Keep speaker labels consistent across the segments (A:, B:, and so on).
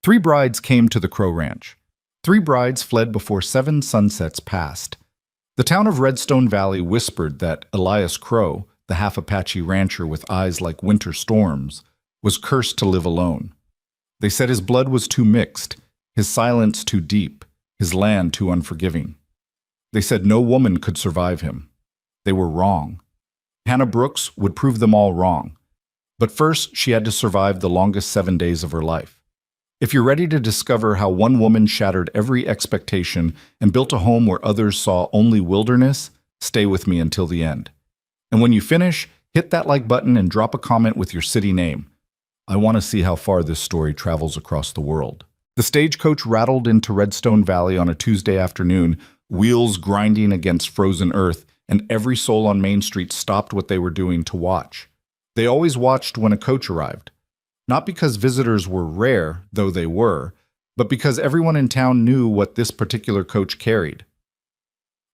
A: Three brides came to the Crow Ranch. Three brides fled before 7 sunsets passed. The town of Redstone Valley whispered that Elias Crow, the Half-Apache rancher with eyes like winter storms, was cursed to live alone. They said his blood was too mixed, his silence too deep, his land too unforgiving. They said no woman could survive him. They were wrong. Hannah Brooks would prove them all wrong. But first, she had to survive the longest 7 days of her life. If you're ready to discover how one woman shattered every expectation and built a home where others saw only wilderness, stay with me until the end. And when you finish, hit that like button and drop a comment with your city name. I want to see how far this story travels across the world. The stagecoach rattled into Redstone Valley on a Tuesday afternoon, wheels grinding against frozen earth, and every soul on Main Street stopped what they were doing to watch. They always watched when a coach arrived. Not because visitors were rare, though they were, but because everyone in town knew what this particular coach carried.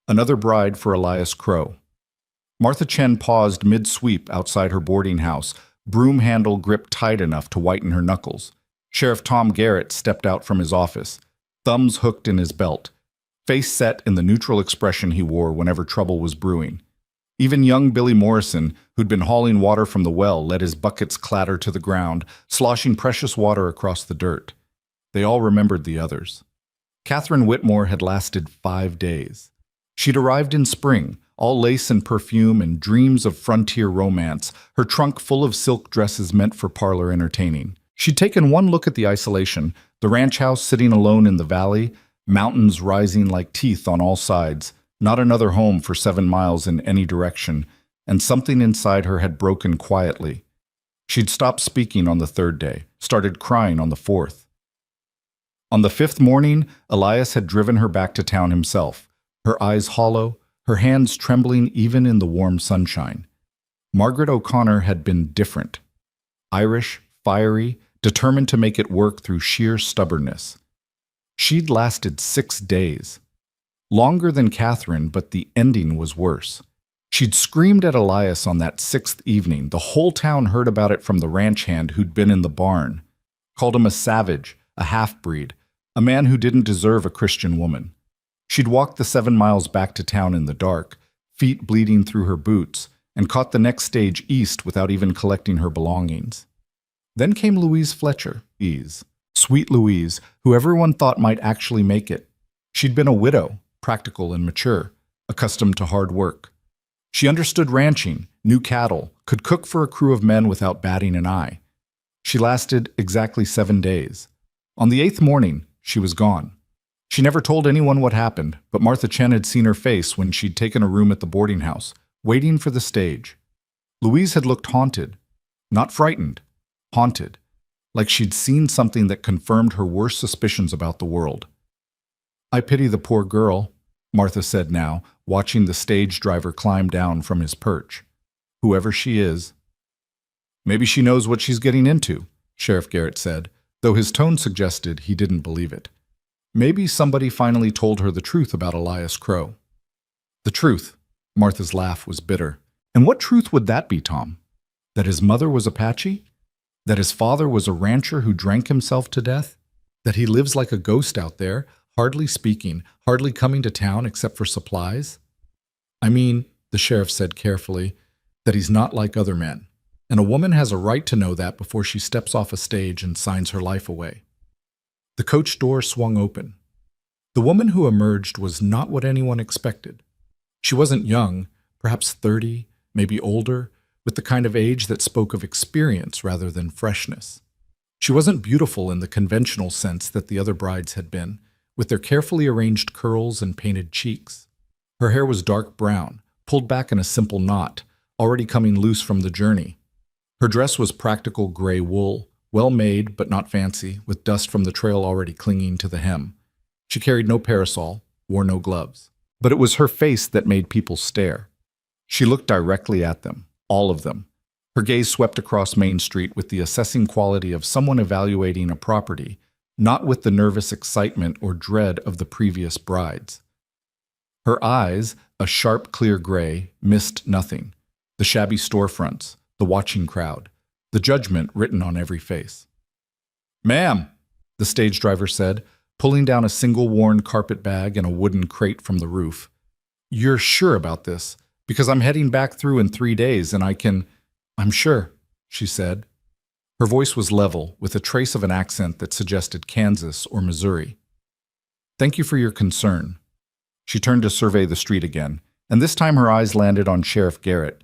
A: Another bride for Elias Crow. Martha Chen paused mid-sweep outside her boarding house, broom handle gripped tight enough to whiten her knuckles. Sheriff Tom Garrett stepped out from his office, thumbs hooked in his belt, face set in the neutral expression he wore whenever trouble was brewing. Even young Billy Morrison, who'd been hauling water from the well, let his buckets clatter to the ground, sloshing precious water across the dirt. They all remembered the others. Catherine Whitmore had lasted 5 days. She'd arrived in spring, all lace and perfume and dreams of frontier romance, her trunk full of silk dresses meant for parlor entertaining. She'd taken one look at the isolation, the ranch house sitting alone in the valley, mountains rising like teeth on all sides, not another home for 7 miles in any direction, and something inside her had broken quietly. She'd stopped speaking on the 3rd day, started crying on the 4th. On the 5th morning, Elias had driven her back to town himself, her eyes hollow, her hands trembling even in the warm sunshine. Margaret O'Connor had been different. Irish, fiery, determined to make it work through sheer stubbornness. She'd lasted 6 days. Longer than Catherine, but the ending was worse. She'd screamed at Elias on that 6th evening. The whole town heard about it from the ranch hand who'd been in the barn. Called him a savage, a half-breed, a man who didn't deserve a Christian woman. She'd walked the 7 miles back to town in the dark, feet bleeding through her boots, and caught the next stage east without even collecting her belongings. Then came Louise Fletcher, sweet Louise, who everyone thought might actually make it. She'd been a widow, practical and mature, accustomed to hard work. She understood ranching, knew cattle, could cook for a crew of men without batting an eye. She lasted exactly 7 days. On the 8th morning, she was gone. She never told anyone what happened, but Martha Chen had seen her face when she'd taken a room at the boarding house, waiting for the stage. Louise had looked haunted, not frightened, haunted, like she'd seen something that confirmed her worst suspicions about the world. I pity the poor girl, Martha said now, watching the stage driver climb down from his perch. Whoever she is. Maybe she knows what she's getting into, Sheriff Garrett said, though his tone suggested he didn't believe it. Maybe somebody finally told her the truth about Elias Crow. The truth. Martha's laugh was bitter. And what truth would that be, Tom? That his mother was Apache? That his father was a rancher who drank himself to death? That he lives like a ghost out there, hardly speaking, hardly coming to town except for supplies? I mean, the sheriff said carefully, that he's not like other men. And a woman has a right to know that before she steps off a stage and signs her life away. The coach door swung open. The woman who emerged was not what anyone expected. She wasn't young, perhaps 30, maybe older, with the kind of age that spoke of experience rather than freshness. She wasn't beautiful in the conventional sense that the other brides had been, with their carefully arranged curls and painted cheeks. Her hair was dark brown, pulled back in a simple knot, already coming loose from the journey. Her dress was practical gray wool, well made but not fancy, with dust from the trail already clinging to the hem. She carried no parasol, wore no gloves. But it was her face that made people stare. She looked directly at them, all of them. Her gaze swept across Main Street with the assessing quality of someone evaluating a property, not with the nervous excitement or dread of the previous brides. Her eyes, a sharp, clear gray, missed nothing. The shabby storefronts, the watching crowd, the judgment written on every face. "Ma'am," the stage driver said, pulling down a single worn carpet bag and a wooden crate from the roof. You're sure about this? Because I'm heading back through in 3 days and I'm sure, she said. Her voice was level, with a trace of an accent that suggested Kansas or Missouri. Thank you for your concern. She turned to survey the street again, and this time her eyes landed on Sheriff Garrett.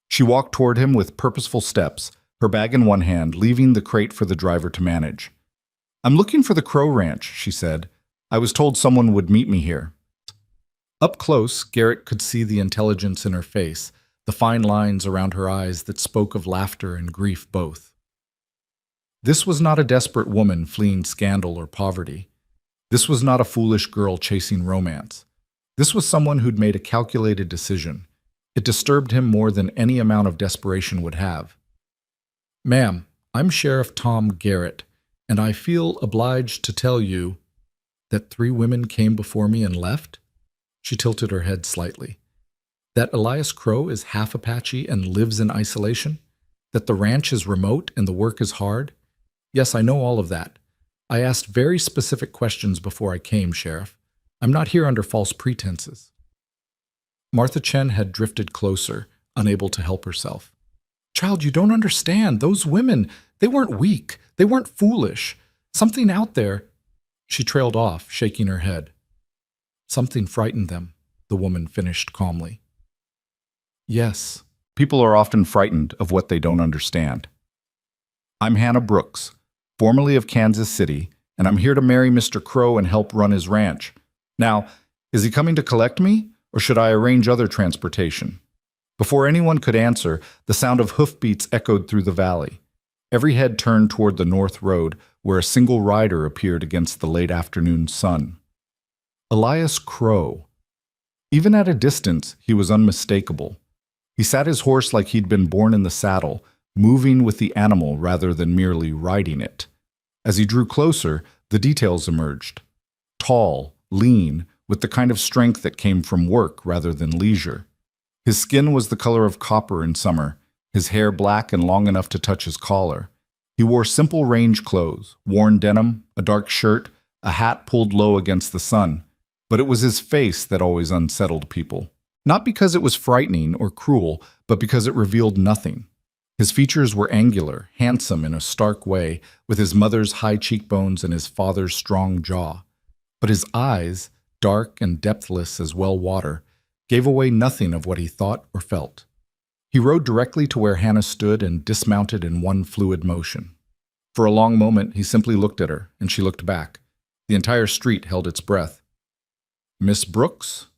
A: She walked toward him with purposeful steps, her bag in one hand, leaving the crate for the driver to manage. I'm looking for the Crow Ranch, she said. I was told someone would meet me here. Up close, Garrett could see the intelligence in her face, the fine lines around her eyes that spoke of laughter and grief both. This was not a desperate woman fleeing scandal or poverty. This was not a foolish girl chasing romance. This was someone who'd made a calculated decision. It disturbed him more than any amount of desperation would have. Ma'am, I'm Sheriff Tom Garrett, and I feel obliged to tell you that 3 women came before me and left? She tilted her head slightly. That Elias Crow is Half-Apache and lives in isolation? That the ranch is remote and the work is hard? Yes, I know all of that. I asked very specific questions before I came, Sheriff. I'm not here under false pretenses. Martha Chen had drifted closer, unable to help herself. Child, you don't understand. Those women, they weren't weak. They weren't foolish. Something out there. She trailed off, shaking her head. Something frightened them, the woman finished calmly. Yes, people are often frightened of what they don't understand. I'm Hannah Brooks, formerly of Kansas City, and I'm here to marry Mr. Crow and help run his ranch. Now, is he coming to collect me, or should I arrange other transportation? Before anyone could answer, the sound of hoofbeats echoed through the valley. Every head turned toward the north road, where a single rider appeared against the late afternoon sun. Elias Crow. Even at a distance, he was unmistakable. He sat his horse like he'd been born in the saddle, moving with the animal rather than merely riding it. As he drew closer, the details emerged. Tall, lean, with the kind of strength that came from work rather than leisure. His skin was the color of copper in summer, his hair black and long enough to touch his collar. He wore simple range clothes, worn denim, a dark shirt, a hat pulled low against the sun. But it was his face that always unsettled people. Not because it was frightening or cruel, but because it revealed nothing. His features were angular, handsome in a stark way, with his mother's high cheekbones and his father's strong jaw. But his eyes, dark and depthless as well water, gave away nothing of what he thought or felt. He rode directly to where Hannah stood and dismounted in one fluid motion. For a long moment, he simply looked at her, and she looked back. The entire street held its breath. Miss Brooks?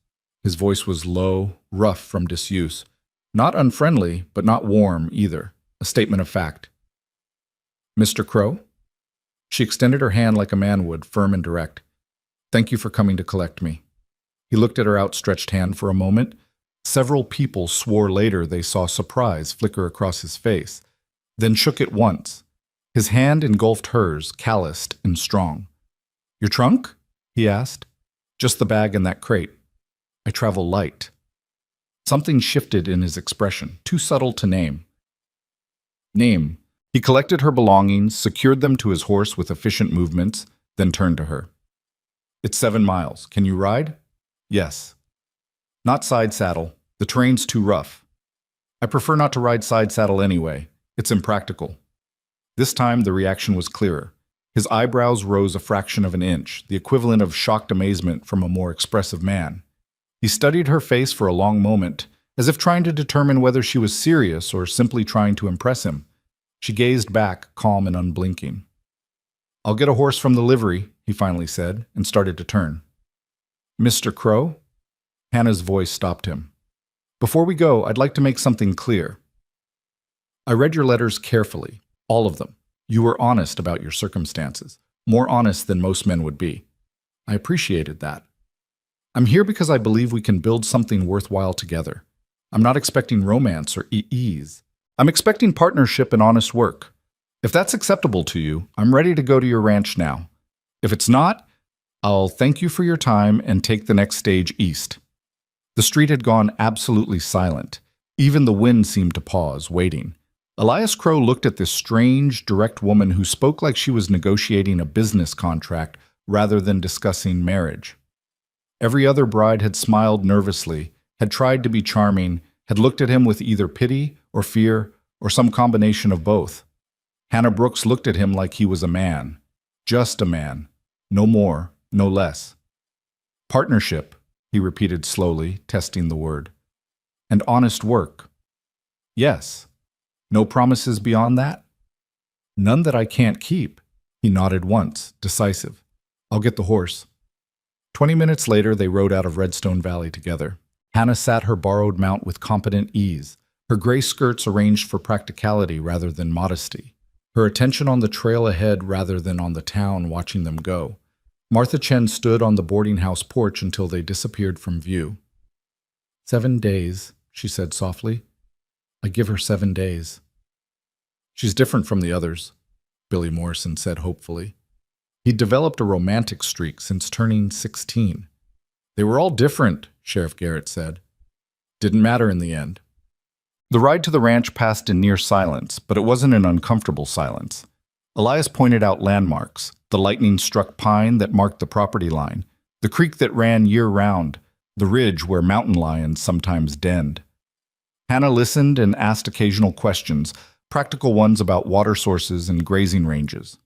A: His voice was low, rough from disuse. Not unfriendly, but not warm either. A statement of fact. Mr. Crow? She extended her hand like a man would, firm and direct. Thank you for coming to collect me. He looked at her outstretched hand for a moment. Several people swore later they saw surprise flicker across his face, then shook it once. His hand engulfed hers, calloused and strong. Your trunk? He asked. Just the bag and that crate. I travel light. Something shifted in his expression, too subtle to name. Name. He collected her belongings, secured them to his horse with efficient movements, then turned to her. It's 7 miles. Can you ride? Yes. Not side saddle. The terrain's too rough. I prefer not to ride side saddle anyway. It's impractical. This time the reaction was clearer. His eyebrows rose a fraction of an inch, the equivalent of shocked amazement from a more expressive man. He studied her face for a long moment, as if trying to determine whether she was serious or simply trying to impress him. She gazed back, calm and unblinking. I'll get a horse from the livery, he finally said, and started to turn. Mr. Crow? Hannah's voice stopped him. Before we go, I'd like to make something clear. I read your letters carefully, all of them. You were honest about your circumstances, more honest than most men would be. I appreciated that. I'm here because I believe we can build something worthwhile together. I'm not expecting romance or ease. I'm expecting partnership and honest work. If that's acceptable to you, I'm ready to go to your ranch now. If it's not, I'll thank you for your time and take the next stage east. The street had gone absolutely silent. Even the wind seemed to pause, waiting. Elias Crow looked at this strange, direct woman who spoke like she was negotiating a business contract rather than discussing marriage. Every other bride had smiled nervously, had tried to be charming, had looked at him with either pity or fear or some combination of both. Hannah Brooks looked at him like he was a man. Just a man. No more, no less. Partnership, he repeated slowly, testing the word. And honest work. Yes. No promises beyond that? None that I can't keep. He nodded once, decisive. I'll get the horse. 20 minutes later, they rode out of Redstone Valley together. Hannah sat her borrowed mount with competent ease, her gray skirts arranged for practicality rather than modesty, her attention on the trail ahead rather than on the town watching them go. Martha Chen stood on the boarding house porch until they disappeared from view. 7 days, she said softly. I give her 7 days. She's different from the others, Billy Morrison said hopefully. He'd developed a romantic streak since turning 16. They were all different, Sheriff Garrett said. Didn't matter in the end. The ride to the ranch passed in near silence, but it wasn't an uncomfortable silence. Elias pointed out landmarks, the lightning-struck pine that marked the property line, the creek that ran year-round, the ridge where mountain lions sometimes denned. Hannah listened and asked occasional questions, practical ones about water sources and grazing ranges.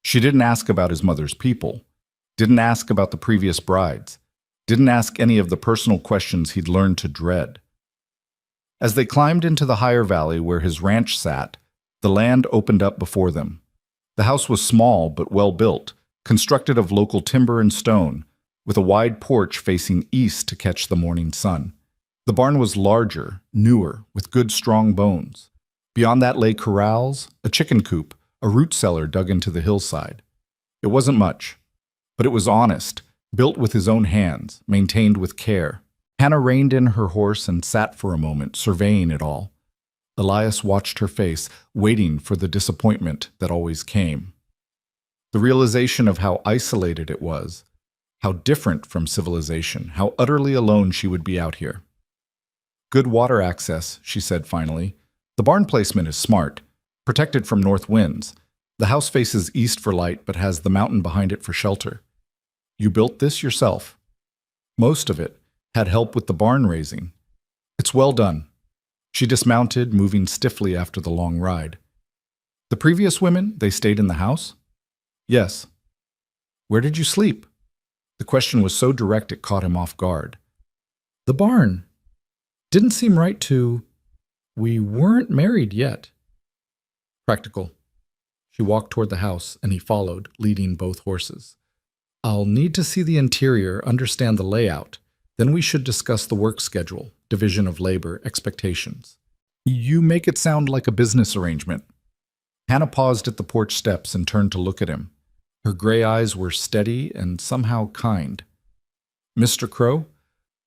A: She didn't ask about his mother's people, didn't ask about the previous brides, didn't ask any of the personal questions he'd learned to dread. As they climbed into the higher valley where his ranch sat, the land opened up before them. The house was small but well built, constructed of local timber and stone, with a wide porch facing east to catch the morning sun. The barn was larger, newer, with good strong bones. Beyond that lay corrals, a chicken coop, a root cellar dug into the hillside. It wasn't much, but it was honest, built with his own hands, maintained with care. Hannah reined in her horse and sat for a moment, surveying it all. Elias watched her face, waiting for the disappointment that always came. The realization of how isolated it was, how different from civilization, how utterly alone she would be out here. Good water access, she said finally. The barn placement is smart, protected from north winds. The house faces east for light but has the mountain behind it for shelter. You built this yourself. Most of it had help with the barn raising. It's well done. She dismounted, moving stiffly after the long ride. The previous women, they stayed in the house? Yes. Where did you sleep? The question was so direct it caught him off guard. The barn. Didn't seem right to... We weren't married yet. Practical. She walked toward the house, and he followed, leading both horses. I'll need to see the interior, understand the layout. Then we should discuss the work schedule, division of labor, expectations. You make it sound like a business arrangement. Hannah paused at the porch steps and turned to look at him. Her gray eyes were steady and somehow kind. Mr. Crow,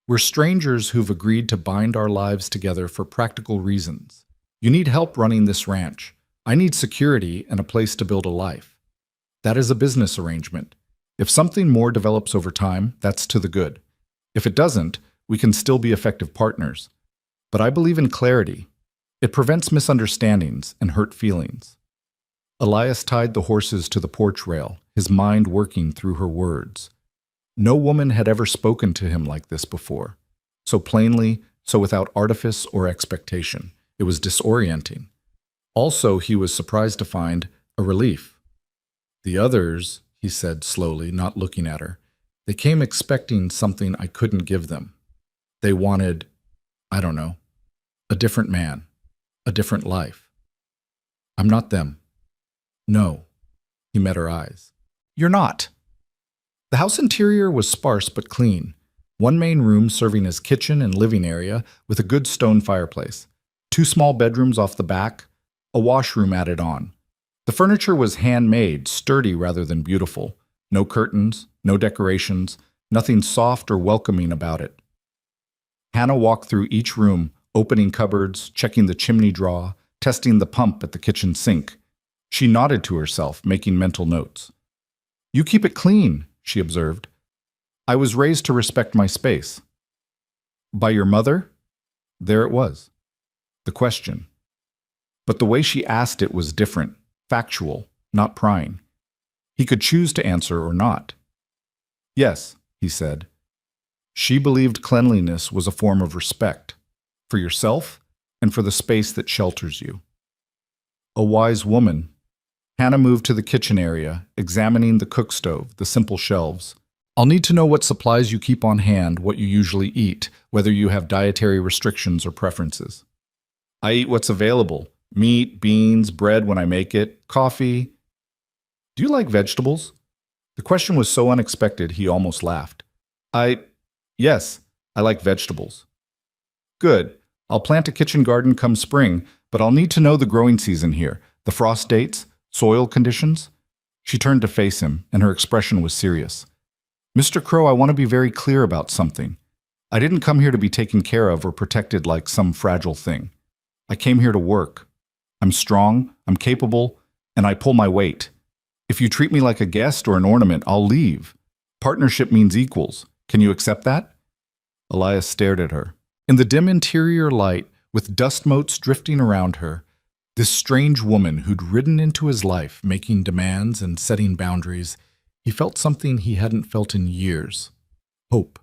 A: we're strangers who've agreed to bind our lives together for practical reasons. You need help running this ranch. I need security and a place to build a life. That is a business arrangement. If something more develops over time, that's to the good. If it doesn't, we can still be effective partners. But I believe in clarity. It prevents misunderstandings and hurt feelings. Elias tied the horses to the porch rail, his mind working through her words. No woman had ever spoken to him like this before. So plainly, so without artifice or expectation. It was disorienting. Also, he was surprised to find a relief. The others, he said slowly, not looking at her, they came expecting something I couldn't give them. They wanted, I don't know, a different man, a different life. I'm not them. No. He met her eyes. You're not. The house interior was sparse but clean. One main room serving as kitchen and living area with a good stone fireplace. 2 small bedrooms off the back, a washroom added on. The furniture was handmade, sturdy rather than beautiful. No curtains, no decorations, nothing soft or welcoming about it. Hannah walked through each room, opening cupboards, checking the chimney drawer, testing the pump at the kitchen sink. She nodded to herself, making mental notes. You keep it clean, she observed. I was raised to respect my space. By your mother? There it was. The question. But the way she asked it was different, factual, not prying. He could choose to answer or not. Yes, he said. She believed cleanliness was a form of respect, for yourself and for the space that shelters you. A wise woman. Hannah moved to the kitchen area, examining the cook stove, the simple shelves. I'll need to know what supplies you keep on hand, what you usually eat, whether you have dietary restrictions or preferences. I eat what's available. Meat, beans, bread when I make it, coffee. Do you like vegetables? The question was so unexpected he almost laughed. Yes, I like vegetables. Good. I'll plant a kitchen garden come spring, but I'll need to know the growing season here, the frost dates, soil conditions. She turned to face him, and her expression was serious. Mr. Crow, I want to be very clear about something. I didn't come here to be taken care of or protected like some fragile thing. I came here to work. I'm strong, I'm capable, and I pull my weight. If you treat me like a guest or an ornament, I'll leave. Partnership means equals. Can you accept that? Elias stared at her. In the dim interior light, with dust motes drifting around her, this strange woman who'd ridden into his life, making demands and setting boundaries, he felt something he hadn't felt in years. Hope.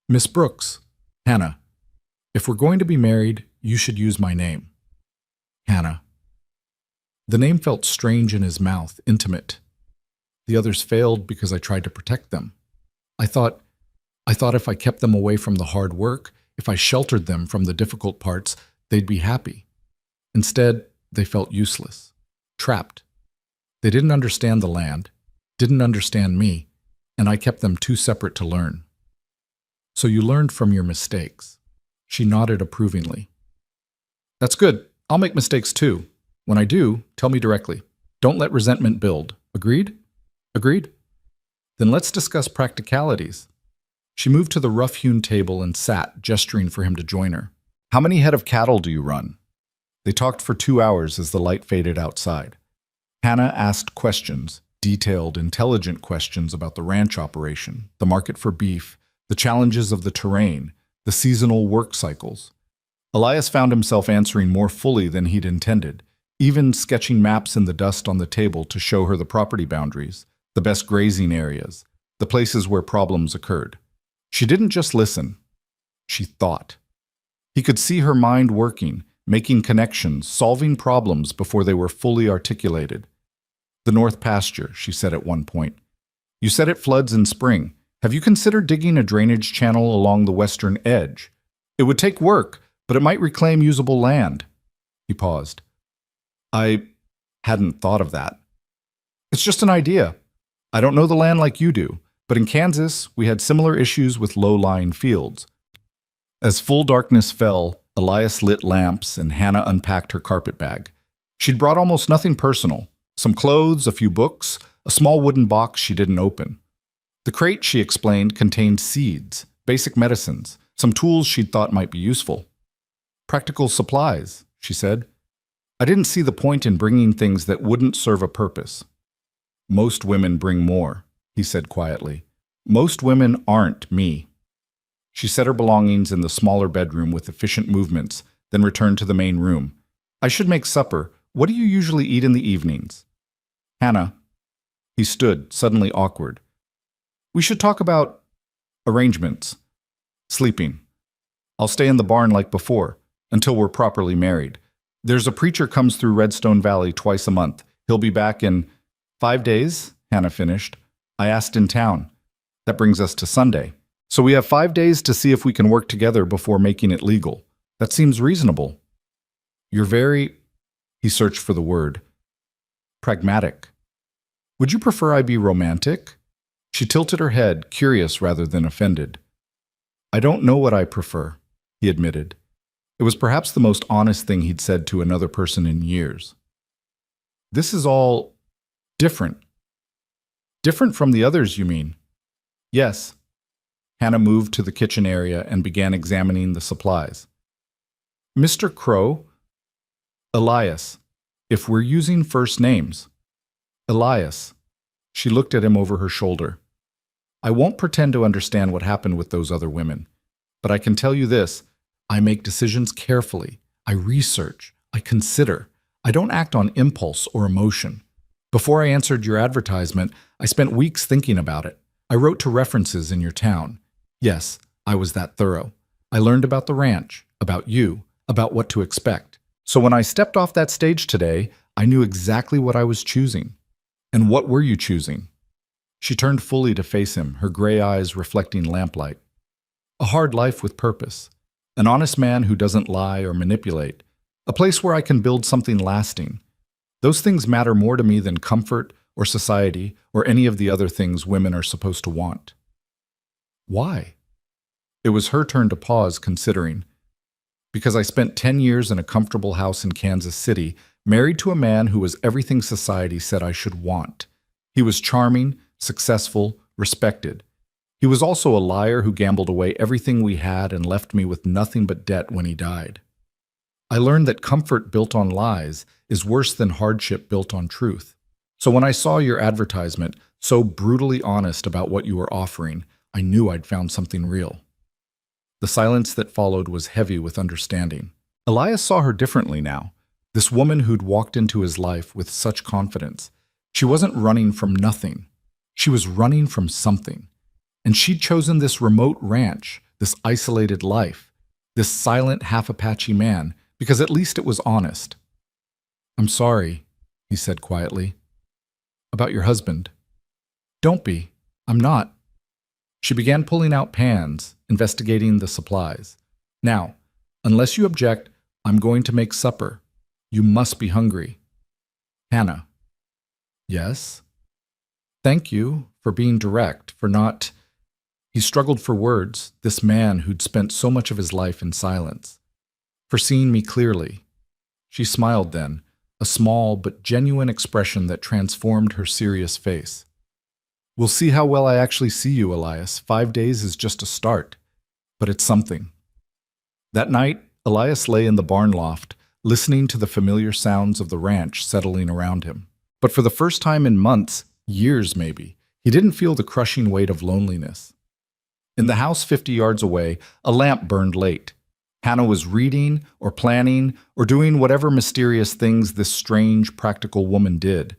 A: Miss Brooks, Hannah, if we're going to be married, you should use my name. Hannah. The name felt strange in his mouth, intimate. The others failed because I tried to protect them. I thought if I kept them away from the hard work, if I sheltered them from the difficult parts, they'd be happy. Instead, they felt useless, trapped. They didn't understand the land, didn't understand me, and I kept them too separate to learn. So you learned from your mistakes. She nodded approvingly. That's good. I'll make mistakes too. When I do, tell me directly. Don't let resentment build. Agreed? Agreed? Then let's discuss practicalities. She moved to the rough-hewn table and sat, gesturing for him to join her. How many head of cattle do you run? They talked for 2 hours as the light faded outside. Hannah asked questions, detailed, intelligent questions about the ranch operation, the market for beef, the challenges of the terrain, the seasonal work cycles. Elias found himself answering more fully than he'd intended, even sketching maps in the dust on the table to show her the property boundaries, the best grazing areas, the places where problems occurred. She didn't just listen. She thought. He could see her mind working, making connections, solving problems before they were fully articulated. The North Pasture, she said at one point. You said it floods in spring. Have you considered digging a drainage channel along the western edge? It would take work, but it might reclaim usable land. He paused. I hadn't thought of that. It's just an idea. I don't know the land like you do, but in Kansas, we had similar issues with low-lying fields. As full darkness fell, Elias lit lamps and Hannah unpacked her carpet bag. She'd brought almost nothing personal. Some clothes, a few books, a small wooden box she didn't open. The crate, she explained, contained seeds, basic medicines, some tools she'd thought might be useful. Practical supplies, she said. I didn't see the point in bringing things that wouldn't serve a purpose. Most women bring more, he said quietly. Most women aren't me. She set her belongings in the smaller bedroom with efficient movements, then returned to the main room. I should make supper. What do you usually eat in the evenings? Hannah. He stood, suddenly awkward. We should talk about arrangements. Sleeping. I'll stay in the barn like before, until we're properly married. There's a preacher comes through Redstone Valley twice a month. He'll be back in 5 days, Hannah finished. I asked in town. That brings us to Sunday. So we have 5 days to see if we can work together before making it legal. That seems reasonable. You're very, he searched for the word, pragmatic. Would you prefer I be romantic? She tilted her head, curious rather than offended. I don't know what I prefer, he admitted. It was perhaps the most honest thing he'd said to another person in years. This is all different. Different from the others, you mean? Yes. Hannah moved to the kitchen area and began examining the supplies. Mr. Crow? Elias. If we're using first names. Elias. She looked at him over her shoulder. I won't pretend to understand what happened with those other women, but I can tell you this. I make decisions carefully. I research. I consider. I don't act on impulse or emotion. Before I answered your advertisement, I spent weeks thinking about it. I wrote to references in your town. Yes, I was that thorough. I learned about the ranch, about you, about what to expect. So when I stepped off that stage today, I knew exactly what I was choosing. And what were you choosing? She turned fully to face him, her gray eyes reflecting lamplight. A hard life with purpose. An honest man who doesn't lie or manipulate. A place where I can build something lasting. Those things matter more to me than comfort or society or any of the other things women are supposed to want. Why? It was her turn to pause, considering. Because I spent 10 years in a comfortable house in Kansas City, married to a man who was everything society said I should want. He was charming, successful, respected. He was also a liar who gambled away everything we had and left me with nothing but debt when he died. I learned that comfort built on lies is worse than hardship built on truth. So when I saw your advertisement, so brutally honest about what you were offering, I knew I'd found something real. The silence that followed was heavy with understanding. Elias saw her differently now, this woman who'd walked into his life with such confidence. She wasn't running from nothing. She was running from something. And she'd chosen this remote ranch, this isolated life, this silent Half-Apache man, because at least it was honest. I'm sorry, he said quietly. About your husband. Don't be. I'm not. She began pulling out pans, investigating the supplies. Now, unless you object, I'm going to make supper. You must be hungry. Hannah. Yes? Thank you for being direct, for not... He struggled for words, this man who'd spent so much of his life in silence. For seeing me clearly. She smiled then, a small but genuine expression that transformed her serious face. We'll see how well I actually see you, Elias. 5 days is just a start, but it's something. That night, Elias lay in the barn loft, listening to the familiar sounds of the ranch settling around him. But for the first time in months, years maybe, he didn't feel the crushing weight of loneliness. In the house 50 yards away, a lamp burned late. Hannah was reading or planning or doing whatever mysterious things this strange, practical woman did.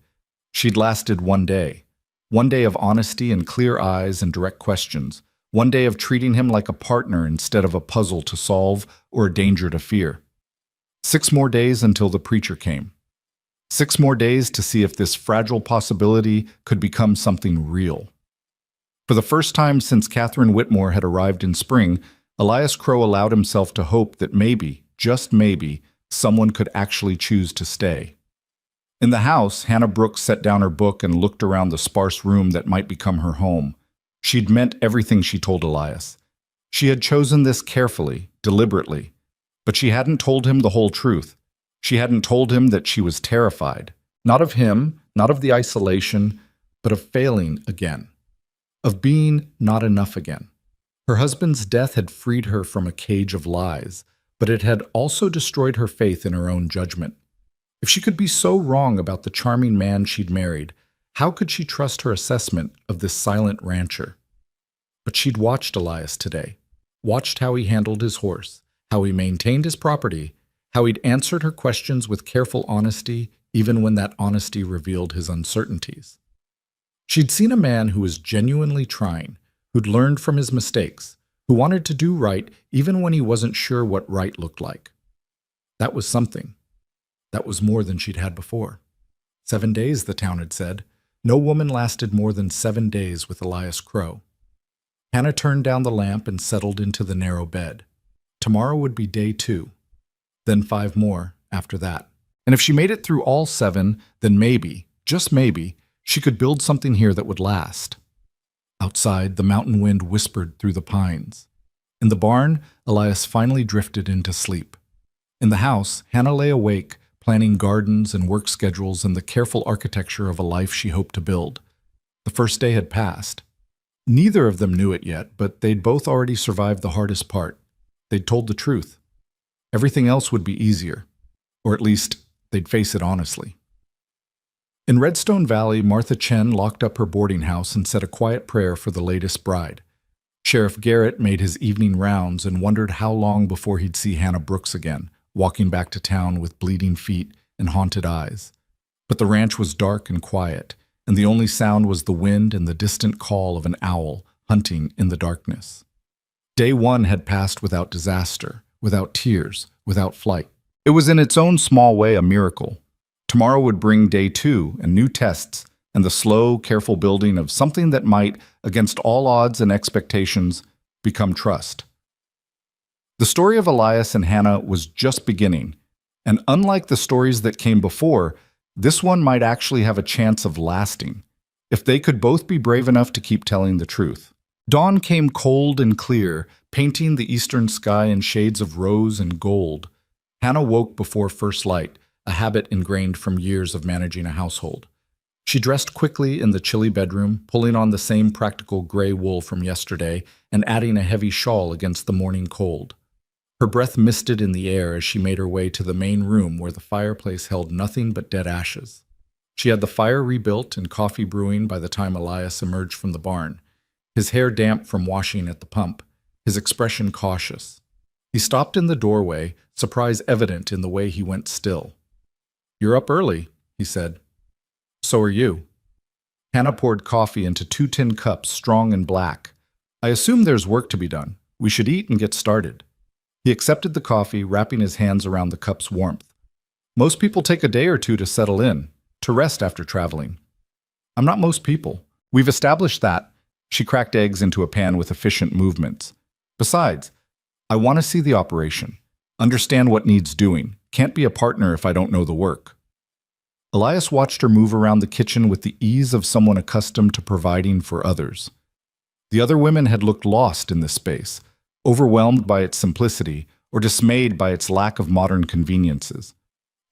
A: She'd lasted 1 day. 1 day of honesty and clear eyes and direct questions. 1 day of treating him like a partner instead of a puzzle to solve or a danger to fear. 6 more days until the preacher came. 6 more days to see if this fragile possibility could become something real. For the first time since Catherine Whitmore had arrived in spring, Elias Crow allowed himself to hope that maybe, just maybe, someone could actually choose to stay. In the house, Hannah Brooks set down her book and looked around the sparse room that might become her home. She'd meant everything she told Elias. She had chosen this carefully, deliberately, but she hadn't told him the whole truth. She hadn't told him that she was terrified, not of him, not of the isolation, but of failing again, of being not enough again. Her husband's death had freed her from a cage of lies, but it had also destroyed her faith in her own judgment. If she could be so wrong about the charming man she'd married, how could she trust her assessment of this silent rancher? But she'd watched Elias today, watched how he handled his horse, how he maintained his property, how he'd answered her questions with careful honesty, even when that honesty revealed his uncertainties. She'd seen a man who was genuinely trying, who'd learned from his mistakes, who wanted to do right even when he wasn't sure what right looked like. That was something. That was more than she'd had before. 7 days, the town had said. No woman lasted more than 7 days with Elias Crow. Hannah turned down the lamp and settled into the narrow bed. Tomorrow would be day 2, then 5 more after that. And if she made it through all 7, then maybe, just maybe, she could build something here that would last. Outside, the mountain wind whispered through the pines. In the barn, Elias finally drifted into sleep. In the house, Hannah lay awake, planning gardens and work schedules and the careful architecture of a life she hoped to build. The first day had passed. Neither of them knew it yet, but they'd both already survived the hardest part. They'd told the truth. Everything else would be easier, or at least they'd face it honestly. In Redstone Valley, Martha Chen locked up her boarding house and said a quiet prayer for the latest bride. Sheriff Garrett made his evening rounds and wondered how long before he'd see Hannah Brooks again, walking back to town with bleeding feet and haunted eyes. But the ranch was dark and quiet, and the only sound was the wind and the distant call of an owl hunting in the darkness. Day 1 had passed without disaster, without tears, without flight. It was in its own small way a miracle. Tomorrow would bring day 2 and new tests and the slow, careful building of something that might, against all odds and expectations, become trust. The story of Elias and Hannah was just beginning, and unlike the stories that came before, this one might actually have a chance of lasting, if they could both be brave enough to keep telling the truth. Dawn came cold and clear, painting the eastern sky in shades of rose and gold. Hannah woke before first light, a habit ingrained from years of managing a household. She dressed quickly in the chilly bedroom, pulling on the same practical gray wool from yesterday and adding a heavy shawl against the morning cold. Her breath misted in the air as she made her way to the main room where the fireplace held nothing but dead ashes. She had the fire rebuilt and coffee brewing by the time Elias emerged from the barn, his hair damp from washing at the pump, his expression cautious. He stopped in the doorway, surprise evident in the way he went still. "You're up early," he said. "So are you." Hannah poured coffee into 2 tin cups, strong and black. "I assume there's work to be done. We should eat and get started." He accepted the coffee, wrapping his hands around the cup's warmth. "Most people take a day or 2 to settle in, to rest after traveling. I'm not most people. We've established that." She cracked eggs into a pan with efficient movements. "Besides, I want to see the operation, understand what needs doing. Can't be a partner if I don't know the work." Elias watched her move around the kitchen with the ease of someone accustomed to providing for others. The other women had looked lost in this space, overwhelmed by its simplicity or dismayed by its lack of modern conveniences.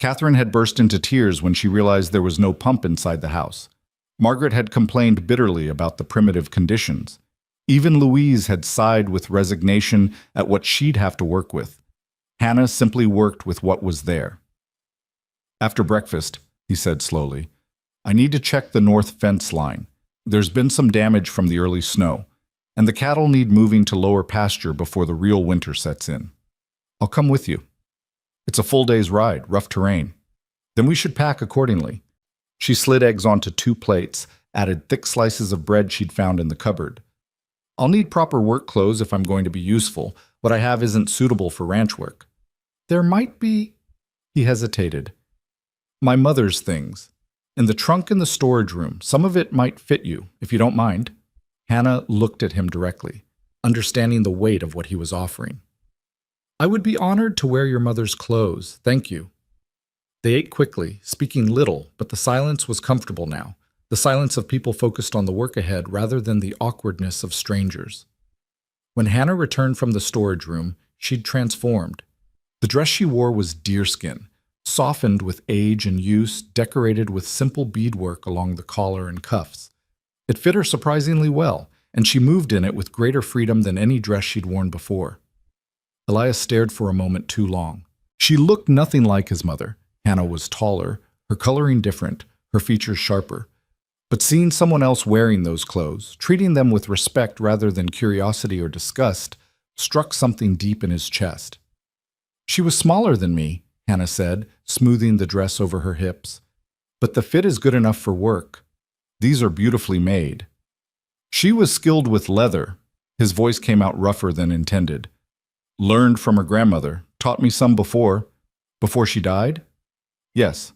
A: Catherine had burst into tears when she realized there was no pump inside the house. Margaret had complained bitterly about the primitive conditions. Even Louise had sighed with resignation at what she'd have to work with. Hannah simply worked with what was there. "After breakfast," he said slowly, "I need to check the north fence line. There's been some damage from the early snow, and the cattle need moving to lower pasture before the real winter sets in. I'll come with you. It's a full day's ride, rough terrain. Then we should pack accordingly." She slid eggs onto 2 plates, added thick slices of bread she'd found in the cupboard. "I'll need proper work clothes if I'm going to be useful. What I have isn't suitable for ranch work." "There might be—" He hesitated. "My mother's things. In the trunk in the storage room. Some of it might fit you, if you don't mind." Hannah looked at him directly, understanding the weight of what he was offering. "I would be honored to wear your mother's clothes, thank you." They ate quickly, speaking little, but the silence was comfortable now, the silence of people focused on the work ahead rather than the awkwardness of strangers. When Hannah returned from the storage room, she'd transformed. The dress she wore was deerskin, softened with age and use, decorated with simple beadwork along the collar and cuffs. It fit her surprisingly well, and she moved in it with greater freedom than any dress she'd worn before. Elias stared for a moment too long. She looked nothing like his mother. Hannah was taller, her coloring different, her features sharper. But seeing someone else wearing those clothes, treating them with respect rather than curiosity or disgust, struck something deep in his chest. "She was smaller than me," Hannah said, smoothing the dress over her hips. "But the fit is good enough for work. These are beautifully made." "She was skilled with leather." His voice came out rougher than intended. "Learned from her grandmother. Taught me some before." "Before she died?" "Yes."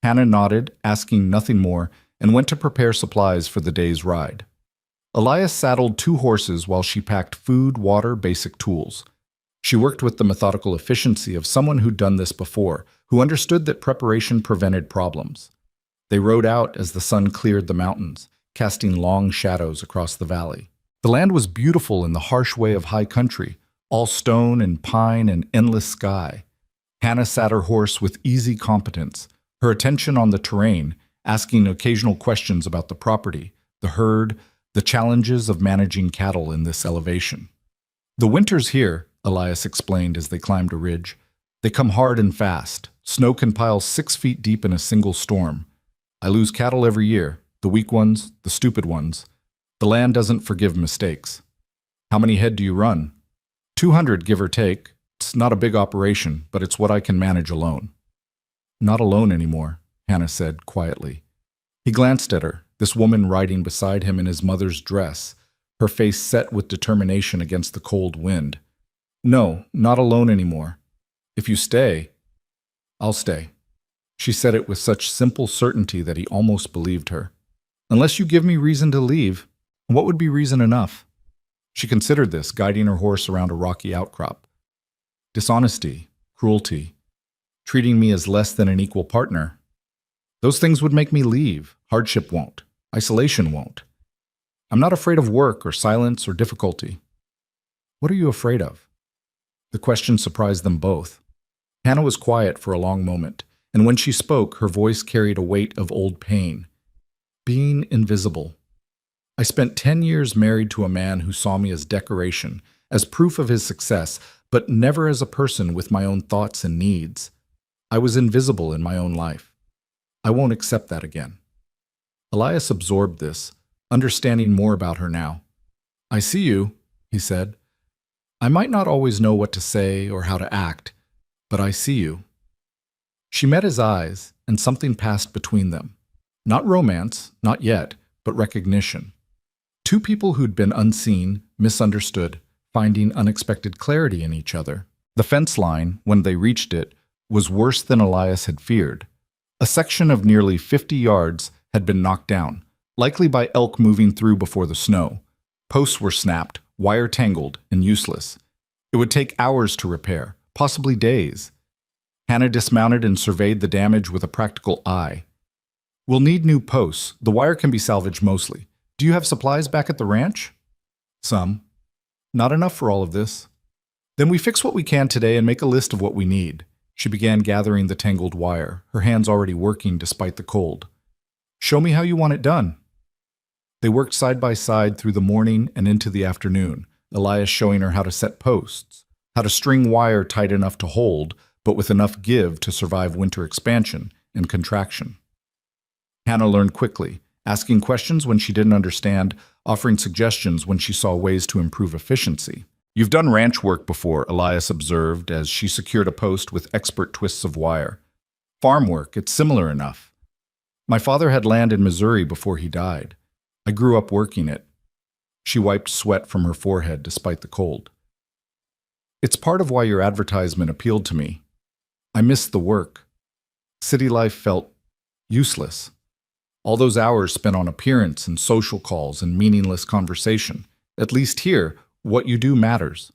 A: Hannah nodded, asking nothing more, and went to prepare supplies for the day's ride. Elias saddled 2 horses while she packed food, water, basic tools. She worked with the methodical efficiency of someone who'd done this before, who understood that preparation prevented problems. They rode out as the sun cleared the mountains, casting long shadows across the valley. The land was beautiful in the harsh way of high country, all stone and pine and endless sky. Hannah sat her horse with easy competence, her attention on the terrain, asking occasional questions about the property, the herd, the challenges of managing cattle in this elevation. "The winters here," Elias explained as they climbed a ridge, "they come hard and fast. Snow can pile 6 feet deep in a single storm. I lose cattle every year, the weak ones, the stupid ones. The land doesn't forgive mistakes." "How many head do you run?" 200, give or take. It's not a big operation, but it's what I can manage alone. Not alone anymore, Hannah said quietly. He glanced at her, this woman riding beside him in his mother's dress, her face set with determination against the cold wind. No, not alone anymore. If you stay, I'll stay. She said it with such simple certainty that he almost believed her. Unless you give me reason to leave, what would be reason enough? She considered this, guiding her horse around a rocky outcrop. Dishonesty, cruelty, treating me as less than an equal partner. Those things would make me leave. Hardship won't. Isolation won't. I'm not afraid of work or silence or difficulty. What are you afraid of? The question surprised them both. Hannah was quiet for a long moment, and when she spoke, her voice carried a weight of old pain. Being invisible. I spent 10 years married to a man who saw me as decoration, as proof of his success, but never as a person with my own thoughts and needs. I was invisible in my own life. I won't accept that again. Elias absorbed this, understanding more about her now. I see you, he said. I might not always know what to say or how to act, but I see you. She met his eyes, and something passed between them. Not romance, not yet, but recognition. Two people who'd been unseen, misunderstood, finding unexpected clarity in each other. The fence line, when they reached it, was worse than Elias had feared. A section of nearly 50 yards had been knocked down, likely by elk moving through before the snow. Posts were snapped, wire tangled, and useless. It would take hours to repair, possibly days. Hannah dismounted and surveyed the damage with a practical eye. We'll need new posts. The wire can be salvaged mostly. Do you have supplies back at the ranch? Some. Not enough for all of this. Then we fix what we can today and make a list of what we need. She began gathering the tangled wire, her hands already working despite the cold. Show me how you want it done. They worked side by side through the morning and into the afternoon, Elias showing her how to set posts, how to string wire tight enough to hold, but with enough give to survive winter expansion and contraction. Hannah learned quickly, asking questions when she didn't understand, offering suggestions when she saw ways to improve efficiency. You've done ranch work before, Elias observed as she secured a post with expert twists of wire. Farm work, it's similar enough. My father had land in Missouri before he died. I grew up working it. She wiped sweat from her forehead despite the cold. It's part of why your advertisement appealed to me. I missed the work. City life felt useless. All those hours spent on appearance and social calls and meaningless conversation. At least here, what you do matters.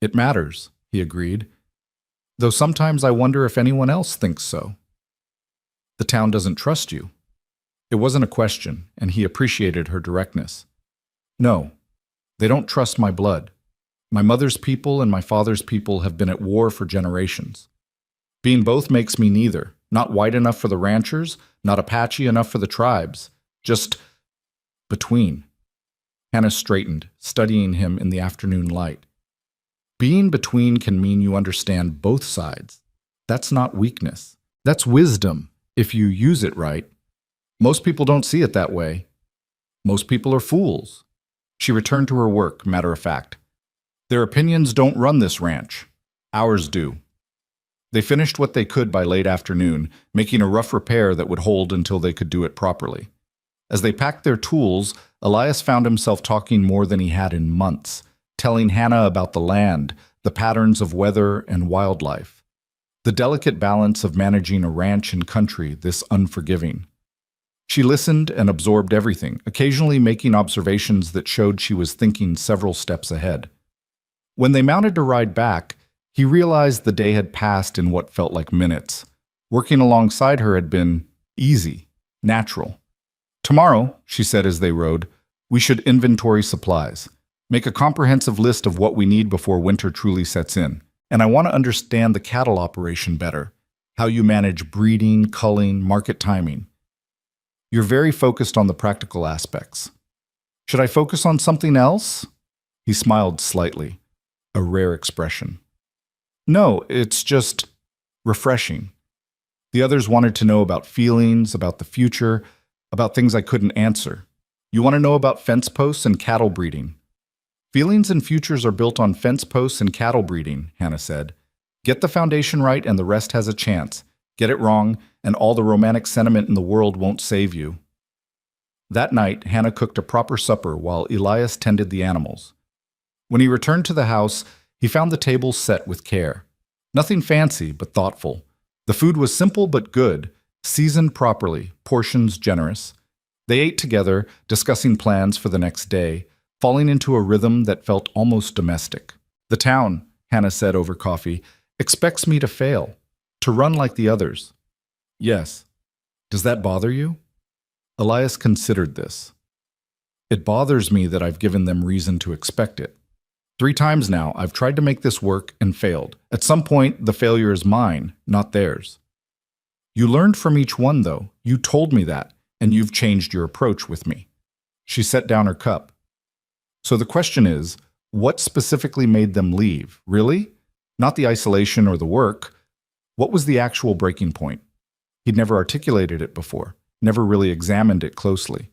A: It matters, he agreed. Though sometimes I wonder if anyone else thinks so. The town doesn't trust you. It wasn't a question, and he appreciated her directness. No, they don't trust my blood. My mother's people and my father's people have been at war for generations. Being both makes me neither. Not white enough for the ranchers, not Apache enough for the tribes. Just between. Hannah straightened, studying him in the afternoon light. Being between can mean you understand both sides. That's not weakness. That's wisdom, if you use it right. Most people don't see it that way. Most people are fools. She returned to her work, matter of fact. Their opinions don't run this ranch. Ours do. They finished what they could by late afternoon, making a rough repair that would hold until they could do it properly. As they packed their tools, Elias found himself talking more than he had in months, telling Hannah about the land, the patterns of weather and wildlife, the delicate balance of managing a ranch and country this unforgiving. She listened and absorbed everything, occasionally making observations that showed she was thinking several steps ahead. When they mounted to ride back, he realized the day had passed in what felt like minutes. Working alongside her had been easy, natural. Tomorrow, she said as they rode, we should inventory supplies. Make a comprehensive list of what we need before winter truly sets in. And I want to understand the cattle operation better, how you manage breeding, culling, market timing. You're very focused on the practical aspects. Should I focus on something else? He smiled slightly, a rare expression. No, it's just refreshing. The others wanted to know about feelings, about the future, about things I couldn't answer. You want to know about fence posts and cattle breeding. Feelings and futures are built on fence posts and cattle breeding, Hannah said. Get the foundation right and the rest has a chance. Get it wrong, and all the romantic sentiment in the world won't save you. That night, Hannah cooked a proper supper while Elias tended the animals. When he returned to the house, he found the table set with care. Nothing fancy, but thoughtful. The food was simple but good, seasoned properly, portions generous. They ate together, discussing plans for the next day, falling into a rhythm that felt almost domestic. The town, Hannah said over coffee, expects me to fail, to run like the others. Yes. Does that bother you? Elias considered this. It bothers me that I've given them reason to expect it. 3 times now, I've tried to make this work and failed. At some point, the failure is mine, not theirs. You learned from each one, though. You told me that, and you've changed your approach with me. She set down her cup. So the question is, what specifically made them leave? Really? Not the isolation or the work. What was the actual breaking point? He'd never articulated it before, never really examined it closely.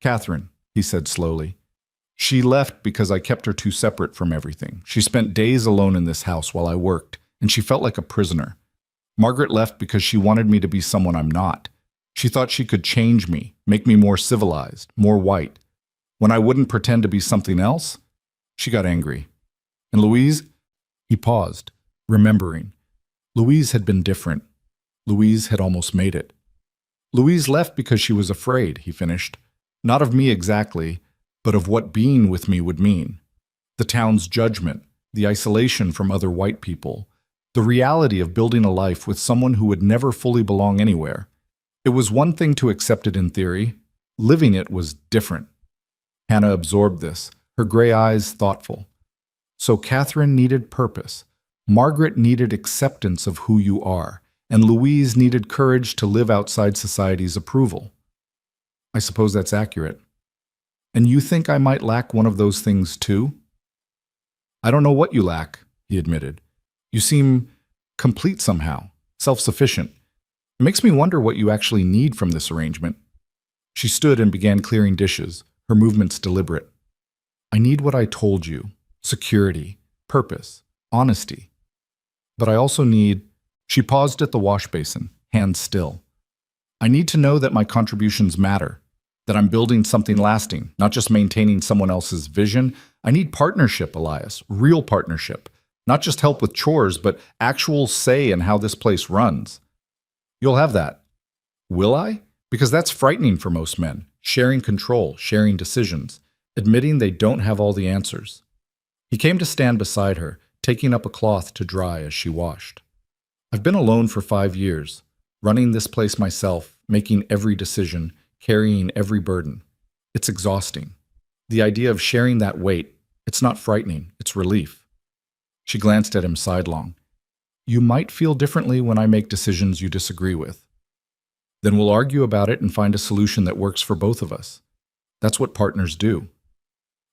A: Catherine, he said slowly. She left because I kept her too separate from everything. She spent days alone in this house while I worked, and she felt like a prisoner. Margaret left because she wanted me to be someone I'm not. She thought she could change me, make me more civilized, more white. When I wouldn't pretend to be something else, she got angry. And Louise? He paused, remembering. Louise had been different. Louise had almost made it. Louise left because she was afraid, he finished. Not of me exactly, but of what being with me would mean. The town's judgment, the isolation from other white people, the reality of building a life with someone who would never fully belong anywhere. It was one thing to accept it in theory. Living it was different. Hannah absorbed this, her gray eyes thoughtful. So Catherine needed purpose. Margaret needed acceptance of who you are, and Louise needed courage to live outside society's approval. I suppose that's accurate. And you think I might lack one of those things too? I don't know what you lack, he admitted. You seem complete somehow, self-sufficient. It makes me wonder what you actually need from this arrangement. She stood and began clearing dishes, her movements deliberate. I need what I told you, security, purpose, honesty. But I also need... She paused at the wash basin, hands still. I need to know that my contributions matter, that I'm building something lasting, not just maintaining someone else's vision. I need partnership, Elias, real partnership. Not just help with chores, but actual say in how this place runs. You'll have that. Will I? Because that's frightening for most men. Sharing control, sharing decisions, admitting they don't have all the answers. He came to stand beside her, taking up a cloth to dry as she washed. I've been alone for 5 years, running this place myself, making every decision, carrying every burden. It's exhausting. The idea of sharing that weight, it's not frightening, it's relief. She glanced at him sidelong. You might feel differently when I make decisions you disagree with. Then we'll argue about it and find a solution that works for both of us. That's what partners do.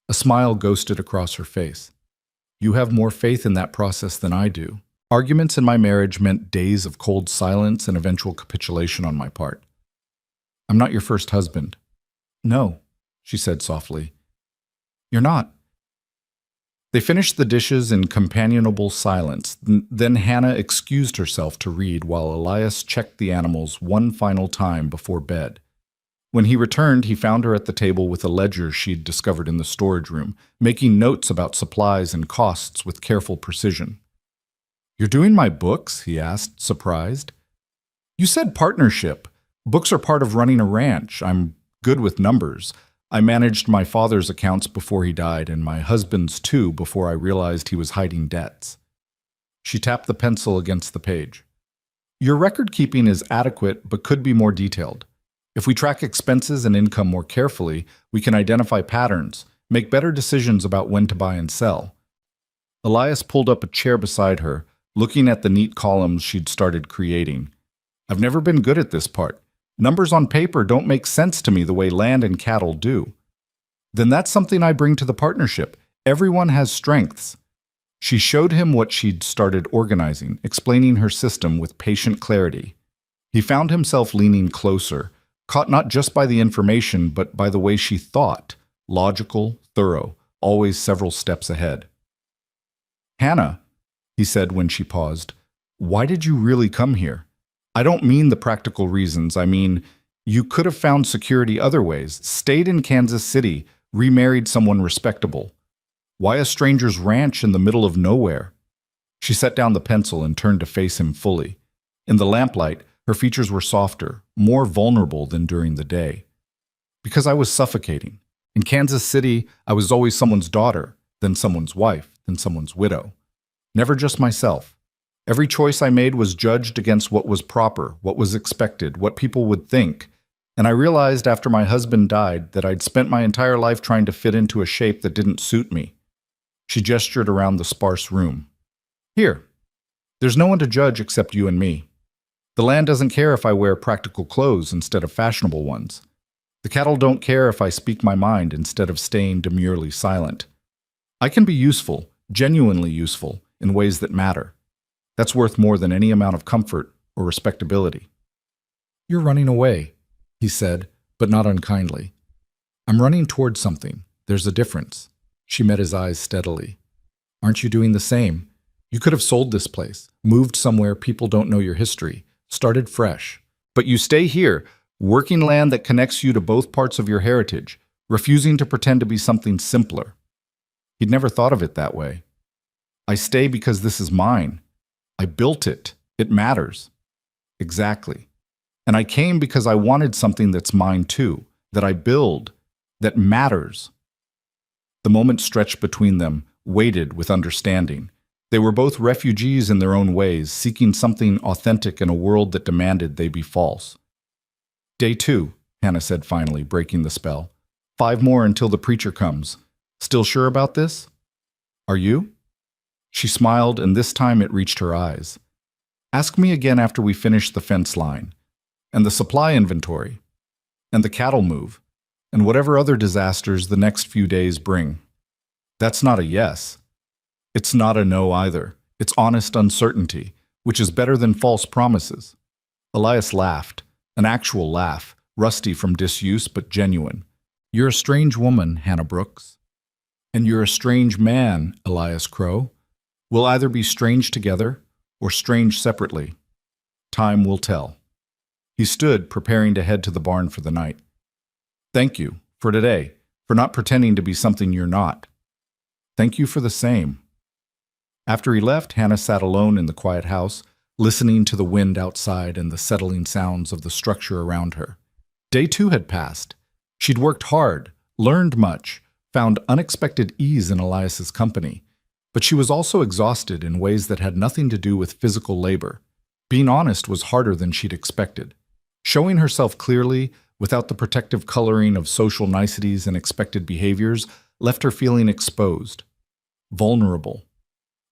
A: A smile ghosted across her face. You have more faith in that process than I do. Arguments in my marriage meant days of cold silence and eventual capitulation on my part. I'm not your first husband. No, she said softly. You're not. They finished the dishes in companionable silence. Then Hannah excused herself to read while Elias checked the animals one final time before bed. When he returned, he found her at the table with a ledger she'd discovered in the storage room, making notes about supplies and costs with careful precision. You're doing my books? He asked, surprised. You said partnership. Books are part of running a ranch. I'm good with numbers. I managed my father's accounts before he died, and my husband's too before I realized he was hiding debts. She tapped the pencil against the page. Your record keeping is adequate, but could be more detailed. If we track expenses and income more carefully, we can identify patterns, make better decisions about when to buy and sell. Elias pulled up a chair beside her, looking at the neat columns she'd started creating. I've never been good at this part. Numbers on paper don't make sense to me the way land and cattle do. Then that's something I bring to the partnership. Everyone has strengths. She showed him what she'd started organizing, explaining her system with patient clarity. He found himself leaning closer, caught not just by the information, but by the way she thought, logical, thorough, always several steps ahead. "Hannah," he said when she paused, "why did you really come here? I don't mean the practical reasons. I mean, you could have found security other ways, stayed in Kansas City, remarried someone respectable. Why a stranger's ranch in the middle of nowhere?" She set down the pencil and turned to face him fully. In the lamplight, her features were softer, more vulnerable than during the day. "Because I was suffocating. In Kansas City, I was always someone's daughter, then someone's wife, then someone's widow. Never just myself. Every choice I made was judged against what was proper, what was expected, what people would think. And I realized after my husband died that I'd spent my entire life trying to fit into a shape that didn't suit me." She gestured around the sparse room. "Here. There's no one to judge except you and me. The land doesn't care if I wear practical clothes instead of fashionable ones. The cattle don't care if I speak my mind instead of staying demurely silent. I can be useful, genuinely useful, in ways that matter. That's worth more than any amount of comfort or respectability." "You're running away," he said, but not unkindly. "I'm running towards something. There's a difference." She met his eyes steadily. "Aren't you doing the same? You could have sold this place, moved somewhere people don't know your history, started fresh. But you stay here, working land that connects you to both parts of your heritage, refusing to pretend to be something simpler." He'd never thought of it that way. "I stay because this is mine. I built it. It matters." "Exactly. And I came because I wanted something that's mine too, that I build, that matters." The moment stretched between them, weighted with understanding. They were both refugees in their own ways, seeking something authentic in a world that demanded they be false. "Day 2, Hannah said finally, breaking the spell. 5 more until the preacher comes. Still sure about this?" "Are you?" She smiled, and this time it reached her eyes. "Ask me again after we finish the fence line, and the supply inventory, and the cattle move, and whatever other disasters the next few days bring. That's not a yes. It's not a no either. It's honest uncertainty, which is better than false promises." Elias laughed, an actual laugh, rusty from disuse but genuine. "You're a strange woman, Hannah Brooks. And you're a strange man, Elias Crow. We'll either be strange together or strange separately. Time will tell." He stood, preparing to head to the barn for the night. "Thank you, for today, for not pretending to be something you're not." "Thank you for the same." After he left, Hannah sat alone in the quiet house, listening to the wind outside and the settling sounds of the structure around her. Day 2 had passed. She'd worked hard, learned much, found unexpected ease in Elias's company. But she was also exhausted in ways that had nothing to do with physical labor. Being honest was harder than she'd expected. Showing herself clearly, without the protective coloring of social niceties and expected behaviors, left her feeling exposed, vulnerable.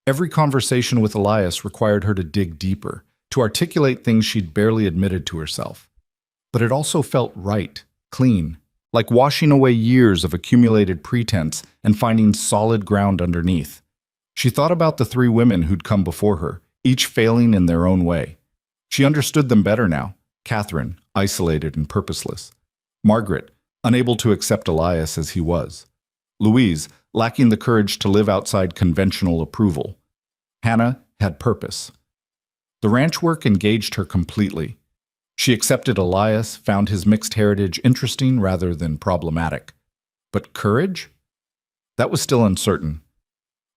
A: Every conversation with Elias required her to dig deeper, to articulate things she'd barely admitted to herself. But it also felt right, clean, like washing away years of accumulated pretense and finding solid ground underneath. She thought about the 3 women who'd come before her, each failing in their own way. She understood them better now. Catherine, isolated and purposeless. Margaret, unable to accept Elias as he was. Louise, lacking the courage to live outside conventional approval. Hannah had purpose. The ranch work engaged her completely. She accepted Elias, found his mixed heritage interesting rather than problematic. But courage? That was still uncertain.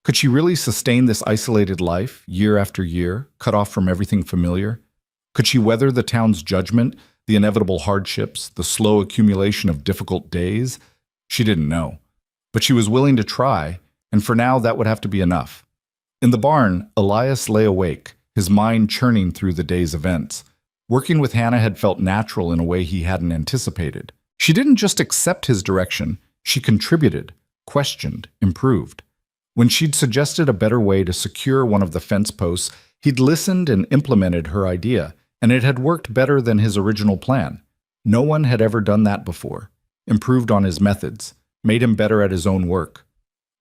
A: Could she really sustain this isolated life, year after year, cut off from everything familiar? Could she weather the town's judgment, the inevitable hardships, the slow accumulation of difficult days? She didn't know. But she was willing to try, and for now that would have to be enough. In the barn, Elias lay awake, his mind churning through the day's events. Working with Hannah had felt natural in a way he hadn't anticipated. She didn't just accept his direction, she contributed, questioned, improved. When she'd suggested a better way to secure one of the fence posts, he'd listened and implemented her idea, and it had worked better than his original plan. No one had ever done that before. Improved on his methods, made him better at his own work.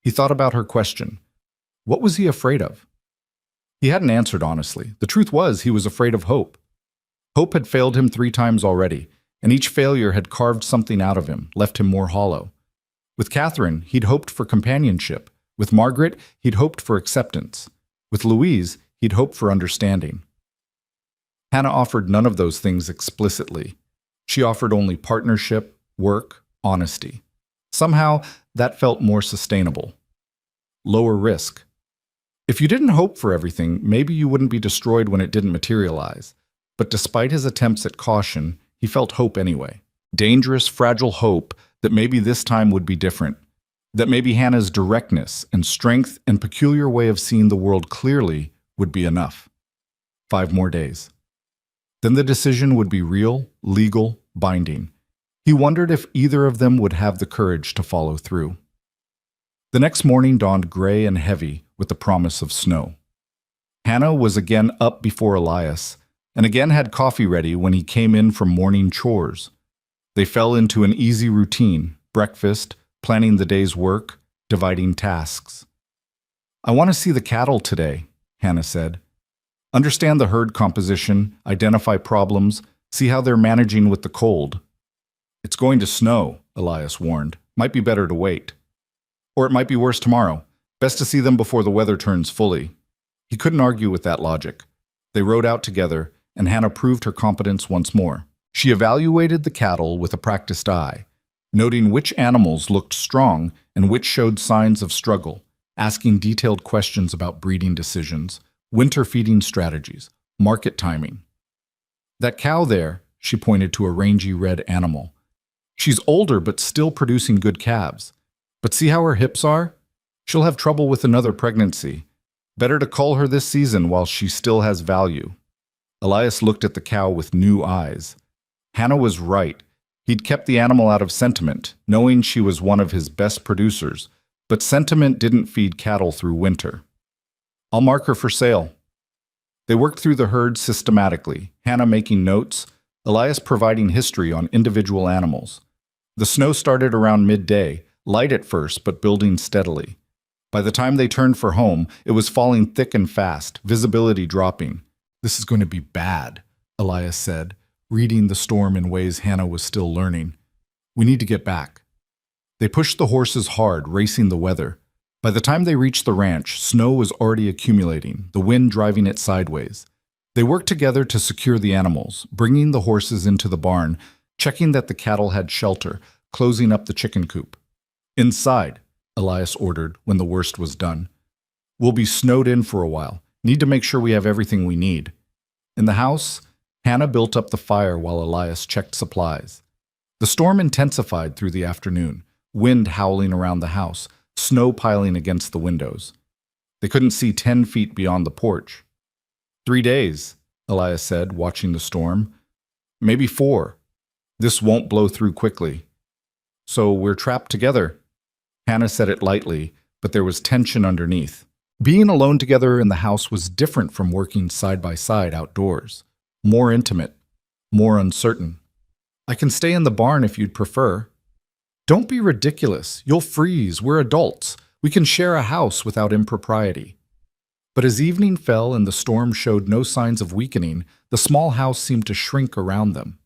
A: He thought about her question. What was he afraid of? He hadn't answered honestly. The truth was, he was afraid of hope. Hope had failed him 3 times already, and each failure had carved something out of him, left him more hollow. With Catherine, he'd hoped for companionship. With Margaret, he'd hoped for acceptance. With Louise, he'd hoped for understanding. Hannah offered none of those things explicitly. She offered only partnership, work, honesty. Somehow, that felt more sustainable. Lower risk. If you didn't hope for everything, maybe you wouldn't be destroyed when it didn't materialize. But despite his attempts at caution, he felt hope anyway. Dangerous, fragile hope that maybe this time would be different. That maybe Hannah's directness and strength and peculiar way of seeing the world clearly would be enough. 5 more days. Then the decision would be real, legal, binding. He wondered if either of them would have the courage to follow through. The next morning dawned gray and heavy with the promise of snow. Hannah was again up before Elias, and again had coffee ready when he came in from morning chores. They fell into an easy routine: breakfast, planning the day's work, dividing tasks. "I want to see the cattle today," Hannah said. "Understand the herd composition, identify problems, see how they're managing with the cold." "It's going to snow," Elias warned. "Might be better to wait. Or it might be worse tomorrow. Best to see them before the weather turns fully." He couldn't argue with that logic. They rode out together, and Hannah proved her competence once more. She evaluated the cattle with a practiced eye, noting which animals looked strong and which showed signs of struggle, asking detailed questions about breeding decisions, winter feeding strategies, market timing. "That cow there," she pointed to a rangy red animal. "She's older but still producing good calves. But see how her hips are? She'll have trouble with another pregnancy. Better to cull her this season while she still has value." Elias looked at the cow with new eyes. Hannah was right. He'd kept the animal out of sentiment, knowing she was one of his best producers, but sentiment didn't feed cattle through winter. "I'll mark her for sale." They worked through the herd systematically, Hannah making notes, Elias providing history on individual animals. The snow started around midday, light at first but building steadily. By the time they turned for home, it was falling thick and fast, visibility dropping. "This is going to be bad," Elias said, reading the storm in ways Hannah was still learning. "We need to get back." They pushed the horses hard, racing the weather. By the time they reached the ranch, snow was already accumulating, the wind driving it sideways. They worked together to secure the animals, bringing the horses into the barn, checking that the cattle had shelter, closing up the chicken coop. "Inside," Elias ordered when the worst was done. "We'll be snowed in for a while. Need to make sure we have everything we need." In the house, Hannah built up the fire while Elias checked supplies. The storm intensified through the afternoon, wind howling around the house, snow piling against the windows. They couldn't see 10 feet beyond the porch. 3 days, Elias said, watching the storm. "Maybe 4. This won't blow through quickly. So we're trapped together." Hannah said it lightly, but there was tension underneath. Being alone together in the house was different from working side by side outdoors. More intimate, more uncertain. "I can stay in the barn if you'd prefer." "Don't be ridiculous. You'll freeze. We're adults. We can share a house without impropriety." But as evening fell and the storm showed no signs of weakening, the small house seemed to shrink around them.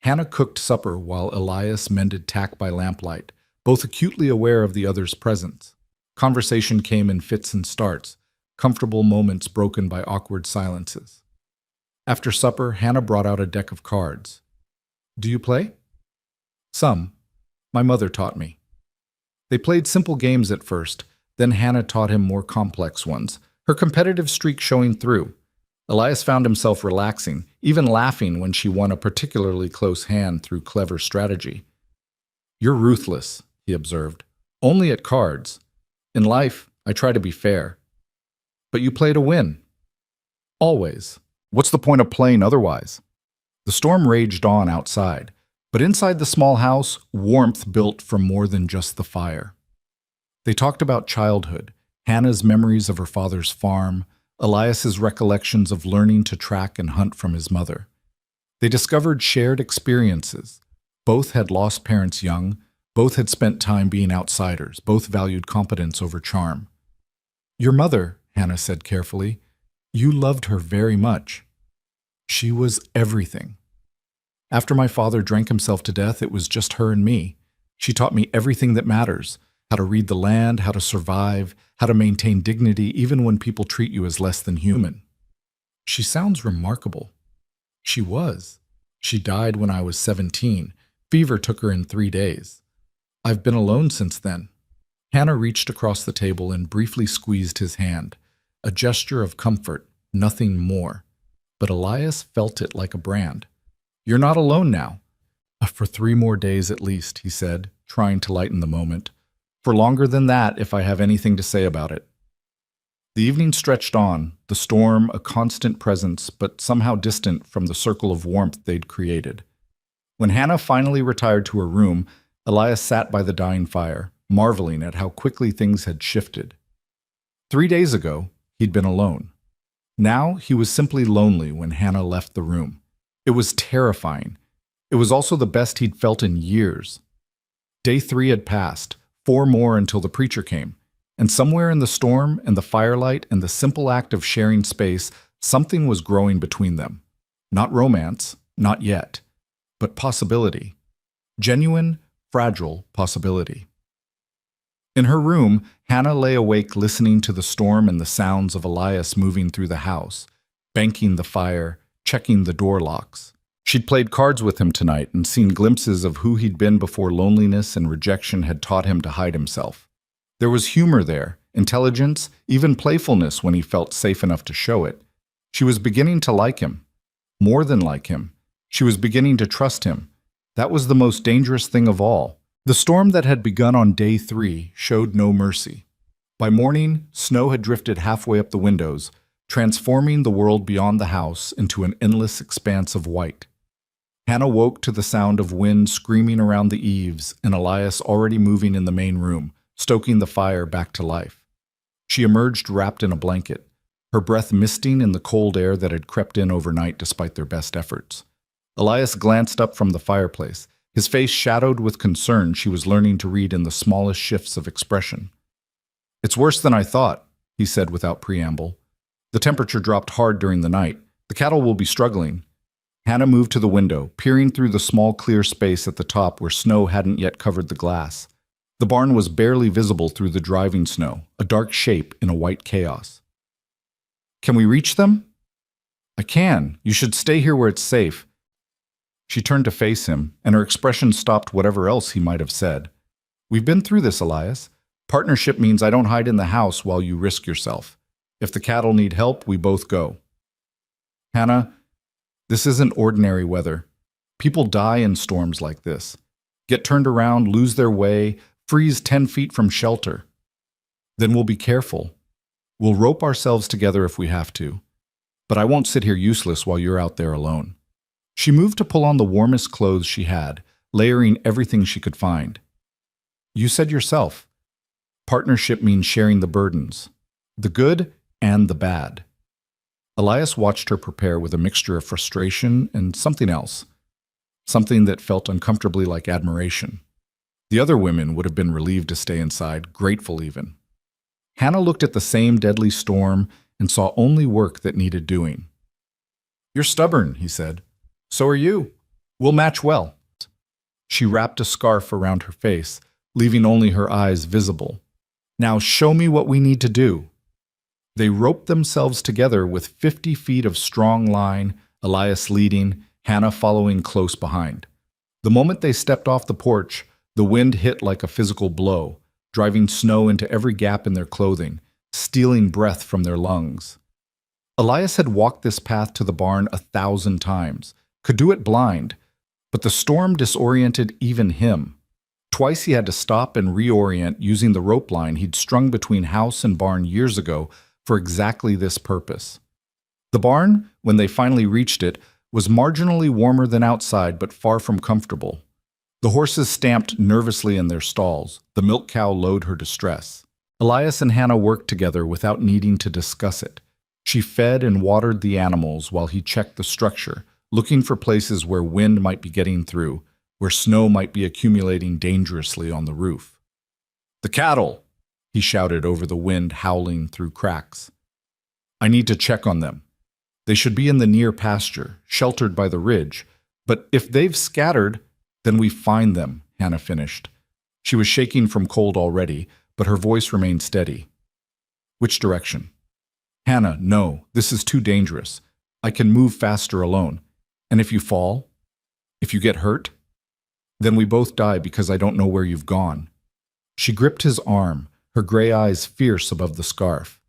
A: Hannah cooked supper while Elias mended tack by lamplight, both acutely aware of the other's presence. Conversation came in fits and starts, comfortable moments broken by awkward silences. After supper, Hannah brought out a deck of cards. "Do you play?" "Some. My mother taught me." They played simple games at first, then Hannah taught him more complex ones, her competitive streak showing through. Elias found himself relaxing, even laughing when she won a particularly close hand through clever strategy. "You're ruthless," he observed. "Only at cards. In life, I try to be fair." "But you play to win." "Always. What's the point of playing otherwise?" The storm raged on outside, but inside the small house, warmth built from more than just the fire. They talked about childhood, Hannah's memories of her father's farm, Elias's recollections of learning to track and hunt from his mother. They discovered shared experiences. Both had lost parents young, both had spent time being outsiders, both valued competence over charm. "Your mother," Hannah said carefully, "you loved her very much. She was everything. After my father drank himself to death, it was just her and me. She taught me everything that matters: how to read the land, how to survive, how to maintain dignity even when people treat you as less than human. She sounds remarkable. She was. She died when I was 17. Fever took her in 3 days. I've been alone since then. Hannah reached across the table and briefly squeezed his hand, a gesture of comfort, nothing more. But Elias felt it like a brand. You're not alone now. For 3 more days at least, he said, trying to lighten the moment. For longer than that, if I have anything to say about it. The evening stretched on, the storm a constant presence, but somehow distant from the circle of warmth they'd created. When Hannah finally retired to her room, Elias sat by the dying fire, marveling at how quickly things had shifted. 3 days ago, he'd been alone. Now he was simply lonely when Hannah left the room. It was terrifying. It was also the best he'd felt in years. Day 3 had passed, 4 more until the preacher came. And somewhere in the storm and the firelight and the simple act of sharing space, something was growing between them. Not romance, not yet, but possibility. Genuine, fragile possibility. In her room, Hannah lay awake listening to the storm and the sounds of Elias moving through the house, banking the fire, checking the door locks. She'd played cards with him tonight and seen glimpses of who he'd been before loneliness and rejection had taught him to hide himself. There was humor there, intelligence, even playfulness when he felt safe enough to show it. She was beginning to like him. More than like him. She was beginning to trust him. That was the most dangerous thing of all. The storm that had begun on day 3 showed no mercy. By morning, snow had drifted halfway up the windows, transforming the world beyond the house into an endless expanse of white. Hannah woke to the sound of wind screaming around the eaves and Elias already moving in the main room, stoking the fire back to life. She emerged wrapped in a blanket, her breath misting in the cold air that had crept in overnight despite their best efforts. Elias glanced up from the fireplace, his face shadowed with concern she was learning to read in the smallest shifts of expression. It's worse than I thought, he said without preamble. The temperature dropped hard during the night. The cattle will be struggling. Hannah moved to the window, peering through the small clear space at the top where snow hadn't yet covered the glass. The barn was barely visible through the driving snow, a dark shape in a white chaos. Can we reach them? I can. You should stay here where it's safe. She turned to face him, and her expression stopped whatever else he might have said. We've been through this, Elias. Partnership means I don't hide in the house while you risk yourself. If the cattle need help, we both go. Hannah, this isn't ordinary weather. People die in storms like this. Get turned around, lose their way, freeze 10 feet from shelter. Then we'll be careful. We'll rope ourselves together if we have to. But I won't sit here useless while you're out there alone. She moved to pull on the warmest clothes she had, layering everything she could find. You said yourself, partnership means sharing the burdens, the good and the bad. Elias watched her prepare with a mixture of frustration and something else, something that felt uncomfortably like admiration. The other women would have been relieved to stay inside, grateful even. Hannah looked at the same deadly storm and saw only work that needed doing. You're stubborn, he said. So are you. We'll match well. She wrapped a scarf around her face, leaving only her eyes visible. Now show me what we need to do. They roped themselves together with 50 feet of strong line, Elias leading, Hannah following close behind. The moment they stepped off the porch, the wind hit like a physical blow, driving snow into every gap in their clothing, stealing breath from their lungs. Elias had walked this path to the barn 1,000 times, could do it blind, but the storm disoriented even him. Twice he had to stop and reorient using the rope line he'd strung between house and barn years ago for exactly this purpose. The barn, when they finally reached it, was marginally warmer than outside but far from comfortable. The horses stamped nervously in their stalls, the milk cow lowed her distress. Elias and Hannah worked together without needing to discuss it. She fed and watered the animals while he checked the structure, looking for places where wind might be getting through, where snow might be accumulating dangerously on the roof. The cattle, he shouted over the wind howling through cracks. I need to check on them. They should be in the near pasture, sheltered by the ridge, but if they've scattered, then we find them, Hannah finished. She was shaking from cold already, but her voice remained steady. Which direction? Hannah, no, this is too dangerous. I can move faster alone. And if you fall? If you get hurt? Then we both die because I don't know where you've gone. She gripped his arm, her gray eyes fierce above the scarf.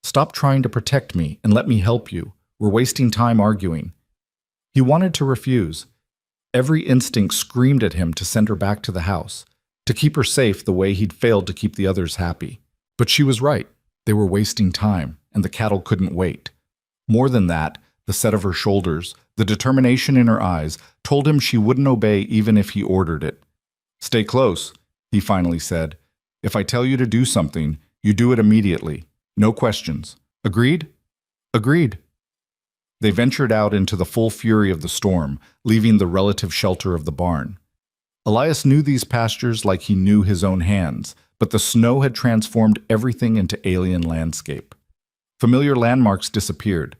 A: Stop trying to protect me and let me help you. We're wasting time arguing. He wanted to refuse. Every instinct screamed at him to send her back to the house, to keep her safe the way he'd failed to keep the others happy. But she was right. They were wasting time, and the cattle couldn't wait. More than that, the set of her shoulders, the determination in her eyes, told him she wouldn't obey even if he ordered it. Stay close, he finally said. If I tell you to do something, you do it immediately. No questions. Agreed? Agreed. They ventured out into the full fury of the storm, leaving the relative shelter of the barn. Elias knew these pastures like he knew his own hands, but the snow had transformed everything into alien landscape. Familiar landmarks disappeared.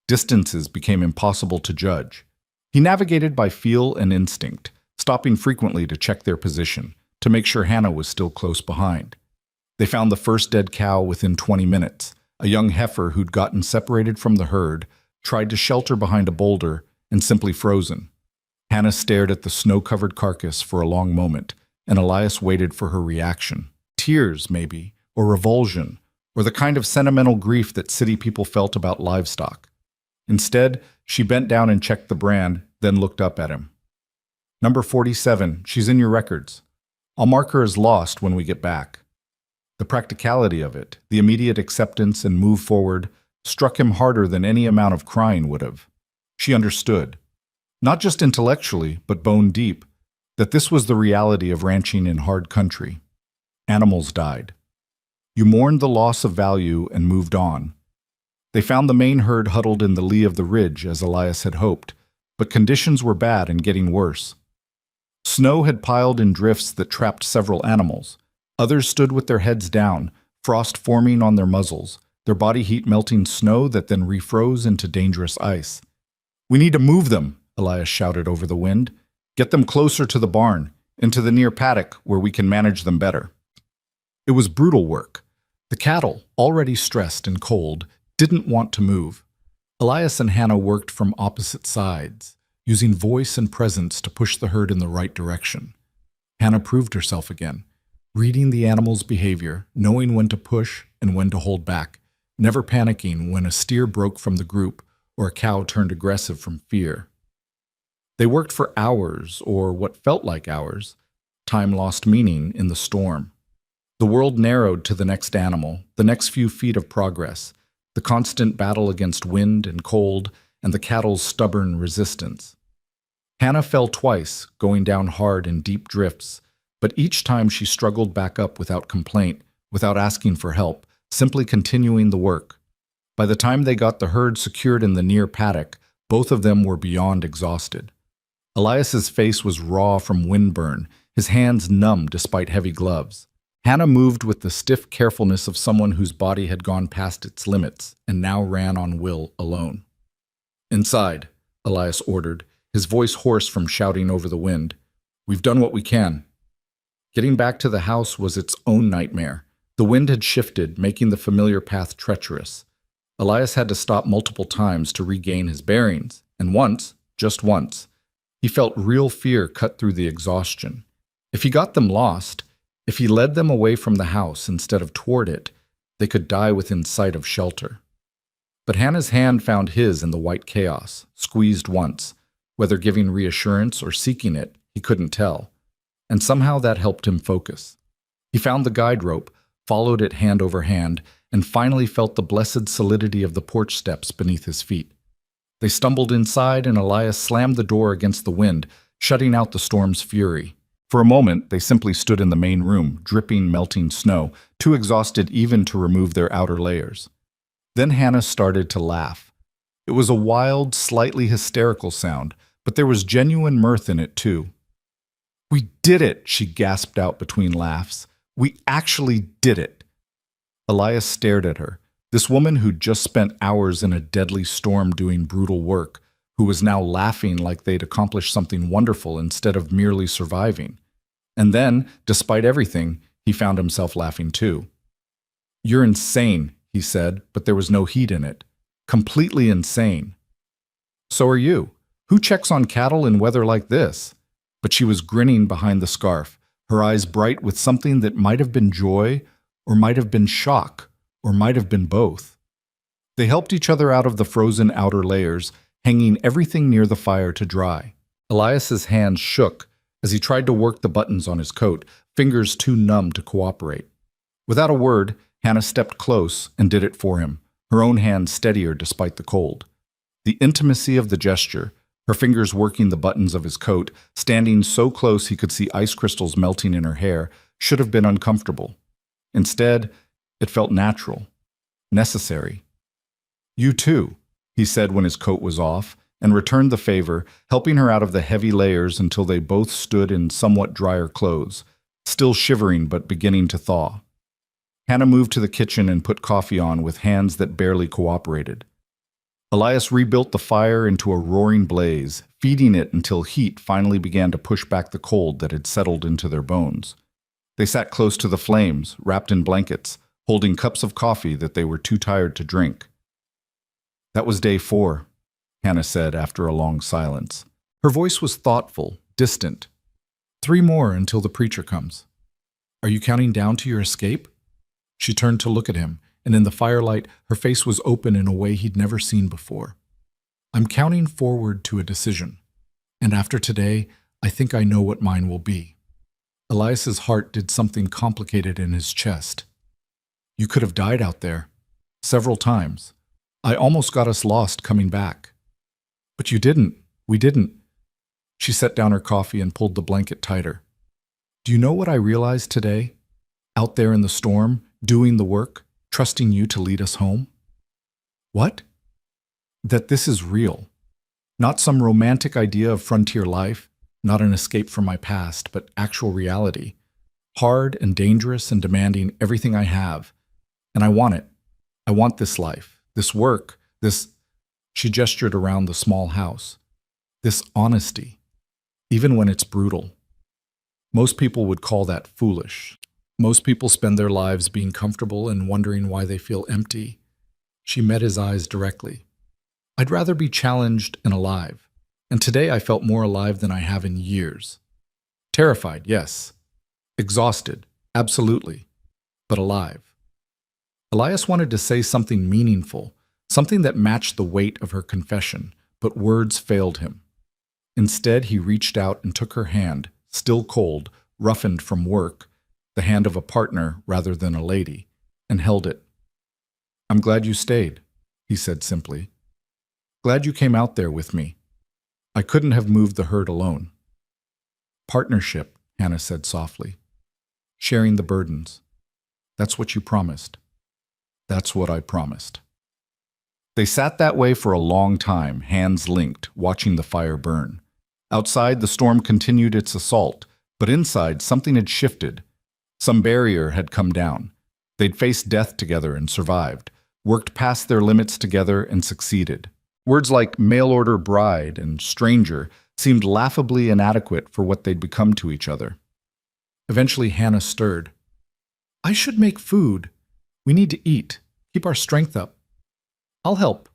A: Distances became impossible to judge. He navigated by feel and instinct, stopping frequently to check their position, to make sure Hannah was still close behind. They found the first dead cow within 20 minutes, a young heifer who'd gotten separated from the herd, tried to shelter behind a boulder, and simply frozen. Hannah stared at the snow-covered carcass for a long moment, and Elias waited for her reaction. Tears, maybe, or revulsion, or the kind of sentimental grief that city people felt about livestock. Instead, she bent down and checked the brand, then looked up at him. Number 47, she's in your records. I'll mark her as lost when we get back. The practicality of it, the immediate acceptance and move forward, struck him harder than any amount of crying would have. She understood, not just intellectually, but bone deep, that this was the reality of ranching in hard country. Animals died. You mourned the loss of value and moved on. They found the main herd huddled in the lee of the ridge, as Elias had hoped, but conditions were bad and getting worse. Snow had piled in drifts that trapped several animals. Others stood with their heads down, frost forming on their muzzles, their body heat melting snow that then refroze into dangerous ice. We need to move them, Elias shouted over the wind. Get them closer to the barn, into the near paddock where we can manage them better. It was brutal work. The cattle, already stressed and cold, didn't want to move. Elias and Hannah worked from opposite sides, using voice and presence to push the herd in the right direction. Hannah proved herself again, reading the animal's behavior, knowing when to push and when to hold back, never panicking when a steer broke from the group or a cow turned aggressive from fear. They worked for hours, or what felt like hours. Time lost meaning in the storm. The world narrowed to the next animal, the next few feet of progress, the constant battle against wind and cold, and the cattle's stubborn resistance. Hannah fell twice, going down hard in deep drifts, but each time she struggled back up without complaint, without asking for help, simply continuing the work. By the time they got the herd secured in the near paddock, both of them were beyond exhausted. Elias's face was raw from windburn, his hands numb despite heavy gloves. Hannah moved with the stiff carefulness of someone whose body had gone past its limits and now ran on will alone. Inside, Elias ordered, his voice hoarse from shouting over the wind. We've done what we can. Getting back to the house was its own nightmare. The wind had shifted, making the familiar path treacherous. Elias had to stop multiple times to regain his bearings, and once, just once, he felt real fear cut through the exhaustion. If he got them lost, if he led them away from the house instead of toward it, they could die within sight of shelter. But Hannah's hand found his in the white chaos, squeezed once. Whether giving reassurance or seeking it, he couldn't tell. And somehow that helped him focus. He found the guide rope, followed it hand over hand, and finally felt the blessed solidity of the porch steps beneath his feet. They stumbled inside, and Elias slammed the door against the wind, shutting out the storm's fury. For a moment, they simply stood in the main room, dripping, melting snow, too exhausted even to remove their outer layers. Then Hannah started to laugh. It was a wild, slightly hysterical sound, but there was genuine mirth in it too. "We did it," she gasped out between laughs. "We actually did it." Elias stared at her, this woman who'd just spent hours in a deadly storm doing brutal work, who was now laughing like they'd accomplished something wonderful instead of merely surviving. And then, despite everything, he found himself laughing too. "You're insane," he said, but there was no heat in it. "Completely insane." "So are you. Who checks on cattle in weather like this?" But she was grinning behind the scarf, her eyes bright with something that might have been joy, or might have been shock, or might have been both. They helped each other out of the frozen outer layers, hanging everything near the fire to dry. Elias's hands shook as he tried to work the buttons on his coat, fingers too numb to cooperate. Without a word, Hannah stepped close and did it for him, her own hand steadier despite the cold. The intimacy of the gesture, her fingers working the buttons of his coat, standing so close he could see ice crystals melting in her hair, should have been uncomfortable. Instead, it felt natural, necessary. "You too," he said when his coat was off, and returned the favor, helping her out of the heavy layers until they both stood in somewhat drier clothes, still shivering but beginning to thaw. Hannah moved to the kitchen and put coffee on with hands that barely cooperated. Elias rebuilt the fire into a roaring blaze, feeding it until heat finally began to push back the cold that had settled into their bones. They sat close to the flames, wrapped in blankets, holding cups of coffee that they were too tired to drink. "That was day 4, Hannah said after a long silence. Her voice was thoughtful, distant. "3 more until the preacher comes. Are you counting down to your escape?" She turned to look at him, and in the firelight, her face was open in a way he'd never seen before. "I'm counting forward to a decision, and after today, I think I know what mine will be." Elias's heart did something complicated in his chest. "You could have died out there. Several times. I almost got us lost coming back." "But you didn't. We didn't." She set down her coffee and pulled the blanket tighter. "Do you know what I realized today? Out there in the storm, doing the work, trusting you to lead us home?" "What?" "That this is real. Not some romantic idea of frontier life, not an escape from my past, but actual reality. Hard and dangerous and demanding everything I have. And I want it. I want this life, this work, this—" She gestured around the small house. "This honesty, even when it's brutal. Most people would call that foolish. Most people spend their lives being comfortable and wondering why they feel empty." She met his eyes directly. "I'd rather be challenged and alive. And today I felt more alive than I have in years. Terrified, yes. Exhausted, absolutely. But alive." Elias wanted to say something meaningful, something that matched the weight of her confession, but words failed him. Instead, he reached out and took her hand, still cold, roughened from work, the hand of a partner rather than a lady, and held it. "I'm glad you stayed," he said simply. "Glad you came out there with me. I couldn't have moved the herd alone." "Partnership," Hannah said softly. "Sharing the burdens. That's what you promised." "That's what I promised." They sat that way for a long time, hands linked, watching the fire burn. Outside, the storm continued its assault, but inside, something had shifted. Some barrier had come down. They'd faced death together and survived, worked past their limits together and succeeded. Words like mail-order bride and stranger seemed laughably inadequate for what they'd become to each other. Eventually, Hannah stirred. "I should make food. We need to eat, keep our strength up." "I'll help."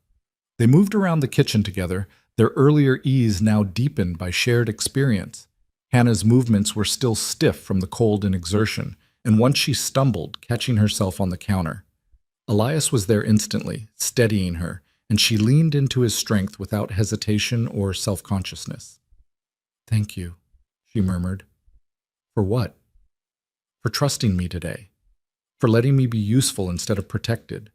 A: They moved around the kitchen together, their earlier ease now deepened by shared experience. Hannah's movements were still stiff from the cold and exertion, and once she stumbled, catching herself on the counter. Elias was there instantly, steadying her, and she leaned into his strength without hesitation or self-consciousness. "Thank you," she murmured. "For what?" "For trusting me today. For letting me be useful instead of protected.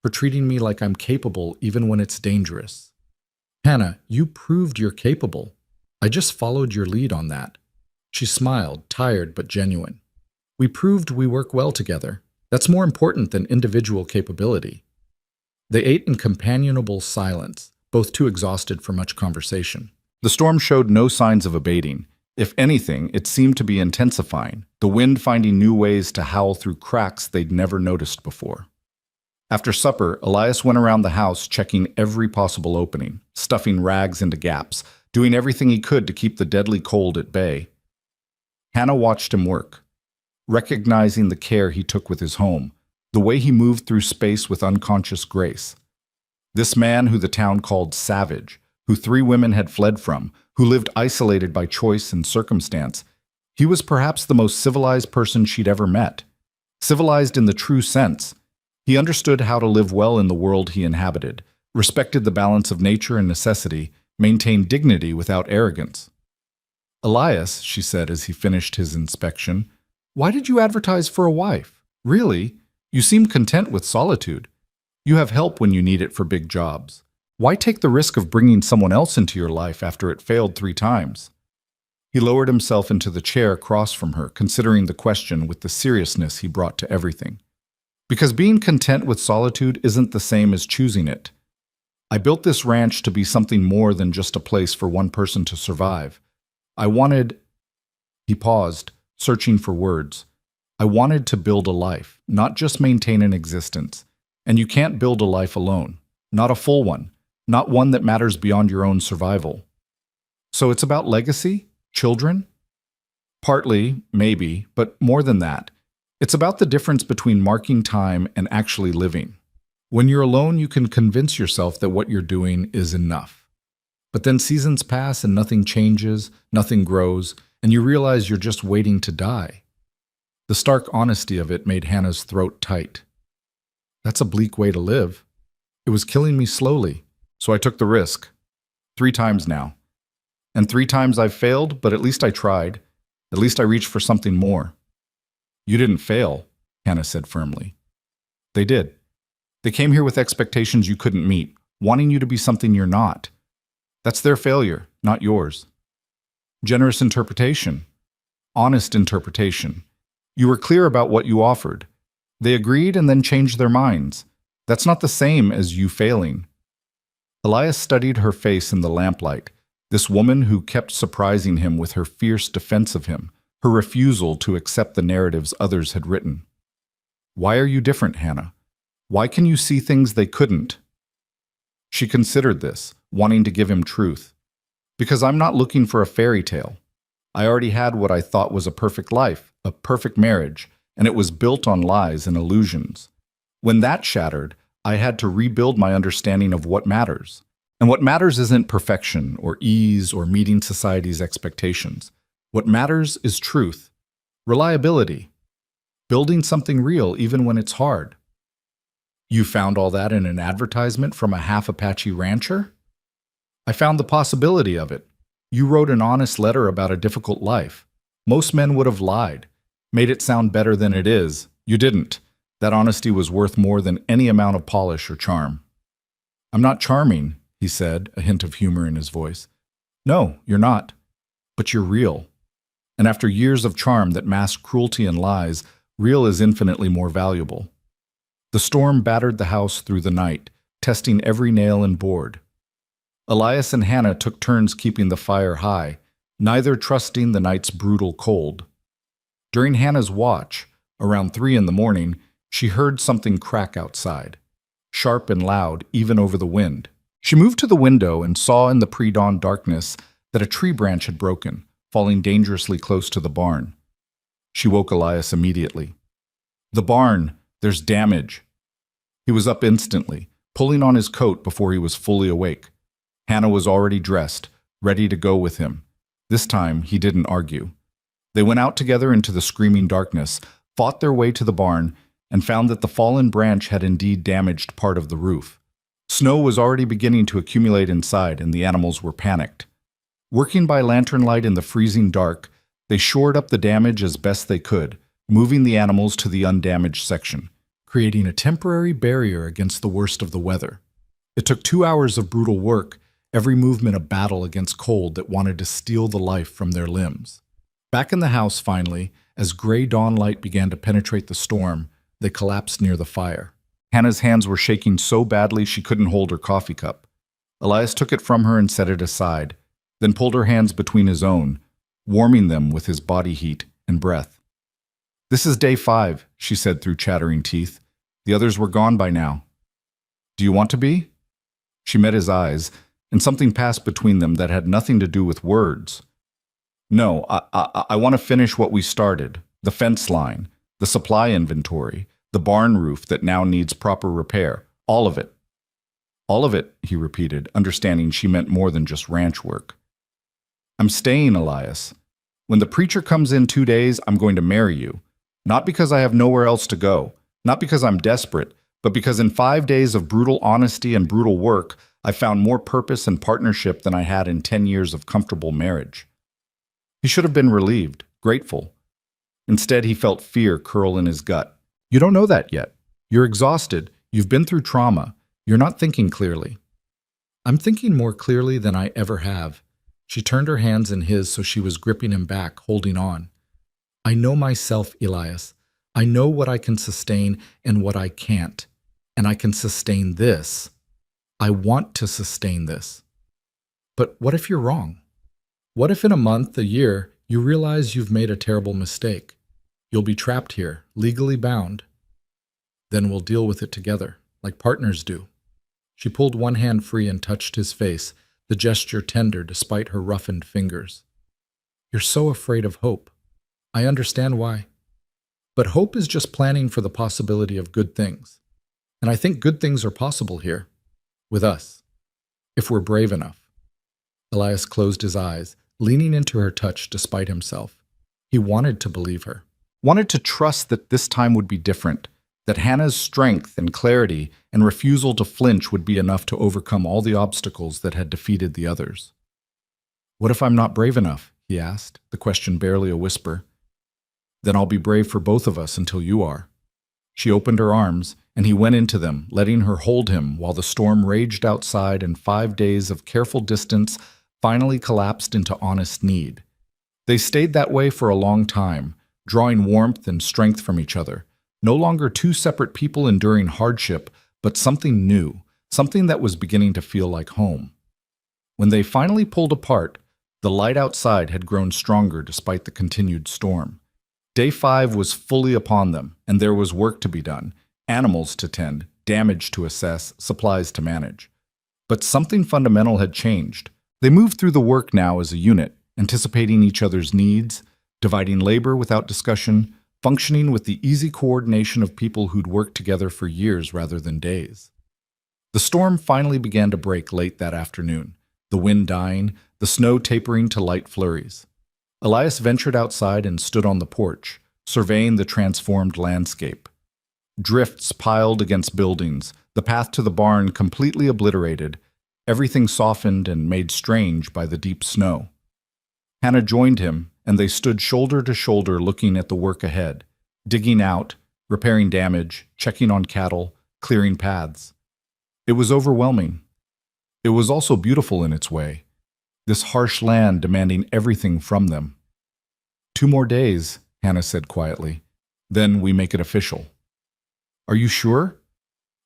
A: For treating me like I'm capable even when it's dangerous." "Hannah, you proved you're capable. I just followed your lead on that." She smiled, tired but genuine. "We proved we work well together. That's more important than individual capability." They ate in companionable silence, both too exhausted for much conversation. The storm showed no signs of abating. If anything, it seemed to be intensifying, the wind finding new ways to howl through cracks they'd never noticed before. After supper, Elias went around the house checking every possible opening, stuffing rags into gaps, doing everything he could to keep the deadly cold at bay. Hannah watched him work, recognizing the care he took with his home, the way he moved through space with unconscious grace. This man who the town called savage, who 3 women had fled from, who lived isolated by choice and circumstance, he was perhaps the most civilized person she'd ever met. Civilized in the true sense. He understood how to live well in the world he inhabited, respected the balance of nature and necessity, maintained dignity without arrogance. "Elias," she said as he finished his inspection, "why did you advertise for a wife? Really? You seem content with solitude. You have help when you need it for big jobs. Why take the risk of bringing someone else into your life after it failed 3 times? He lowered himself into the chair across from her, considering the question with the seriousness he brought to everything. "Because being content with solitude isn't the same as choosing it. I built this ranch to be something more than just a place for one person to survive. I wanted—" He paused, searching for words. "I wanted to build a life, not just maintain an existence. And you can't build a life alone. Not a full one. Not one that matters beyond your own survival. So it's about legacy? Children?" "Partly, maybe, but more than that. It's about the difference between marking time and actually living. When you're alone, you can convince yourself that what you're doing is enough. But then seasons pass and nothing changes, nothing grows, and you realize you're just waiting to die." The stark honesty of it made Hannah's throat tight. "That's a bleak way to live. It was killing me slowly, so I took the risk. 3 times now. And 3 times I've failed, but at least I tried. At least I reached for something more." "You didn't fail," Hannah said firmly. "They did. They came here with expectations you couldn't meet, wanting you to be something you're not. That's their failure, not yours. Generous interpretation. Honest interpretation. You were clear about what you offered. They agreed and then changed their minds. That's not the same as you failing." Elias studied her face in the lamplight, this woman who kept surprising him with her fierce defense of him, her refusal to accept the narratives others had written. "Why are you different, Hannah? Why can you see things they couldn't?" She considered this, wanting to give him truth. "Because I'm not looking for a fairy tale. I already had what I thought was a perfect life, a perfect marriage, and it was built on lies and illusions. When that shattered, I had to rebuild my understanding of what matters. And what matters isn't perfection or ease or meeting society's expectations. What matters is truth, reliability, building something real even when it's hard." "You found all that in an advertisement from a Half-Apache rancher?" "I found the possibility of it. You wrote an honest letter about a difficult life. Most men would have lied, made it sound better than it is. You didn't. That honesty was worth more than any amount of polish or charm." "I'm not charming," he said, a hint of humor in his voice. "No, you're not. But you're real. And after years of charm that mask cruelty and lies, real is infinitely more valuable." The storm battered the house through the night, testing every nail and board. Elias and Hannah took turns keeping the fire high, neither trusting the night's brutal cold. During Hannah's watch, around 3 in the morning, she heard something crack outside, sharp and loud even over the wind. She moved to the window and saw in the pre-dawn darkness that a tree branch had broken, falling dangerously close to the barn. She woke Elias immediately. "The barn! There's damage." He was up instantly, pulling on his coat before he was fully awake. Hannah was already dressed, ready to go with him. This time, he didn't argue. They went out together into the screaming darkness, fought their way to the barn, and found that the fallen branch had indeed damaged part of the roof. Snow was already beginning to accumulate inside, and the animals were panicked. Working by lantern light in the freezing dark, they shored up the damage as best they could, moving the animals to the undamaged section, creating a temporary barrier against the worst of the weather. It took 2 hours of brutal work, every movement a battle against cold that wanted to steal the life from their limbs. Back in the house, finally, as gray dawn light began to penetrate the storm, they collapsed near the fire. Hannah's hands were shaking so badly she couldn't hold her coffee cup. Elias took it from her and set it aside, then pulled her hands between his own, warming them with his body heat and breath. "This is day 5, she said through chattering teeth. "The others were gone by now. Do you want to be?" She met his eyes, and something passed between them that had nothing to do with words. No, I want to finish what we started. The fence line, the supply inventory, the barn roof that now needs proper repair. All of it. All of it, he repeated, understanding she meant more than just ranch work. I'm staying, Elias. When the preacher comes in 2 days, I'm going to marry you. Not because I have nowhere else to go, not because I'm desperate, but because in 5 days of brutal honesty and brutal work, I found more purpose and partnership than I had in 10 years of comfortable marriage. He should have been relieved, grateful. Instead, he felt fear curl in his gut. You don't know that yet. You're exhausted. You've been through trauma. You're not thinking clearly. I'm thinking more clearly than I ever have. She turned her hands in his so she was gripping him back, holding on. I know myself, Elias. I know what I can sustain and what I can't. And I can sustain this. I want to sustain this. But what if you're wrong? What if in a month, a year, you realize you've made a terrible mistake? You'll be trapped here, legally bound. Then we'll deal with it together, like partners do. She pulled one hand free and touched his face, the gesture tender despite her roughened fingers. You're so afraid of hope. I understand why. But hope is just planning for the possibility of good things. And I think good things are possible here, with us, if we're brave enough. Elias closed his eyes, leaning into her touch despite himself. He wanted to believe her, wanted to trust that this time would be different, that Hannah's strength and clarity and refusal to flinch would be enough to overcome all the obstacles that had defeated the others. What if I'm not brave enough? He asked, the question barely a whisper. Then I'll be brave for both of us until you are. She opened her arms, and he went into them, letting her hold him while the storm raged outside and 5 days of careful distance finally collapsed into honest need. They stayed that way for a long time, drawing warmth and strength from each other, no longer two separate people enduring hardship, but something new, something that was beginning to feel like home. When they finally pulled apart, the light outside had grown stronger despite the continued storm. Day 5 was fully upon them, and there was work to be done, animals to tend, damage to assess, supplies to manage. But something fundamental had changed. They moved through the work now as a unit, anticipating each other's needs, dividing labor without discussion, functioning with the easy coordination of people who'd worked together for years rather than days. The storm finally began to break late that afternoon, the wind dying, the snow tapering to light flurries. Elias ventured outside and stood on the porch, surveying the transformed landscape. Drifts piled against buildings, the path to the barn completely obliterated, everything softened and made strange by the deep snow. Hannah joined him, and they stood shoulder to shoulder looking at the work ahead, digging out, repairing damage, checking on cattle, clearing paths. It was overwhelming. It was also beautiful in its way, this harsh land demanding everything from them. 2 more days, Hannah said quietly. Then we make it official. Are you sure?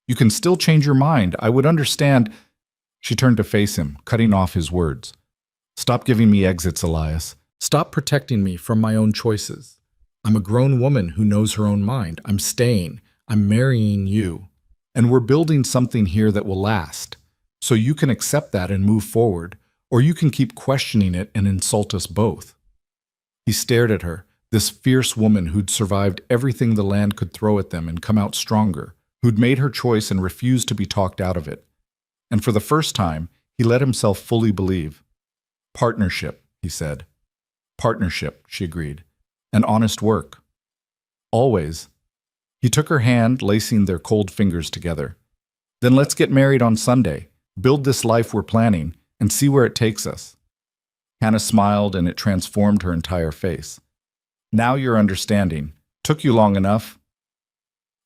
A: You can still change your mind. I would understand. She turned to face him, cutting off his words. Stop giving me exits, Elias. Stop protecting me from my own choices. I'm a grown woman who knows her own mind. I'm staying. I'm marrying you. And we're building something here that will last. So you can accept that and move forward, or you can keep questioning it and insult us both. He stared at her, this fierce woman who'd survived everything the land could throw at them and come out stronger, who'd made her choice and refused to be talked out of it. And for the first time, he let himself fully believe. Partnership, he said. Partnership, she agreed. And honest work. Always. He took her hand, lacing their cold fingers together. Then let's get married on Sunday, build this life we're planning, and see where it takes us. Hannah smiled, and it transformed her entire face. Now you're understanding. Took you long enough.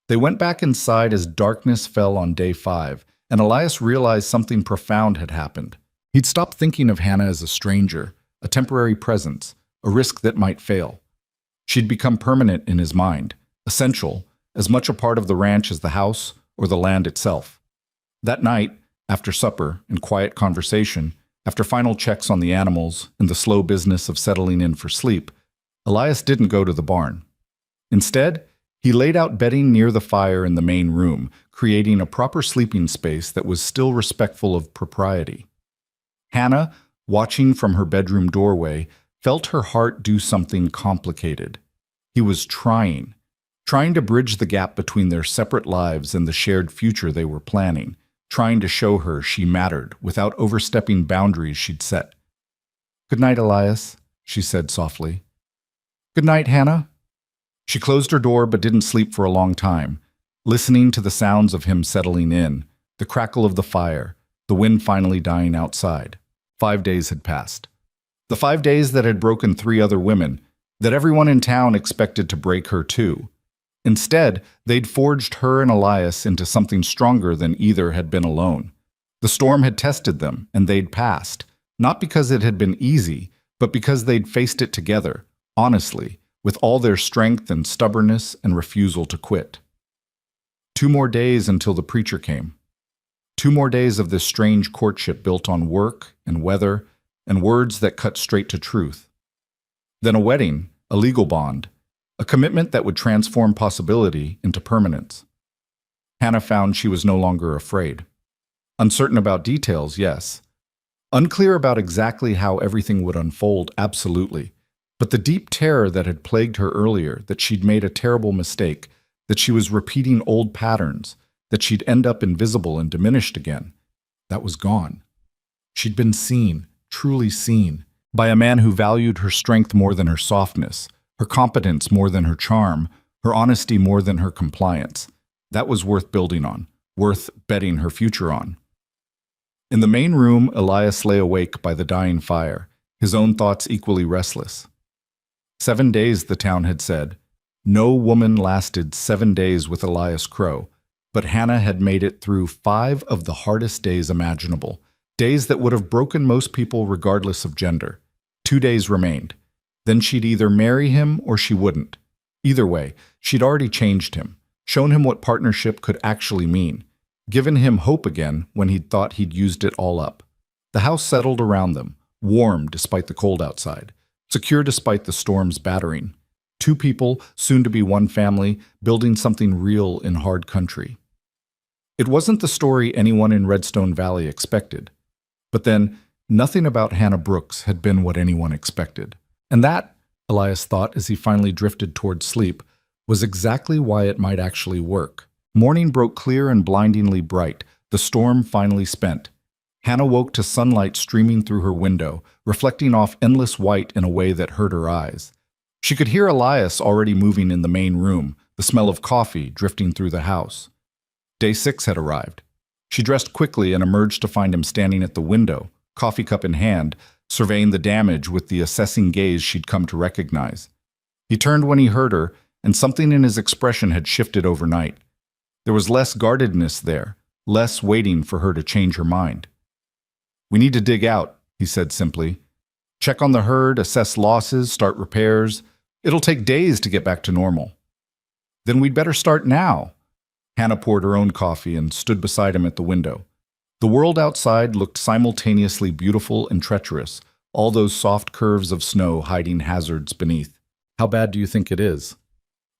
A: They went back inside as darkness fell on day 5, and Elias realized something profound had happened. He'd stopped thinking of Hannah as a stranger, a temporary presence, a risk that might fail. She'd become permanent in his mind, essential, as much a part of the ranch as the house or the land itself. That night, after supper and quiet conversation, after final checks on the animals and the slow business of settling in for sleep, Elias didn't go to the barn. Instead, he laid out bedding near the fire in the main room, creating a proper sleeping space that was still respectful of propriety. Hannah, watching from her bedroom doorway, felt her heart do something complicated. He was trying to bridge the gap between their separate lives and the shared future they were planning, trying to show her she mattered without overstepping boundaries she'd set. "Good night, Elias," she said softly. "Good night, Hannah." She closed her door but didn't sleep for a long time, listening to the sounds of him settling in, the crackle of the fire, the wind finally dying outside. 5 days had passed. The 5 days that had broken 3 other women, that everyone in town expected to break her too. Instead, they'd forged her and Elias into something stronger than either had been alone. The storm had tested them, and they'd passed, not because it had been easy, but because they'd faced it together, honestly, with all their strength and stubbornness and refusal to quit. 2 more days until the preacher came. 2 more days of this strange courtship built on work and weather and words that cut straight to truth. Then a wedding, a legal bond, a commitment that would transform possibility into permanence. Hannah found she was no longer afraid. Uncertain about details, yes. Unclear about exactly how everything would unfold, absolutely. But the deep terror that had plagued her earlier, that she'd made a terrible mistake, that she was repeating old patterns, that she'd end up invisible and diminished again, that was gone. She'd been seen, truly seen, by a man who valued her strength more than her softness, her competence more than her charm, her honesty more than her compliance. That was worth building on, worth betting her future on. In the main room, Elias lay awake by the dying fire, his own thoughts equally restless. 7 days, the town had said. No woman lasted 7 days with Elias Crow, but Hannah had made it through 5 of the hardest days imaginable, days that would have broken most people regardless of gender. 2 days remained. Then she'd either marry him or she wouldn't. Either way, she'd already changed him, shown him what partnership could actually mean, given him hope again when he'd thought he'd used it all up. The house settled around them, warm despite the cold outside, secure despite the storm's battering. 2 people, soon to be 1 family, building something real in hard country. It wasn't the story anyone in Redstone Valley expected. But then, nothing about Hannah Brooks had been what anyone expected. And that, Elias thought as he finally drifted toward sleep, was exactly why it might actually work. Morning broke clear and blindingly bright, the storm finally spent. Hannah woke to sunlight streaming through her window, reflecting off endless white in a way that hurt her eyes. She could hear Elias already moving in the main room, the smell of coffee drifting through the house. Day 6 had arrived. She dressed quickly and emerged to find him standing at the window, coffee cup in hand, surveying the damage with the assessing gaze she'd come to recognize. He turned when he heard her, and something in his expression had shifted overnight. There was less guardedness there, less waiting for her to change her mind. "We need to dig out," he said simply. "Check on the herd, assess losses, start repairs. It'll take days to get back to normal." "Then we'd better start now." Hannah poured her own coffee and stood beside him at the window. The world outside looked simultaneously beautiful and treacherous, all those soft curves of snow hiding hazards beneath. "How bad do you think it is?"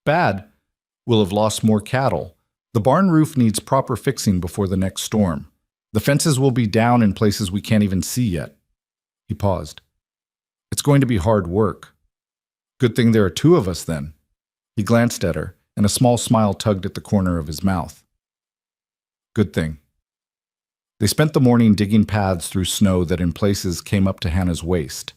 A: "Bad. We'll have lost more cattle. The barn roof needs proper fixing before the next storm. The fences will be down in places we can't even see yet." He paused. "It's going to be hard work." "Good thing there are 2 of us then." He glanced at her, and a small smile tugged at the corner of his mouth. "Good thing." They spent the morning digging paths through snow that in places came up to Hannah's waist.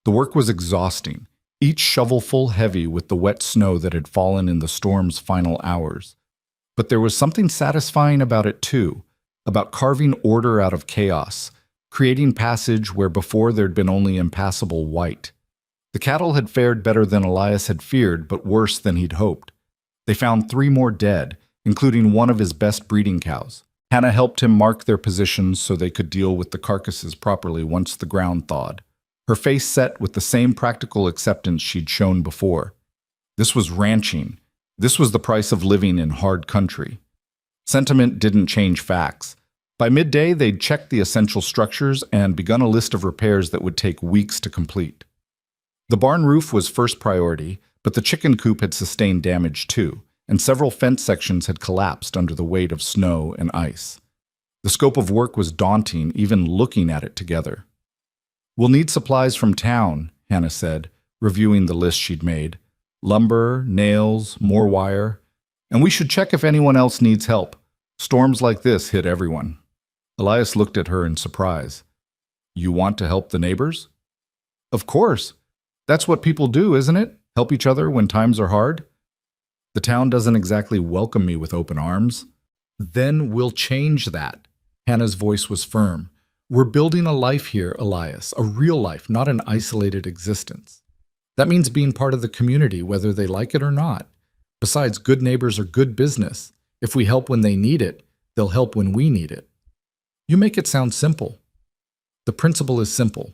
A: The work was exhausting, each shovelful heavy with the wet snow that had fallen in the storm's final hours. But there was something satisfying about it too, about carving order out of chaos, creating passage where before there'd been only impassable white. The cattle had fared better than Elias had feared, but worse than he'd hoped. They found 3 more dead, including one of his best breeding cows. Hannah helped him mark their positions so they could deal with the carcasses properly once the ground thawed. Her face set with the same practical acceptance she'd shown before. This was ranching. This was the price of living in hard country. Sentiment didn't change facts. By midday, they'd checked the essential structures and begun a list of repairs that would take weeks to complete. The barn roof was first priority, but the chicken coop had sustained damage too, and several fence sections had collapsed under the weight of snow and ice. The scope of work was daunting even looking at it together. "We'll need supplies from town," Hannah said, reviewing the list she'd made. Lumber, nails, more wire. And we should check if anyone else needs help. Storms like this hit everyone. Elias looked at her in surprise. You want to help the neighbors? Of course. That's what people do, isn't it? Help each other when times are hard? The town doesn't exactly welcome me with open arms. Then we'll change that. Hannah's voice was firm. We're building a life here, Elias, a real life, not an isolated existence. That means being part of the community, whether they like it or not. Besides, good neighbors are good business. If we help when they need it, they'll help when we need it. You make it sound simple. The principle is simple.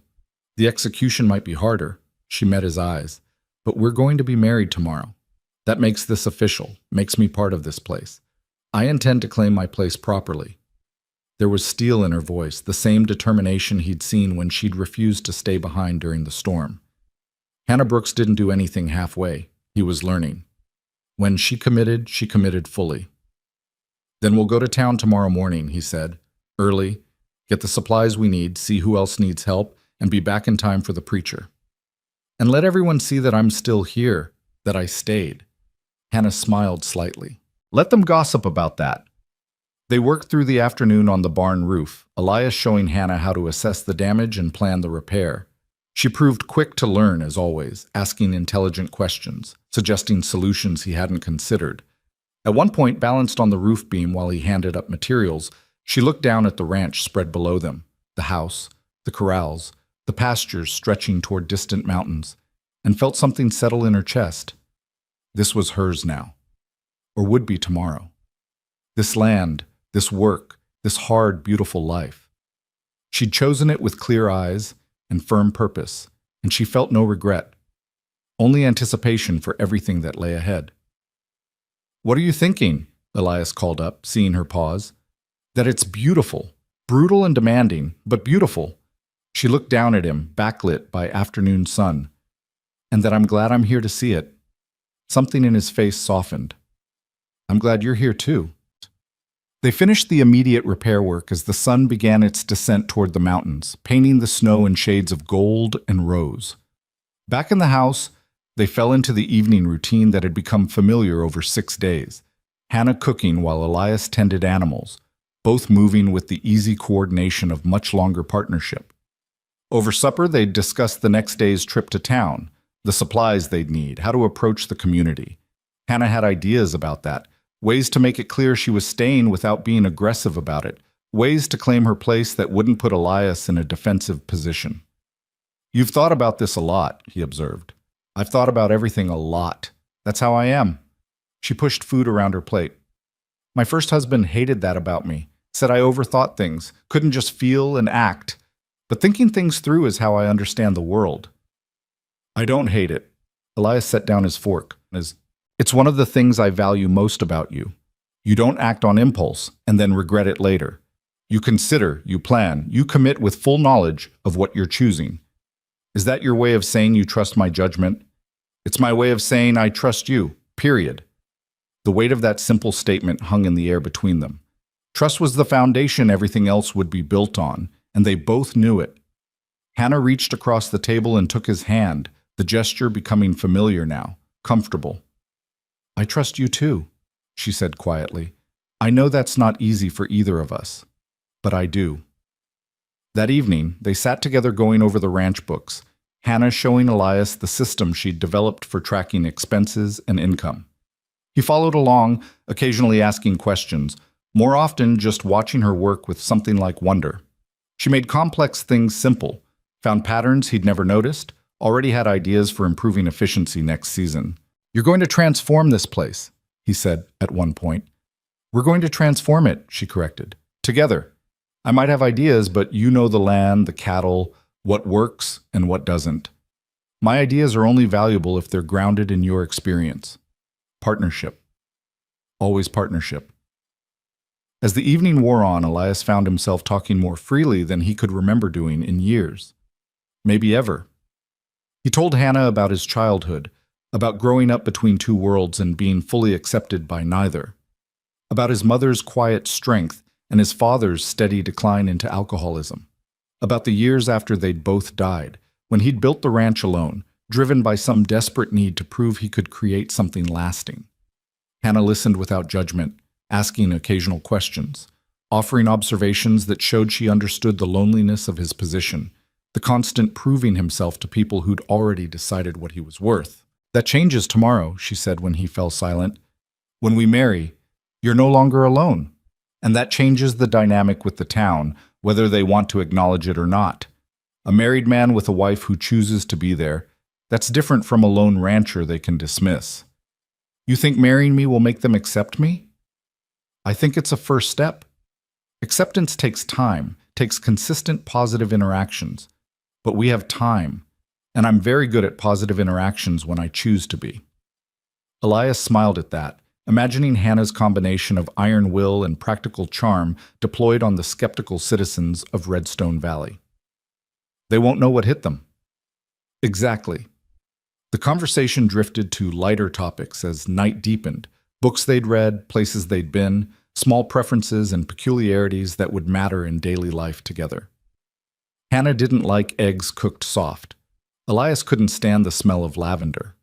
A: The execution might be harder. She met his eyes. But we're going to be married tomorrow. That makes this official, makes me part of this place. I intend to claim my place properly. There was steel in her voice, the same determination he'd seen when she'd refused to stay behind during the storm. Hannah Brooks didn't do anything halfway. He was learning. When she committed fully. Then we'll go to town tomorrow morning, he said. Early, get the supplies we need, see who else needs help, and be back in time for the preacher. And let everyone see that I'm still here, that I stayed. Hannah smiled slightly. Let them gossip about that. They worked through the afternoon on the barn roof, Elias showing Hannah how to assess the damage and plan the repair. She proved quick to learn, as always, asking intelligent questions, suggesting solutions he hadn't considered. At one point, balanced on the roof beam while he handed up materials, she looked down at the ranch spread below them, the house, the corrals, the pastures stretching toward distant mountains, and felt something settle in her chest. This was hers now, or would be tomorrow. This land, this work, this hard, beautiful life. She'd chosen it with clear eyes and firm purpose, and she felt no regret, only anticipation for everything that lay ahead. What are you thinking? Elias called up, seeing her pause. That it's beautiful, brutal and demanding, but beautiful. She looked down at him, backlit by afternoon sun, and that I'm glad I'm here to see it. Something in his face softened. I'm glad you're here too. They finished the immediate repair work as the sun began its descent toward the mountains, painting the snow in shades of gold and rose. Back in the house, they fell into the evening routine that had become familiar over 6 days, Hannah cooking while Elias tended animals, both moving with the easy coordination of much longer partnership. Over supper, they'd discussed the next day's trip to town, the supplies they'd need, how to approach the community. Hannah had ideas about that, ways to make it clear she was staying without being aggressive about it, ways to claim her place that wouldn't put Elias in a defensive position. You've thought about this a lot, he observed. I've thought about everything a lot. That's how I am. She pushed food around her plate. My first husband hated that about me, said I overthought things, couldn't just feel and act. But thinking things through is how I understand the world. I don't hate it. Elias set down his fork. It's one of the things I value most about you. You don't act on impulse and then regret it later. You consider, you plan, you commit with full knowledge of what you're choosing. Is that your way of saying you trust my judgment? It's my way of saying I trust you, period. The weight of that simple statement hung in the air between them. Trust was the foundation everything else would be built on, and they both knew it. Hannah reached across the table and took his hand, the gesture becoming familiar now, comfortable. I trust you too, she said quietly. I know that's not easy for either of us, but I do. That evening, they sat together going over the ranch books, Hannah showing Elias the system she'd developed for tracking expenses and income. He followed along, occasionally asking questions, more often just watching her work with something like wonder. She made complex things simple, found patterns he'd never noticed, already had ideas for improving efficiency next season. You're going to transform this place, he said at one point. We're going to transform it, she corrected. Together. I might have ideas, but you know the land, the cattle, what works and what doesn't. My ideas are only valuable if they're grounded in your experience. Partnership. Always partnership. As the evening wore on, Elias found himself talking more freely than he could remember doing in years. Maybe ever. He told Hannah about his childhood, about growing up between two worlds and being fully accepted by neither, about his mother's quiet strength and his father's steady decline into alcoholism, about the years after they'd both died, when he'd built the ranch alone, driven by some desperate need to prove he could create something lasting. Hannah listened without judgment, asking occasional questions, offering observations that showed she understood the loneliness of his position, the constant proving himself to people who'd already decided what he was worth. "That changes tomorrow," she said when he fell silent. "When we marry, you're no longer alone. And that changes the dynamic with the town, whether they want to acknowledge it or not. A married man with a wife who chooses to be there, that's different from a lone rancher they can dismiss. You think marrying me will make them accept me? I think it's a first step. Acceptance takes time, takes consistent positive interactions. But we have time, and I'm very good at positive interactions when I choose to be." Elias smiled at that, imagining Hannah's combination of iron will and practical charm deployed on the skeptical citizens of Redstone Valley. They won't know what hit them. Exactly. The conversation drifted to lighter topics as night deepened, books they'd read, places they'd been, small preferences and peculiarities that would matter in daily life together. Hannah didn't like eggs cooked soft. Elias couldn't stand the smell of lavender.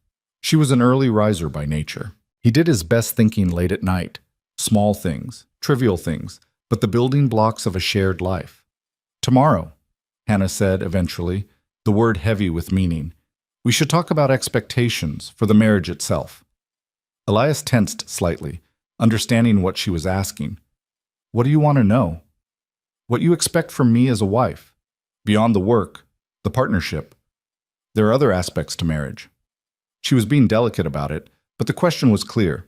A: She was an early riser by nature. He did his best thinking late at night. Small things, trivial things, but the building blocks of a shared life. "Tomorrow," Hannah said eventually, the word heavy with meaning. "We should talk about expectations for the marriage itself." Elias tensed slightly, understanding what she was asking. "What do you want to know?" "What you expect from me as a wife. Beyond the work, the partnership. There are other aspects to marriage." She was being delicate about it, but the question was clear.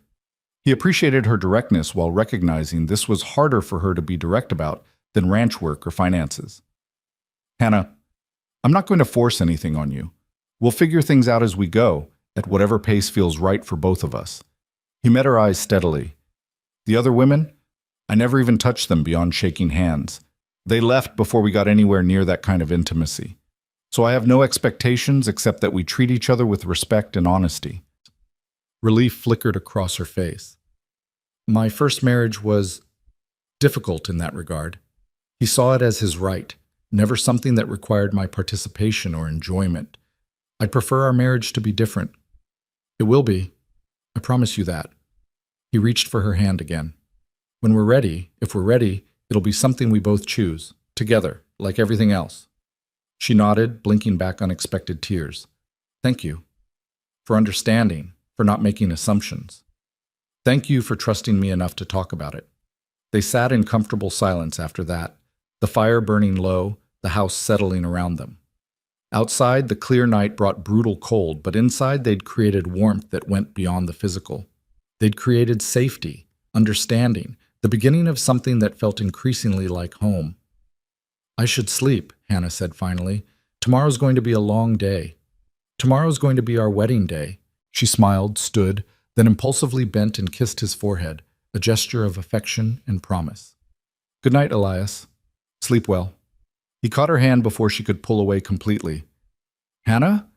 A: He appreciated her directness while recognizing this was harder for her to be direct about than ranch work or finances. "Hannah, I'm not going to force anything on you. We'll figure things out as we go, at whatever pace feels right for both of us." He met her eyes steadily. "The other women? I never even touched them beyond shaking hands. They left before we got anywhere near that kind of intimacy. So I have no expectations except that we treat each other with respect and honesty." Relief flickered across her face. "My first marriage was difficult in that regard." He saw it as his right, never something that required my participation or enjoyment. "I'd prefer our marriage to be different." "It will be. I promise you that." He reached for her hand again. "When we're ready, if we're ready, it'll be something we both choose, together, like everything else." She nodded, blinking back unexpected tears. "Thank you. For understanding, for not making assumptions. Thank you for trusting me enough to talk about it." They sat in comfortable silence after that, the fire burning low, the house settling around them. Outside, the clear night brought brutal cold, but inside they'd created warmth that went beyond the physical. They'd created safety, understanding, the beginning of something that felt increasingly like home. "I should sleep," Hannah said finally. "Tomorrow's going to be a long day. Tomorrow's going to be our wedding day." She smiled, stood, then impulsively bent and kissed his forehead, a gesture of affection and promise. "Good night, Elias. Sleep well." He caught her hand before she could pull away completely. "Hannah?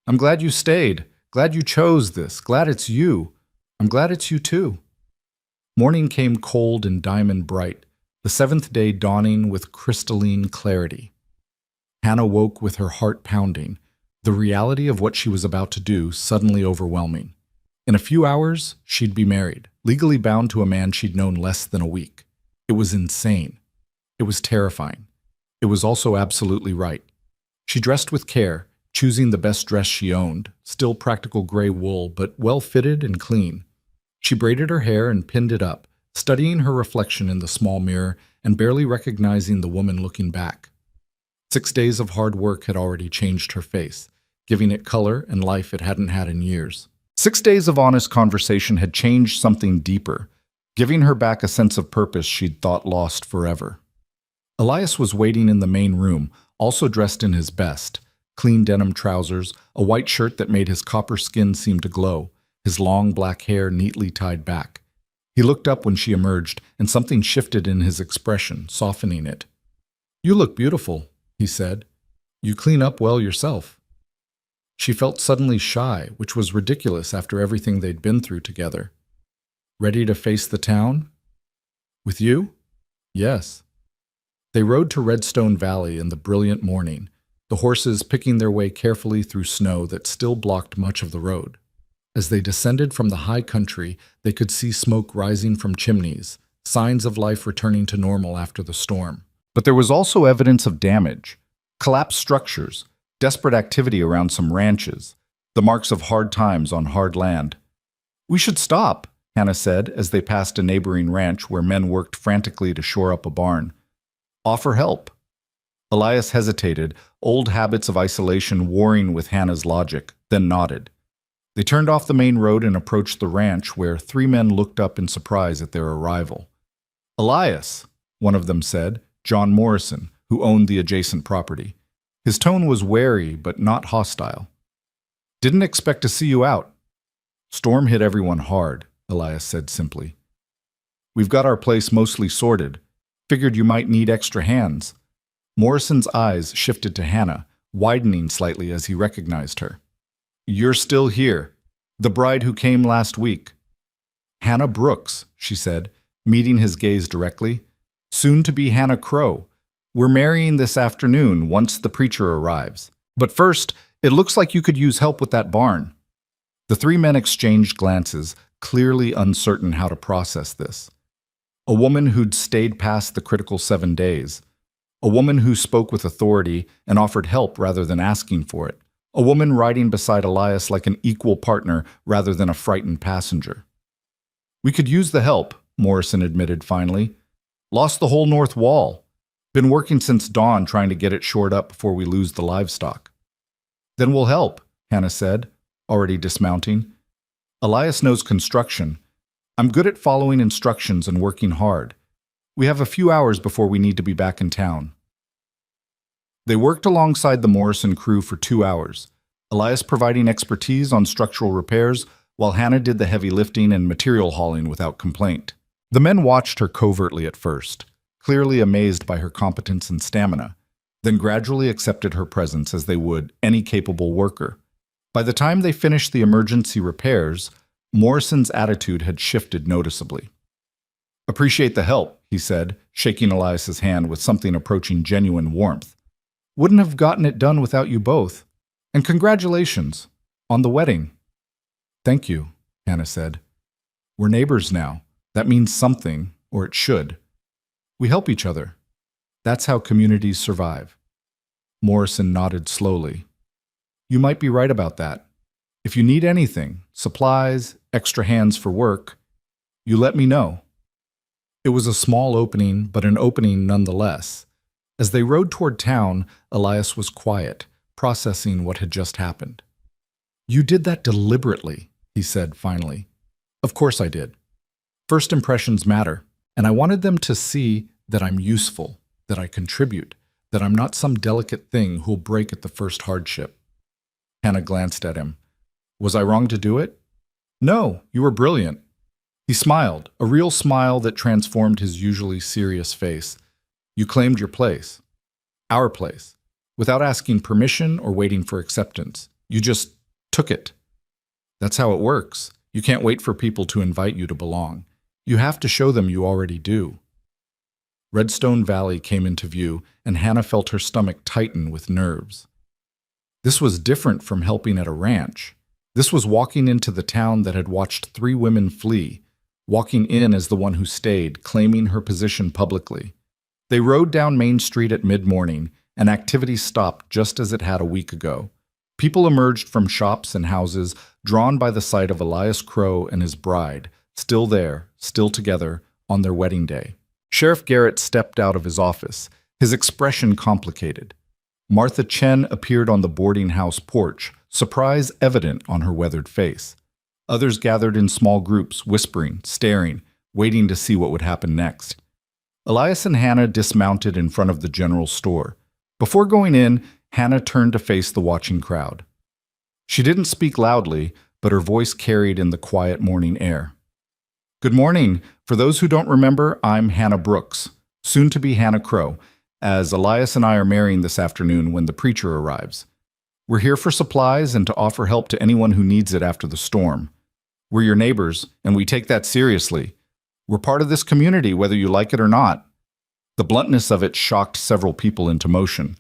A: I'm glad you stayed. Glad you chose this. Glad it's you. I'm glad it's you too." Morning came cold and diamond bright, the seventh day dawning with crystalline clarity. Hannah woke with her heart pounding, the reality of what she was about to do suddenly overwhelming. In a few hours, she'd be married, legally bound to a man she'd known less than a week. It was insane. It was terrifying. It was also absolutely right. She dressed with care, choosing the best dress she owned, still practical gray wool, but well-fitted and clean. She braided her hair and pinned it up, studying her reflection in the small mirror and barely recognizing the woman looking back. 6 days of hard work had already changed her face, giving it color and life it hadn't had in years. 6 days of honest conversation had changed something deeper, giving her back a sense of purpose she'd thought lost forever. Elias was waiting in the main room, also dressed in his best, clean denim trousers, a white shirt that made his copper skin seem to glow, his long black hair neatly tied back. He looked up when she emerged, and something shifted in his expression, softening it. "You look beautiful," he said. "You clean up well yourself." She felt suddenly shy, which was ridiculous after everything they'd been through together. "Ready to face the town?" "With you?" "Yes." They rode to Redstone Valley in the brilliant morning, the horses picking their way carefully through snow that still blocked much of the road. As they descended from the high country, they could see smoke rising from chimneys, signs of life returning to normal after the storm. But there was also evidence of damage, collapsed structures, desperate activity around some ranches, the marks of hard times on hard land. "We should stop," Hannah said as they passed a neighboring ranch where men worked frantically to shore up a barn. "Offer help." Elias hesitated, old habits of isolation warring with Hannah's logic, then nodded. They turned off the main road and approached the ranch where 3 men looked up in surprise at their arrival. "Elias," one of them said, John Morrison, who owned the adjacent property. His tone was wary but not hostile. "Didn't expect to see you out." "Storm hit everyone hard," Elias said simply. "We've got our place mostly sorted. Figured you might need extra hands." Morrison's eyes shifted to Hannah, widening slightly as he recognized her. "You're still here. The bride who came last week." "Hannah Brooks," she said, meeting his gaze directly. "Soon to be Hannah Crow. We're marrying this afternoon once the preacher arrives. But first, it looks like you could use help with that barn." The 3 men exchanged glances, clearly uncertain how to process this. A woman who'd stayed past the critical 7 days. A woman who spoke with authority and offered help rather than asking for it. A woman riding beside Elias like an equal partner rather than a frightened passenger. "We could use the help," Morrison admitted finally. "Lost the whole north wall. Been working since dawn trying to get it shored up before we lose the livestock." "Then we'll help," Hannah said, already dismounting. "Elias knows construction. I'm good at following instructions and working hard. We have a few hours before we need to be back in town." They worked alongside the Morrison crew for 2 hours, Elias providing expertise on structural repairs while Hannah did the heavy lifting and material hauling without complaint. The men watched her covertly at first, clearly amazed by her competence and stamina, then gradually accepted her presence as they would any capable worker. By the time they finished the emergency repairs, Morrison's attitude had shifted noticeably. "Appreciate the help," he said, shaking Elias's hand with something approaching genuine warmth. "Wouldn't have gotten it done without you both. And congratulations on the wedding." "Thank you," Hannah said. "We're neighbors now. That means something, or it should. We help each other. That's how communities survive." Morrison nodded slowly. "You might be right about that. If you need anything, supplies, extra hands for work, you let me know." It was a small opening, but an opening nonetheless. As they rode toward town, Elias was quiet, processing what had just happened. "You did that deliberately," he said finally. "Of course I did. First impressions matter, and I wanted them to see that I'm useful, that I contribute, that I'm not some delicate thing who'll break at the first hardship." Hannah glanced at him. "Was I wrong to do it?" "No, you were brilliant." He smiled, a real smile that transformed his usually serious face. "You claimed your place. Our place. Without asking permission or waiting for acceptance. You just took it. That's how it works. You can't wait for people to invite you to belong. You have to show them you already do." Redstone Valley came into view, and Hannah felt her stomach tighten with nerves. This was different from helping at a ranch. This was walking into the town that had watched 3 women flee, walking in as the one who stayed, claiming her position publicly. They rode down Main Street at mid-morning, and activity stopped just as it had a week ago. People emerged from shops and houses, drawn by the sight of Elias Crow and his bride, still there, still together, on their wedding day. Sheriff Garrett stepped out of his office, his expression complicated. Martha Chen appeared on the boarding house porch, surprise evident on her weathered face. Others gathered in small groups, whispering, staring, waiting to see what would happen next. Elias and Hannah dismounted in front of the general store. Before going in, Hannah turned to face the watching crowd. She didn't speak loudly, but her voice carried in the quiet morning air. "Good morning. For those who don't remember, I'm Hannah Brooks, soon to be Hannah Crow, as Elias and I are marrying this afternoon when the preacher arrives. We're here for supplies and to offer help to anyone who needs it after the storm. We're your neighbors, and we take that seriously. We're part of this community, whether you like it or not." The bluntness of it shocked several people into motion.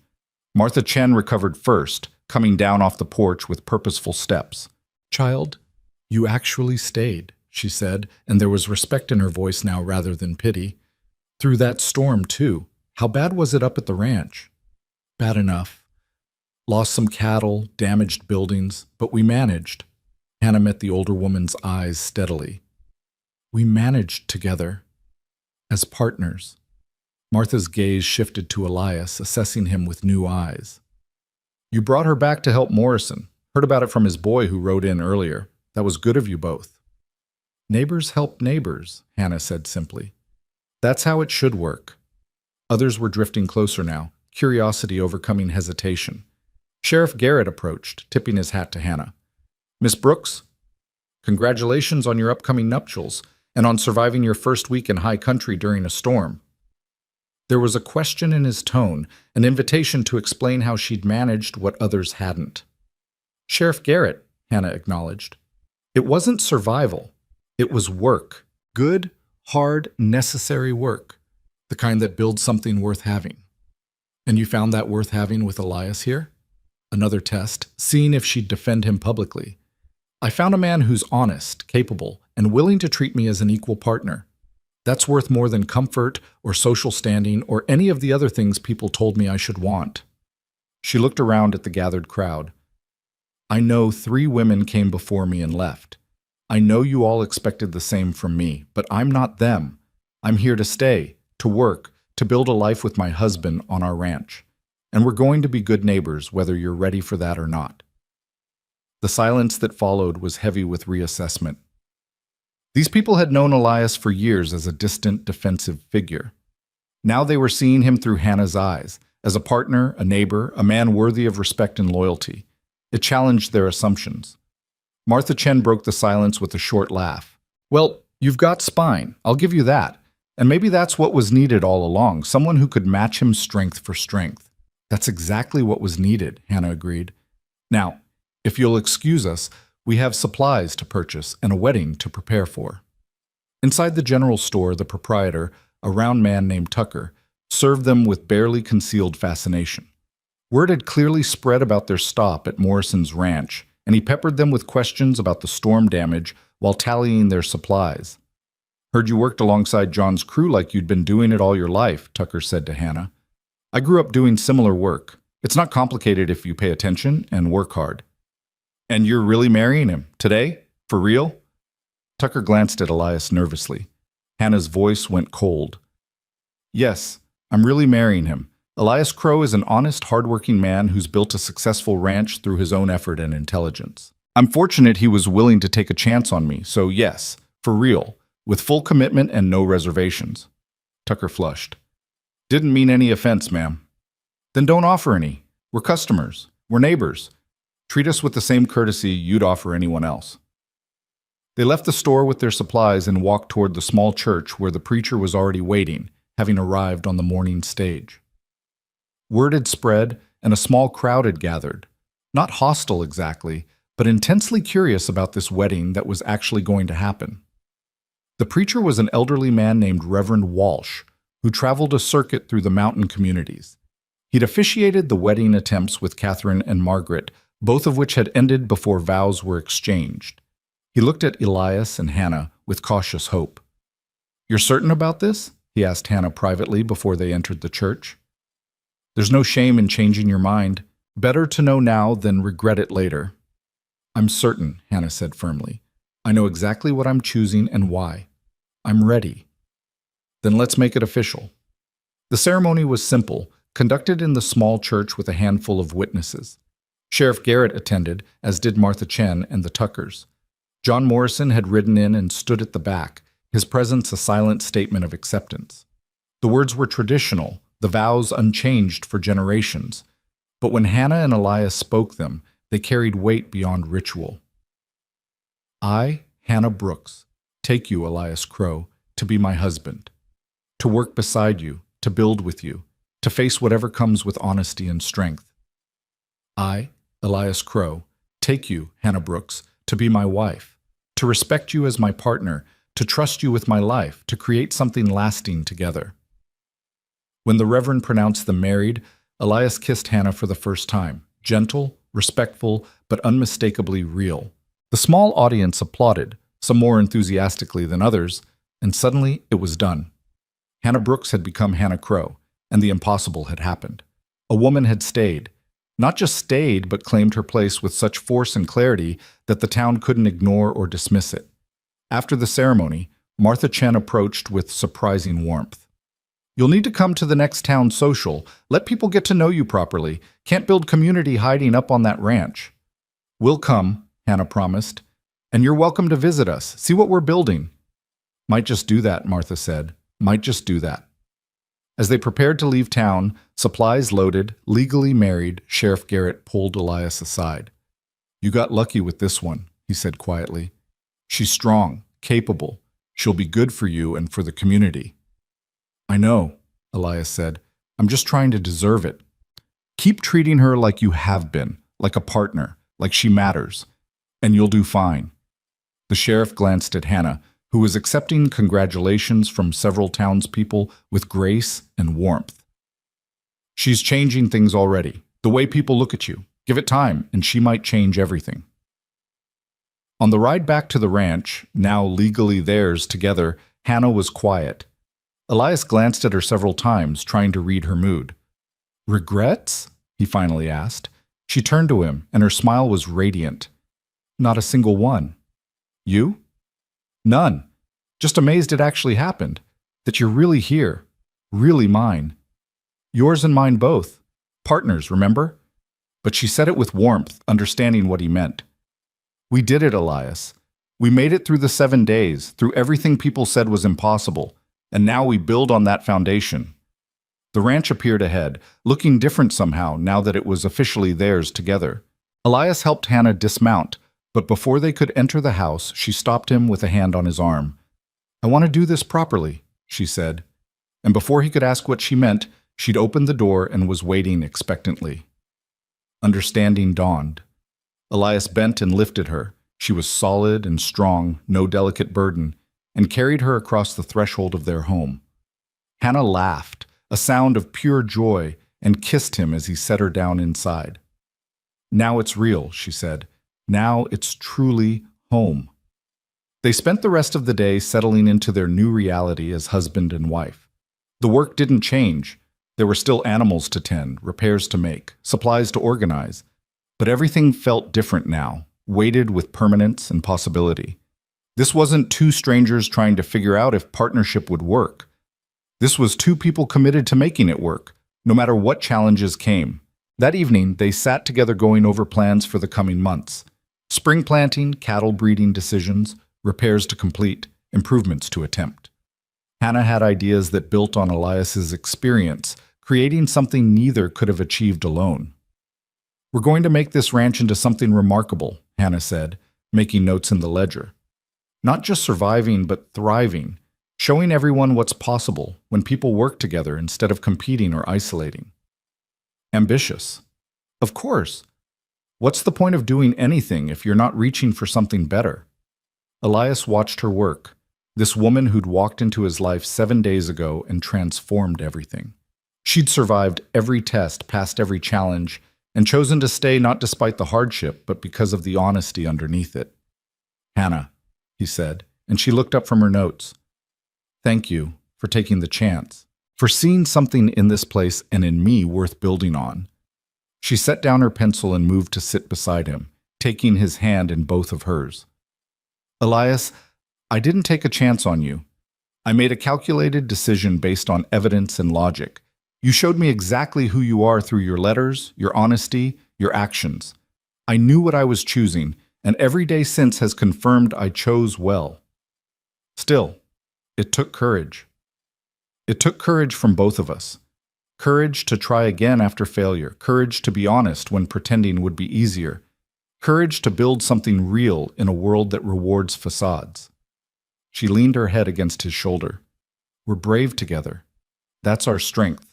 A: Martha Chen recovered first, coming down off the porch with purposeful steps. "Child, you actually stayed," she said, and there was respect in her voice now rather than pity. "Through that storm, too. How bad was it up at the ranch?" "Bad enough. Lost some cattle, damaged buildings, but we managed." Hannah met the older woman's eyes steadily. "We managed together. As partners." Martha's gaze shifted to Elias, assessing him with new eyes. "You brought her back to help Morrison. Heard about it from his boy who wrote in earlier. That was good of you both." "Neighbors help neighbors," Hannah said simply. "That's how it should work." Others were drifting closer now, curiosity overcoming hesitation. Sheriff Garrett approached, tipping his hat to Hannah. "Miss Brooks, congratulations on your upcoming nuptials and on surviving your first week in high country during a storm." There was a question in his tone, an invitation to explain how she'd managed what others hadn't. "Sheriff Garrett," Hannah acknowledged. "It wasn't survival. It was work. Good, hard, necessary work. The kind that builds something worth having." "And you found that worth having with Elias here?" Another test, seeing if she'd defend him publicly. "I found a man who's honest, capable, and willing to treat me as an equal partner. That's worth more than comfort or social standing or any of the other things people told me I should want." She looked around at the gathered crowd. "I know 3 women came before me and left. I know you all expected the same from me, but I'm not them. I'm here to stay, to work, to build a life with my husband on our ranch. And we're going to be good neighbors, whether you're ready for that or not." The silence that followed was heavy with reassessment. These people had known Elias for years as a distant, defensive figure. Now they were seeing him through Hannah's eyes, as a partner, a neighbor, a man worthy of respect and loyalty. It challenged their assumptions. Martha Chen broke the silence with a short laugh. "Well, you've got spine, I'll give you that. And maybe that's what was needed all along, someone who could match him strength for strength." "That's exactly what was needed," Hannah agreed. "Now, if you'll excuse us, we have supplies to purchase and a wedding to prepare for." Inside the general store, the proprietor, a round man named Tucker, served them with barely concealed fascination. Word had clearly spread about their stop at Morrison's ranch, and he peppered them with questions about the storm damage while tallying their supplies. "Heard you worked alongside John's crew like you'd been doing it all your life," Tucker said to Hannah. "I grew up doing similar work. It's not complicated if you pay attention and work hard." "And you're really marrying him? Today? For real?" Tucker glanced at Elias nervously. Hannah's voice went cold. "Yes, I'm really marrying him. Elias Crow is an honest, hardworking man who's built a successful ranch through his own effort and intelligence. I'm fortunate he was willing to take a chance on me, so yes, for real, with full commitment and no reservations." Tucker flushed. "Didn't mean any offense, ma'am." "Then don't offer any. We're customers. We're neighbors. Treat us with the same courtesy you'd offer anyone else." They left the store with their supplies and walked toward the small church where the preacher was already waiting, having arrived on the morning stage. Word had spread, and a small crowd had gathered. Not hostile exactly, but intensely curious about this wedding that was actually going to happen. The preacher was an elderly man named Reverend Walsh, who traveled a circuit through the mountain communities. He'd officiated the wedding attempts with Catherine and Margaret, both of which had ended before vows were exchanged. He looked at Elias and Hannah with cautious hope. "You're certain about this?" he asked Hannah privately before they entered the church. "There's no shame in changing your mind. Better to know now than regret it later." "I'm certain," Hannah said firmly. "I know exactly what I'm choosing and why. I'm ready." "Then let's make it official." The ceremony was simple, conducted in the small church with a handful of witnesses. Sheriff Garrett attended, as did Martha Chen and the Tuckers. John Morrison had ridden in and stood at the back, his presence a silent statement of acceptance. The words were traditional, the vows unchanged for generations, but when Hannah and Elias spoke them, they carried weight beyond ritual. "I, Hannah Brooks, take you, Elias Crow, to be my husband, to work beside you, to build with you, to face whatever comes with honesty and strength. I, Elias Crow, take you, Hannah Brooks, to be my wife, to respect you as my partner, to trust you with my life, to create something lasting together." When the Reverend pronounced them married, Elias kissed Hannah for the first time, gentle, respectful, but unmistakably real. The small audience applauded, some more enthusiastically than others, and suddenly it was done. Hannah Brooks had become Hannah Crow, and the impossible had happened. A woman had stayed. Not just stayed, but claimed her place with such force and clarity that the town couldn't ignore or dismiss it. After the ceremony, Martha Chen approached with surprising warmth. "You'll need to come to the next town social. Let people get to know you properly. Can't build community hiding up on that ranch." "We'll come," Hannah promised. "And you're welcome to visit us. See what we're building." "Might just do that," Martha said. "Might just do that." As they prepared to leave town, supplies loaded, legally married, Sheriff Garrett pulled Elias aside. "You got lucky with this one," he said quietly. "She's strong, capable. She'll be good for you and for the community." "I know," Elias said. "I'm just trying to deserve it." "Keep treating her like you have been, like a partner, like she matters, and you'll do fine." The sheriff glanced at Hannah, who was accepting congratulations from several townspeople with grace and warmth. "She's changing things already, the way people look at you. Give it time, and she might change everything." On the ride back to the ranch, now legally theirs together, Hannah was quiet. Elias glanced at her several times, trying to read her mood. "Regrets?" he finally asked. She turned to him, and her smile was radiant. "Not a single one." "You?" "None. Just amazed it actually happened. That you're really here. Really mine. Yours and mine both. Partners, remember?" But she said it with warmth, understanding what he meant. "We did it, Elias. We made it through the 7 days, through everything people said was impossible, and now we build on that foundation." The ranch appeared ahead, looking different somehow now that it was officially theirs together. Elias helped Hannah dismount, but before they could enter the house, she stopped him with a hand on his arm. "I want to do this properly," she said. And before he could ask what she meant, she'd opened the door and was waiting expectantly. Understanding dawned. Elias bent and lifted her. She was solid and strong, no delicate burden, and carried her across the threshold of their home. Hannah laughed, a sound of pure joy, and kissed him as he set her down inside. "Now it's real," she said. "Now it's truly home." They spent the rest of the day settling into their new reality as husband and wife. The work didn't change. There were still animals to tend, repairs to make, supplies to organize. But everything felt different now, weighted with permanence and possibility. This wasn't two strangers trying to figure out if partnership would work. This was two people committed to making it work, no matter what challenges came. That evening, they sat together going over plans for the coming months. Spring planting, cattle breeding decisions, repairs to complete, improvements to attempt. Hannah had ideas that built on Elias's experience, creating something neither could have achieved alone. "We're going to make this ranch into something remarkable," Hannah said, making notes in the ledger. "Not just surviving, but thriving, showing everyone what's possible when people work together instead of competing or isolating." "Ambitious." "Of course. What's the point of doing anything if you're not reaching for something better?" Elias watched her work, this woman who'd walked into his life 7 days ago and transformed everything. She'd survived every test, passed every challenge, and chosen to stay not despite the hardship, but because of the honesty underneath it. "Hannah," he said, and she looked up from her notes. "Thank you for taking the chance, for seeing something in this place and in me worth building on." She set down her pencil and moved to sit beside him, taking his hand in both of hers. "Elias, I didn't take a chance on you. I made a calculated decision based on evidence and logic. You showed me exactly who you are through your letters, your honesty, your actions. I knew what I was choosing, and every day since has confirmed I chose well. Still, it took courage. It took courage from both of us. Courage to try again after failure, courage to be honest when pretending would be easier, courage to build something real in a world that rewards facades." She leaned her head against his shoulder. "We're brave together. That's our strength."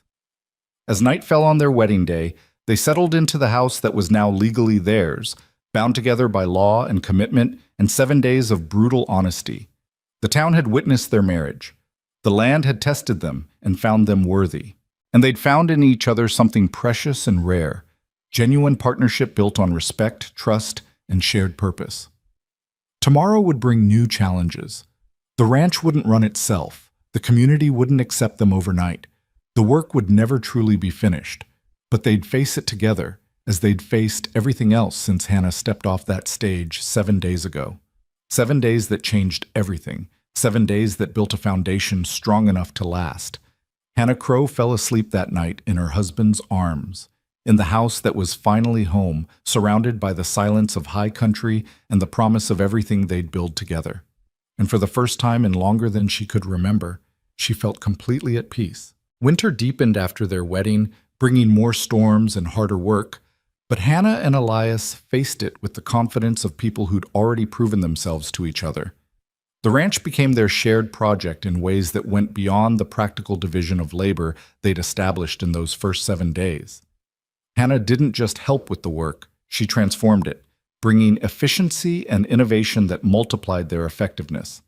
A: As night fell on their wedding day, they settled into the house that was now legally theirs, bound together by law and commitment and 7 days of brutal honesty. The town had witnessed their marriage. The land had tested them and found them worthy. And they'd found in each other something precious and rare, genuine partnership built on respect, trust, and shared purpose. Tomorrow would bring new challenges. The ranch wouldn't run itself. The community wouldn't accept them overnight. The work would never truly be finished. But they'd face it together, as they'd faced everything else since Hannah stepped off that stage 7 days ago. 7 days that changed everything. 7 days that built a foundation strong enough to last. Hannah Crow fell asleep that night in her husband's arms, in the house that was finally home, surrounded by the silence of high country and the promise of everything they'd build together. And for the first time in longer than she could remember, she felt completely at peace. Winter deepened after their wedding, bringing more storms and harder work, but Hannah and Elias faced it with the confidence of people who'd already proven themselves to each other. The ranch became their shared project in ways that went beyond the practical division of labor they'd established in those first 7 days. Hannah didn't just help with the work, she transformed it, bringing efficiency and innovation that multiplied their effectiveness.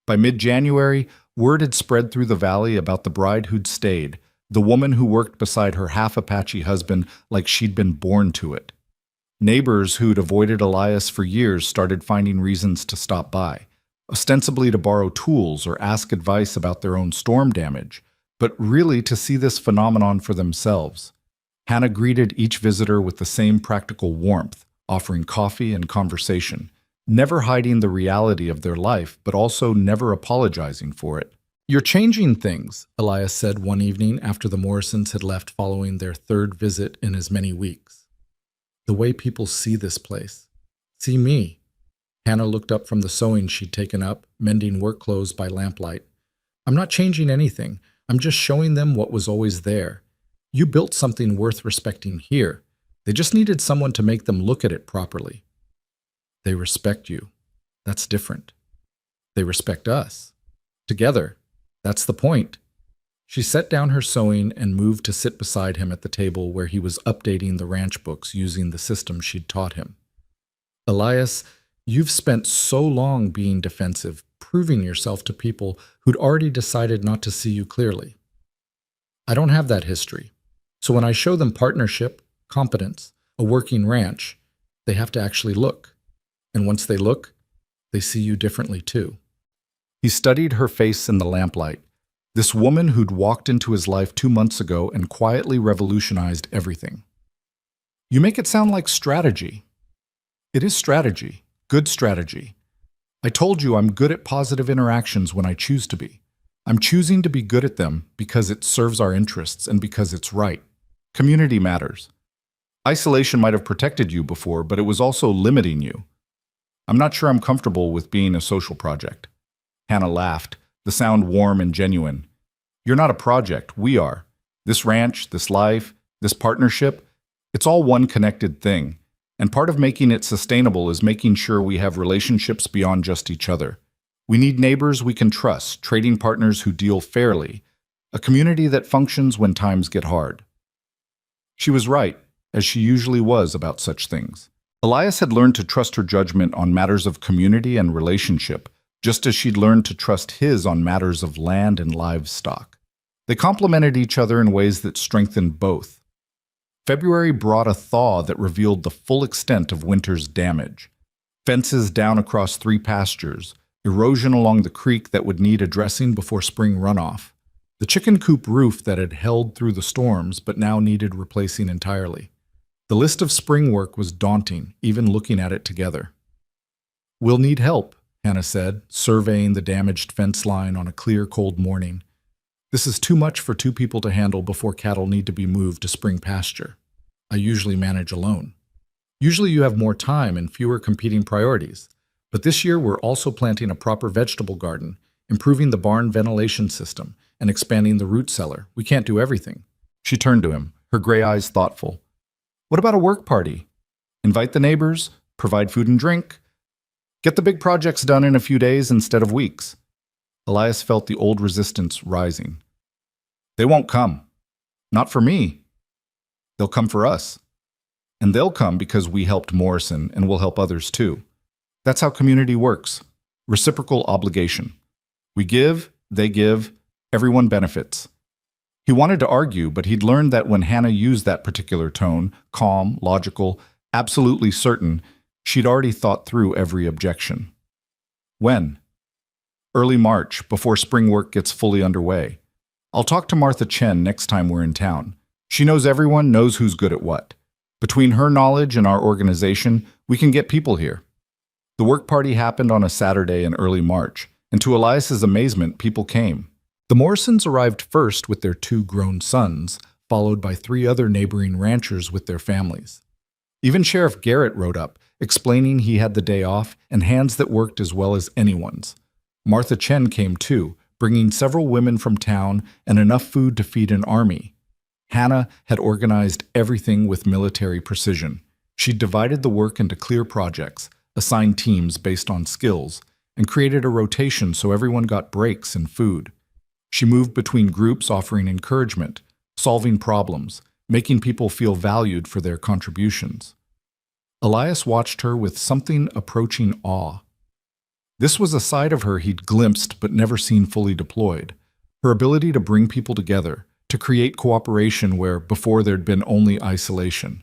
A: By mid-January, word had spread through the valley about the bride who'd stayed, the woman who worked beside her Half-Apache husband like she'd been born to it. Neighbors who'd avoided Elias for years started finding reasons to stop by, ostensibly to borrow tools or ask advice about their own storm damage, but really to see this phenomenon for themselves. Hannah greeted each visitor with the same practical warmth, offering coffee and conversation, never hiding the reality of their life, but also never apologizing for it. "You're changing things," Elias said one evening after the Morrisons had left following their 3rd visit in as many weeks. "The way people see this place. See me." Hannah looked up from the sewing she'd taken up, mending work clothes by lamplight. "I'm not changing anything. I'm just showing them what was always there. You built something worth respecting here. They just needed someone to make them look at it properly." "They respect you. That's different. They respect us. Together. That's the point." She set down her sewing and moved to sit beside him at the table where he was updating the ranch books using the system she'd taught him. "Elias, you've spent so long being defensive, proving yourself to people who'd already decided not to see you clearly. I don't have that history. So when I show them partnership, competence, a working ranch, they have to actually look. And once they look, they see you differently too." He studied her face in the lamplight, this woman who'd walked into his life 2 months ago and quietly revolutionized everything. "You make it sound like strategy." "It is strategy. Good strategy. I told you I'm good at positive interactions when I choose to be. I'm choosing to be good at them because it serves our interests and because it's right. Community matters. Isolation might have protected you before, but it was also limiting you. I'm not sure I'm comfortable with being a social project." Hannah laughed, the sound warm and genuine. "You're not a project, we are. This ranch, this life, this partnership, it's all one connected thing. And part of making it sustainable is making sure we have relationships beyond just each other. We need neighbors we can trust, trading partners who deal fairly, a community that functions when times get hard." She was right, as she usually was about such things. Elias had learned to trust her judgment on matters of community and relationship, just as she'd learned to trust his on matters of land and livestock. They complemented each other in ways that strengthened both. February brought a thaw that revealed the full extent of winter's damage. Fences down across 3 pastures, erosion along the creek that would need addressing before spring runoff, the chicken coop roof that had held through the storms but now needed replacing entirely. The list of spring work was daunting, even looking at it together. "We'll need help," Hannah said, surveying the damaged fence line on a clear, cold morning. "This is too much for 2 people to handle before cattle need to be moved to spring pasture. I usually manage alone. Usually you have more time and fewer competing priorities, but this year we're also planting a proper vegetable garden, improving the barn ventilation system, and expanding the root cellar. We can't do everything." She turned to him, her gray eyes thoughtful. "What about a work party? Invite the neighbors, provide food and drink. Get the big projects done in a few days instead of weeks." Elias felt the old resistance rising. "They won't come. Not for me. They'll come for us. And they'll come because we helped Morrison and we'll help others too. That's how community works. Reciprocal obligation. We give, they give, everyone benefits." He wanted to argue, but he'd learned that when Hannah used that particular tone, calm, logical, absolutely certain, she'd already thought through every objection. When? Early March, before spring work gets fully underway. I'll talk to Martha Chen next time we're in town. She knows everyone, knows who's good at what. Between her knowledge and our organization, we can get people here. The work party happened on a Saturday in early March, and to Elias's amazement, people came. The Morrisons arrived first with their 2 grown sons, followed by 3 other neighboring ranchers with their families. Even Sheriff Garrett rode up, explaining he had the day off and hands that worked as well as anyone's. Martha Chen came too, bringing several women from town and enough food to feed an army. Hannah had organized everything with military precision. She'd divided the work into clear projects, assigned teams based on skills, and created a rotation so everyone got breaks and food. She moved between groups offering encouragement, solving problems, making people feel valued for their contributions. Elias watched her with something approaching awe. This was a side of her he'd glimpsed but never seen fully deployed. Her ability to bring people together, to create cooperation where before there'd been only isolation.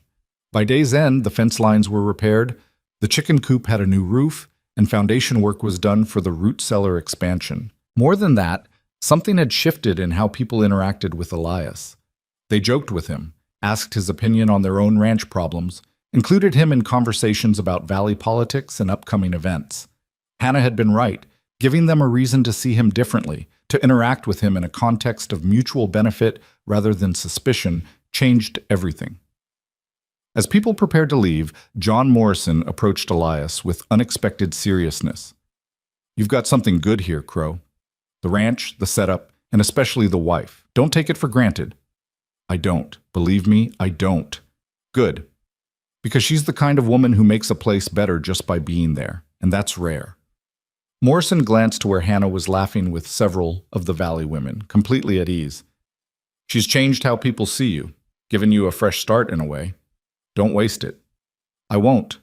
A: By day's end, the fence lines were repaired, the chicken coop had a new roof, and foundation work was done for the root cellar expansion. More than that, something had shifted in how people interacted with Elias. They joked with him, asked his opinion on their own ranch problems, included him in conversations about valley politics and upcoming events. Hannah had been right, giving them a reason to see him differently, to interact with him in a context of mutual benefit rather than suspicion, changed everything. As people prepared to leave, John Morrison approached Elias with unexpected seriousness. "You've got something good here, Crow. The ranch, the setup, and especially the wife. Don't take it for granted." "I don't. Believe me, I don't." "Good. Because she's the kind of woman who makes a place better just by being there, and that's rare." Morrison glanced to where Hannah was laughing with several of the valley women, completely at ease. "She's changed how people see you, given you a fresh start in a way. Don't waste it." "I won't."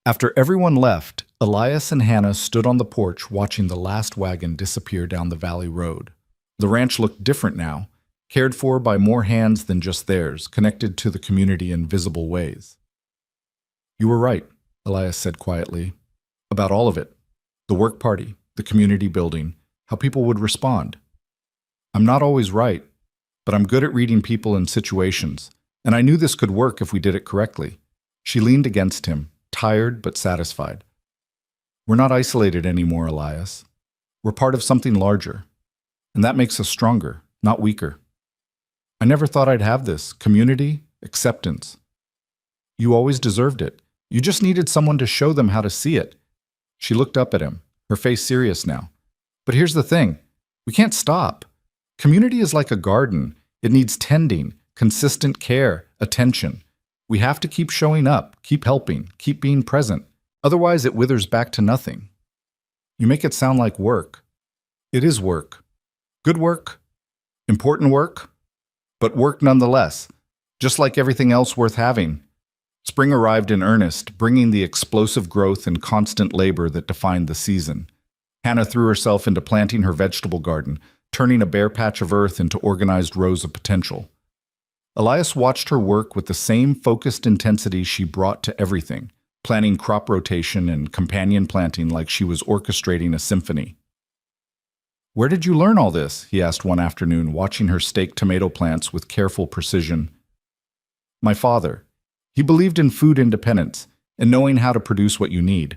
A: After everyone left, Elias and Hannah stood on the porch watching the last wagon disappear down the valley road. The ranch looked different now, cared for by more hands than just theirs, connected to the community in visible ways. "You were right," Elias said quietly, "about all of it. The work party, the community building, how people would respond. I'm not always right, but I'm good at reading people and situations, and I knew this could work if we did it correctly." She leaned against him, tired but satisfied. "We're not isolated anymore, Elias. We're part of something larger, and that makes us stronger, not weaker. I never thought I'd have this, community, acceptance. You always deserved it. You just needed someone to show them how to see it." She looked up at him, her face serious now. "But here's the thing. We can't stop. Community is like a garden. It needs tending, consistent care, attention. We have to keep showing up, keep helping, keep being present. Otherwise, it withers back to nothing." "You make it sound like work." "It is work. Good work. Important work. But work nonetheless, just like everything else worth having." Spring arrived in earnest, bringing the explosive growth and constant labor that defined the season. Hannah threw herself into planting her vegetable garden, turning a bare patch of earth into organized rows of potential. Elias watched her work with the same focused intensity she brought to everything, planning crop rotation and companion planting like she was orchestrating a symphony. "Where did you learn all this?" he asked one afternoon, watching her stake tomato plants with careful precision. "My father. He believed in food independence and knowing how to produce what you need.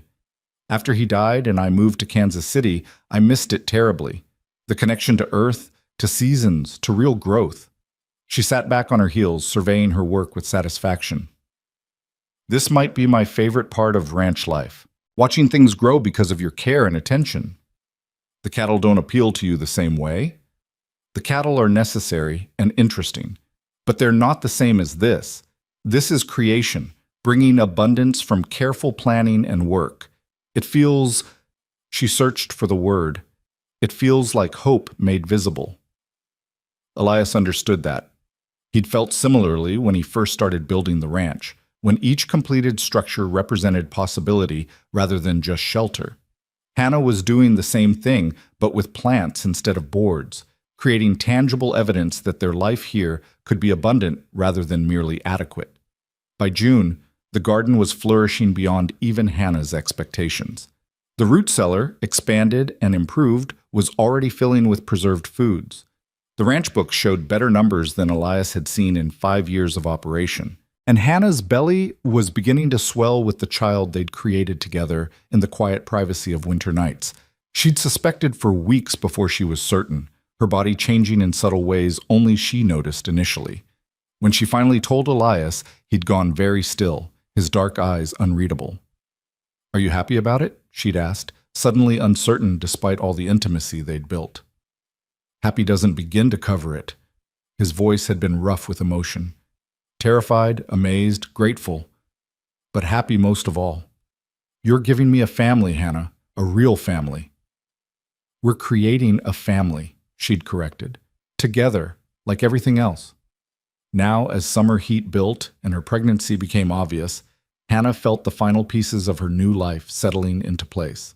A: After he died and I moved to Kansas City, I missed it terribly. The connection to earth, to seasons, to real growth." She sat back on her heels, surveying her work with satisfaction. "This might be my favorite part of ranch life, watching things grow because of your care and attention. The cattle don't appeal to you the same way? The cattle are necessary and interesting, but they're not the same as this. This is creation, bringing abundance from careful planning and work. It feels," she searched for the word, "it feels like hope made visible." Elias understood that. He'd felt similarly when he first started building the ranch, when each completed structure represented possibility rather than just shelter. Hannah was doing the same thing, but with plants instead of boards, creating tangible evidence that their life here could be abundant rather than merely adequate. By June, the garden was flourishing beyond even Hannah's expectations. The root cellar, expanded and improved, was already filling with preserved foods. The ranch book showed better numbers than Elias had seen in 5 years of operation. And Hannah's belly was beginning to swell with the child they'd created together in the quiet privacy of winter nights. She'd suspected for weeks before she was certain, her body changing in subtle ways only she noticed initially. When she finally told Elias, he'd gone very still, his dark eyes unreadable. "Are you happy about it?" she'd asked, suddenly uncertain despite all the intimacy they'd built. "Happy doesn't begin to cover it." His voice had been rough with emotion. Terrified, amazed, grateful, but happy most of all. "You're giving me a family, Hannah, a real family." "We're creating a family," she'd corrected. "Together, like everything else." Now, as summer heat built and her pregnancy became obvious, Hannah felt the final pieces of her new life settling into place.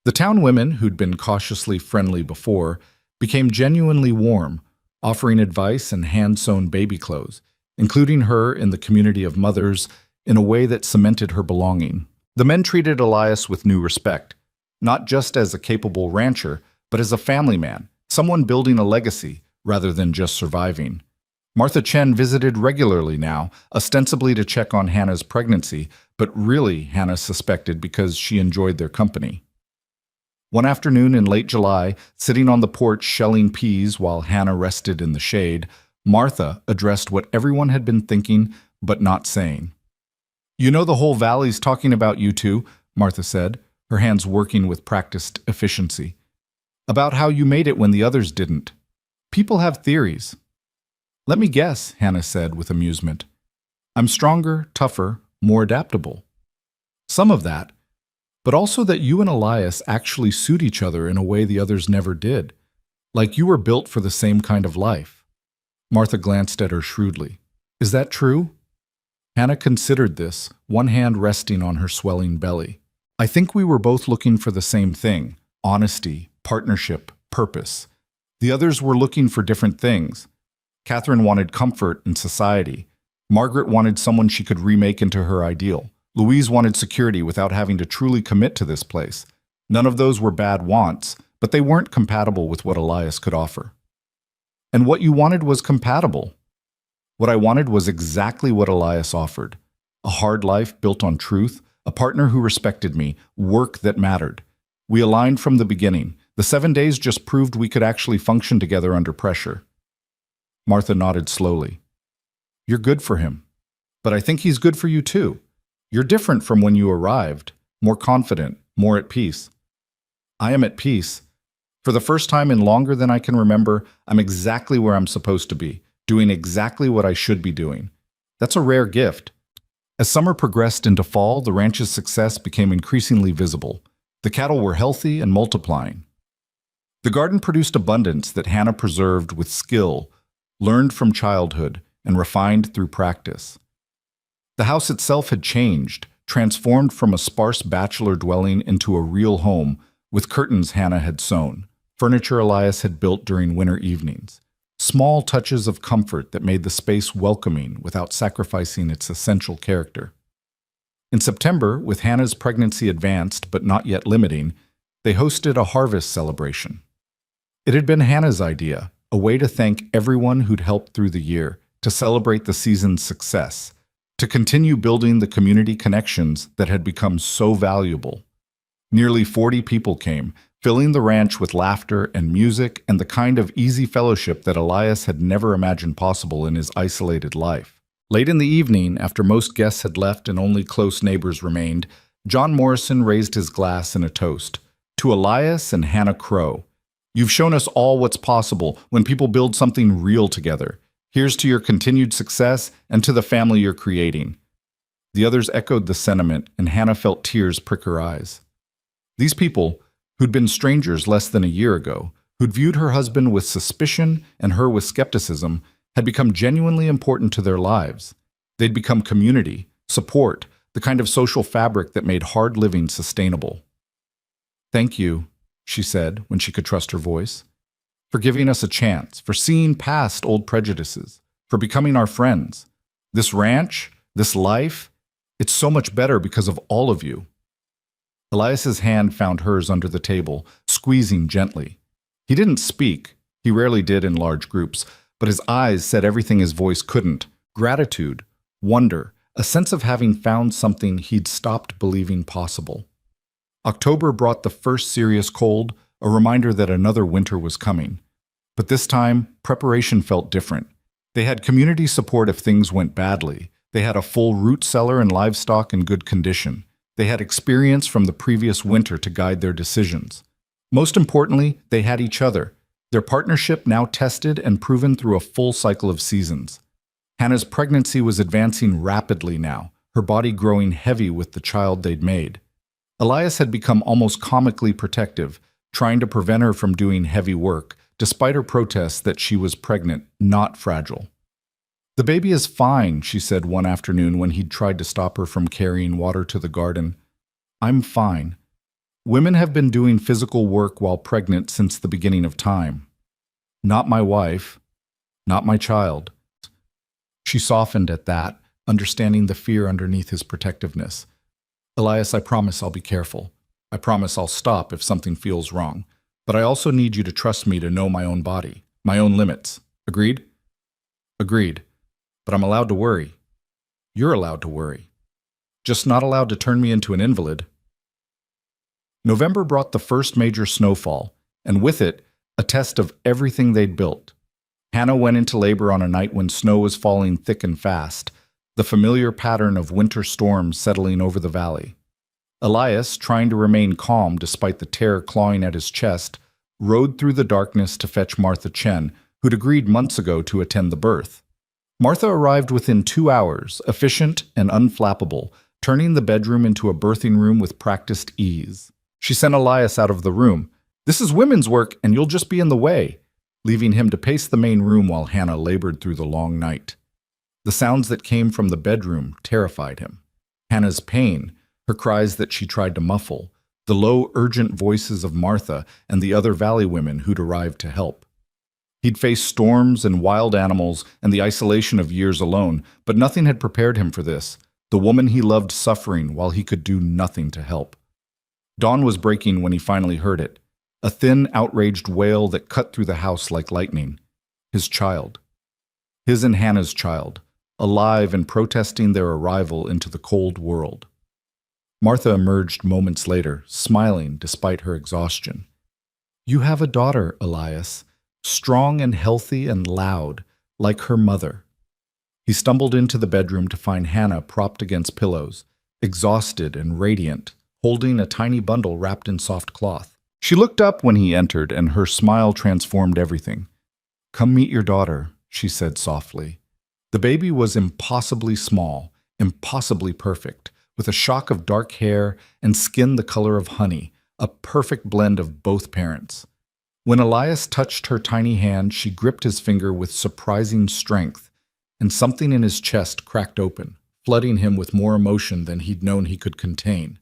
A: The town women, who'd been cautiously friendly before, became genuinely warm, offering advice and hand-sewn baby clothes, including her in the community of mothers in a way that cemented her belonging. The men treated Elias with new respect, not just as a capable rancher, but as a family man, someone building a legacy rather than just surviving. Martha Chen visited regularly now, ostensibly to check on Hannah's pregnancy, but really, Hannah suspected, because she enjoyed their company. One afternoon in late July, sitting on the porch shelling peas while Hannah rested in the shade, Martha addressed what everyone had been thinking but not saying. "You know, the whole valley's talking about you two," Martha said, her hands working with practiced efficiency. "About how you made it when the others didn't. People have theories." "Let me guess," Hannah said with amusement. "I'm stronger, tougher, more adaptable." "Some of that, but also that you and Elias actually suit each other in a way the others never did, like you were built for the same kind of life." Martha glanced at her shrewdly. "Is that true?" Hannah considered this, one hand resting on her swelling belly. "I think we were both looking for the same thing: honesty, partnership, purpose. The others were looking for different things. Catherine wanted comfort and society. Margaret wanted someone she could remake into her ideal. Louise wanted security without having to truly commit to this place. None of those were bad wants, but they weren't compatible with what Elias could offer. And what you wanted was compatible. What I wanted was exactly what Elias offered: a hard life built on truth, a partner who respected me, work that mattered. We aligned from the beginning. The 7 days just proved we could actually function together under pressure." Martha nodded slowly. "You're good for him. But I think he's good for you too. You're different from when you arrived, more confident, more at peace." "I am at peace. For the first time in longer than I can remember, I'm exactly where I'm supposed to be, doing exactly what I should be doing. That's a rare gift." As summer progressed into fall, the ranch's success became increasingly visible. The cattle were healthy and multiplying. The garden produced abundance that Hannah preserved with skill, learned from childhood, and refined through practice. The house itself had changed, transformed from a sparse bachelor dwelling into a real home, with curtains Hannah had sewn, furniture Elias had built during winter evenings, small touches of comfort that made the space welcoming without sacrificing its essential character. In September, with Hannah's pregnancy advanced but not yet limiting, they hosted a harvest celebration. It had been Hannah's idea, a way to thank everyone who'd helped through the year, to celebrate the season's success, to continue building the community connections that had become so valuable. Nearly 40 people came, filling the ranch with laughter and music and the kind of easy fellowship that Elias had never imagined possible in his isolated life. Late in the evening, after most guests had left and only close neighbors remained, John Morrison raised his glass in a toast. "To Elias and Hannah Crow. You've shown us all what's possible when people build something real together. Here's to your continued success and to the family you're creating." The others echoed the sentiment, and Hannah felt tears prick her eyes. These people, who'd been strangers less than a year ago, who'd viewed her husband with suspicion and her with skepticism, had become genuinely important to their lives. They'd become community, support, the kind of social fabric that made hard living sustainable. "Thank you," she said when she could trust her voice, for giving us a chance, for seeing past old prejudices, for becoming our friends. This ranch, this life, it's so much better because of all of you." Elias's hand found hers under the table, squeezing gently. He didn't speak. He rarely did in large groups, but his eyes said everything his voice couldn't. Gratitude, wonder, a sense of having found something he'd stopped believing possible. October brought the first serious cold, a reminder that another winter was coming. But this time, preparation felt different. They had community support if things went badly. They had a full root cellar and livestock in good condition. They had experience from the previous winter to guide their decisions. Most importantly, they had each other, their partnership now tested and proven through a full cycle of seasons. Hannah's pregnancy was advancing rapidly now, her body growing heavy with the child they'd made. Elias had become almost comically protective, trying to prevent her from doing heavy work, despite her protests that she was pregnant, not fragile. "The baby is fine," she said one afternoon when he'd tried to stop her from carrying water to the garden. "I'm fine. Women have been doing physical work while pregnant since the beginning of time. Not my wife, not my child." She softened at that, understanding the fear underneath his protectiveness. "Elias, I promise I'll be careful. I promise I'll stop if something feels wrong. But I also need you to trust me to know my own body, my own limits. Agreed?" "Agreed. But I'm allowed to worry. You're allowed to worry. Just not allowed to turn me into an invalid." November brought the first major snowfall, and with it, a test of everything they'd built. Hannah went into labor on a night when snow was falling thick and fast, the familiar pattern of winter storms settling over the valley. Elias, trying to remain calm despite the terror clawing at his chest, rode through the darkness to fetch Martha Chen, who'd agreed months ago to attend the birth. Martha arrived within 2 hours, efficient and unflappable, turning the bedroom into a birthing room with practiced ease. She sent Elias out of the room. "This is women's work, and you'll just be in the way," leaving him to pace the main room while Hannah labored through the long night. The sounds that came from the bedroom terrified him. Hannah's pain, her cries that she tried to muffle, the low, urgent voices of Martha and the other valley women who'd arrived to help. He'd faced storms and wild animals and the isolation of years alone, but nothing had prepared him for this, the woman he loved suffering while he could do nothing to help. Dawn was breaking when he finally heard it, a thin, outraged wail that cut through the house like lightning. His child. His and Hannah's child, alive and protesting their arrival into the cold world. Martha emerged moments later, smiling despite her exhaustion. "You have a daughter, Elias, strong and healthy and loud, like her mother." He stumbled into the bedroom to find Hannah propped against pillows, exhausted and radiant, holding a tiny bundle wrapped in soft cloth. She looked up when he entered, and her smile transformed everything. "Come meet your daughter," she said softly. The baby was impossibly small, impossibly perfect, with a shock of dark hair and skin the color of honey, a perfect blend of both parents. When Elias touched her tiny hand, she gripped his finger with surprising strength, and something in his chest cracked open, flooding him with more emotion than he'd known he could contain.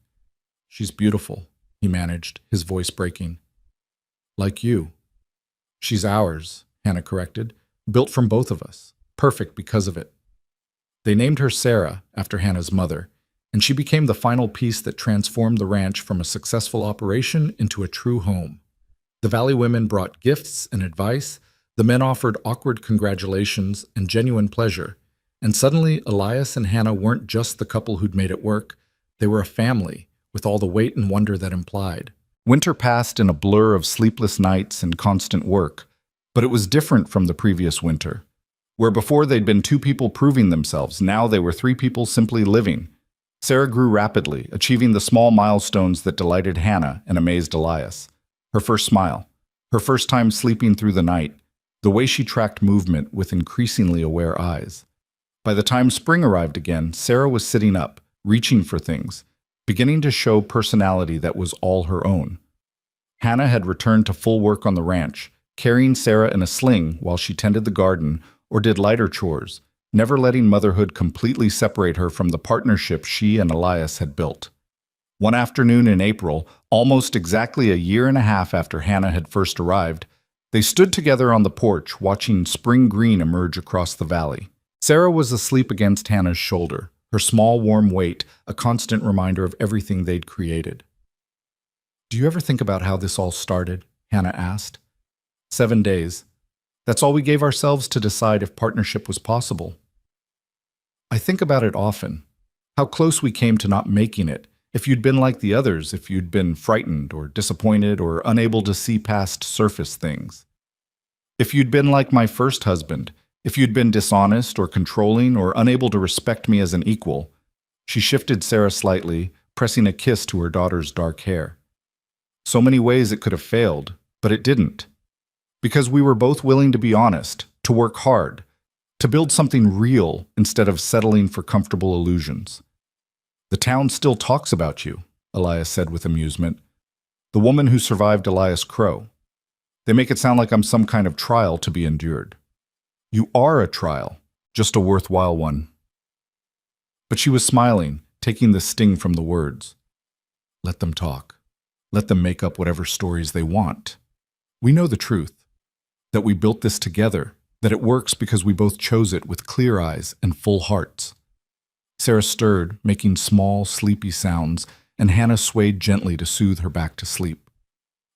A: "She's beautiful," he managed, his voice breaking. "Like you." "She's ours," Hannah corrected, "built from both of us, perfect because of it." They named her Sarah, after Hannah's mother, and she became the final piece that transformed the ranch from a successful operation into a true home. The Valley women brought gifts and advice, the men offered awkward congratulations and genuine pleasure, and suddenly Elias and Hannah weren't just the couple who'd made it work, they were a family, with all the weight and wonder that implied. Winter passed in a blur of sleepless nights and constant work, but it was different from the previous winter. Where before they'd been 2 people proving themselves, now they were 3 people simply living. Sarah grew rapidly, achieving the small milestones that delighted Hannah and amazed Elias. Her first smile, her first time sleeping through the night, the way she tracked movement with increasingly aware eyes. By the time spring arrived again, Sarah was sitting up, reaching for things, beginning to show personality that was all her own. Hannah had returned to full work on the ranch, carrying Sarah in a sling while she tended the garden or did lighter chores, never letting motherhood completely separate her from the partnership she and Elias had built. One afternoon in April, almost exactly a year and a half after Hannah had first arrived, They stood together on the porch, watching spring green emerge across the valley. Sarah was asleep against Hannah's shoulder, her small, warm weight a constant reminder of everything they'd created. "Do you ever think about how this all started?" Hannah asked. 7 days. That's all we gave ourselves to decide if partnership was possible. I think about it often. How close we came to not making it. If you'd been like the others, if you'd been frightened or disappointed or unable to see past surface things. If you'd been like my first husband, if you'd been dishonest or controlling or unable to respect me as an equal. She shifted Sarah slightly, pressing a kiss to her daughter's dark hair. So many ways it could have failed, but it didn't. Because we were both willing to be honest, to work hard, to build something real instead of settling for comfortable illusions. "The town still talks about you," Elias said with amusement. "The woman who survived Elias Crow. They make it sound like I'm some kind of trial to be endured." "You are a trial, just a worthwhile one." But she was smiling, taking the sting from the words. "Let them talk. Let them make up whatever stories they want. We know the truth, that we built this together, that it works because we both chose it with clear eyes and full hearts." Sarah stirred, making small, sleepy sounds, and Hannah swayed gently to soothe her back to sleep.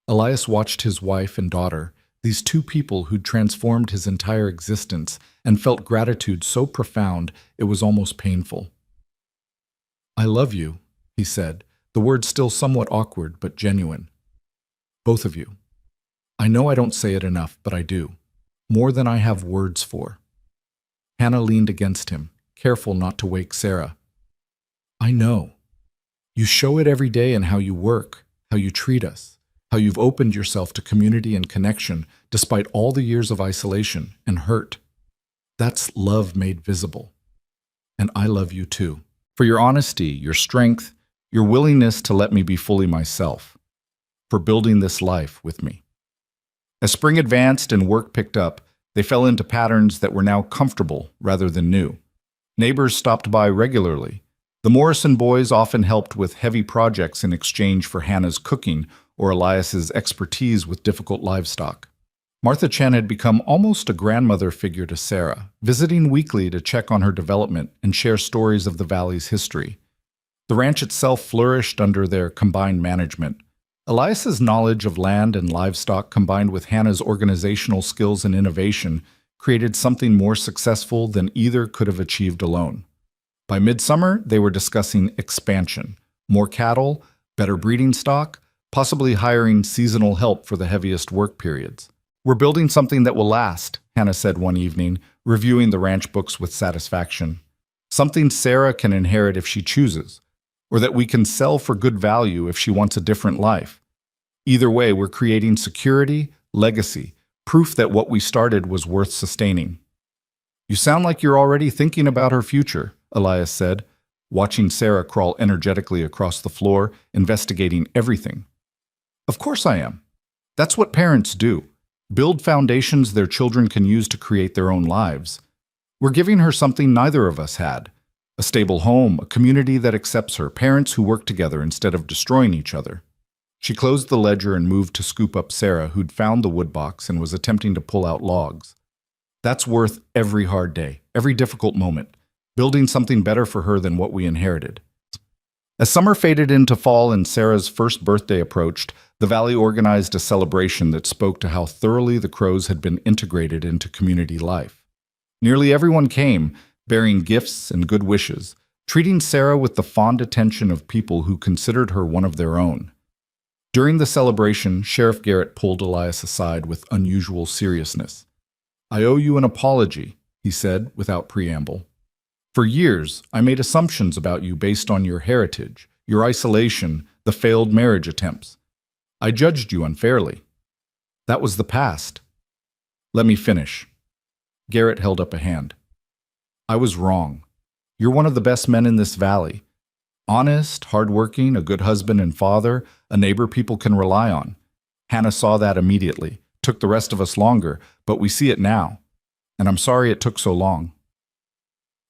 A: Elias watched his wife and daughter, these two people who'd transformed his entire existence, and felt gratitude so profound it was almost painful. "I love you," he said, the words still somewhat awkward but genuine. "Both of you. I know I don't say it enough, but I do. More than I have words for." Hannah leaned against him, careful not to wake Sarah. "I know. You show it every day in how you work, how you treat us, how you've opened yourself to community and connection despite all the years of isolation and hurt. That's love made visible. And I love you too. For your honesty, your strength, your willingness to let me be fully myself. For building this life with me." As spring advanced and work picked up, they fell into patterns that were now comfortable rather than new. Neighbors stopped by regularly. The Morrison boys often helped with heavy projects in exchange for Hannah's cooking or Elias's expertise with difficult livestock. Martha Chen had become almost a grandmother figure to Sarah, visiting weekly to check on her development and share stories of the valley's history. The ranch itself flourished under their combined management. Elias's knowledge of land and livestock combined with Hannah's organizational skills and innovation created something more successful than either could have achieved alone. By midsummer, they were discussing expansion, more cattle, better breeding stock, possibly hiring seasonal help for the heaviest work periods. "We're building something that will last," Hannah said one evening, reviewing the ranch books with satisfaction. "Something Sarah can inherit if she chooses, or that we can sell for good value if she wants a different life. Either way, we're creating security, legacy, proof that what we started was worth sustaining." "You sound like you're already thinking about her future," Elias said, watching Sarah crawl energetically across the floor, investigating everything. "Of course I am. That's what parents do. Build foundations their children can use to create their own lives. We're giving her something neither of us had. A stable home, a community that accepts her, parents who work together instead of destroying each other." She closed the ledger and moved to scoop up Sarah, who'd found the wood box and was attempting to pull out logs. "That's worth every hard day, every difficult moment, building something better for her than what we inherited." As summer faded into fall and Sarah's first birthday approached, the valley organized a celebration that spoke to how thoroughly the Crows had been integrated into community life. Nearly everyone came, bearing gifts and good wishes, treating Sarah with the fond attention of people who considered her one of their own. During the celebration, Sheriff Garrett pulled Elias aside with unusual seriousness. "I owe you an apology," he said without preamble. "For years, I made assumptions about you based on your heritage, your isolation, the failed marriage attempts. I judged you unfairly. That was the past. Let me finish." Garrett held up a hand. "I was wrong. You're one of the best men in this valley. Honest, hardworking, a good husband and father, a neighbor people can rely on. Hannah saw that immediately. Took the rest of us longer, but we see it now. And I'm sorry it took so long."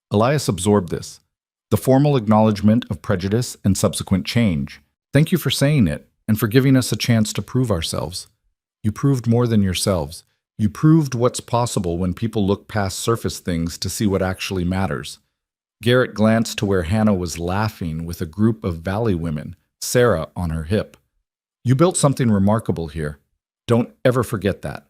A: Elias absorbed this, the formal acknowledgement of prejudice and subsequent change. "Thank you for saying it, and for giving us a chance to prove ourselves." You proved more than yourselves. You proved what's possible when people look past surface things to see what actually matters. Garrett glanced to where Hannah was laughing with a group of valley women, Sarah on her hip. You built something remarkable here. Don't ever forget that.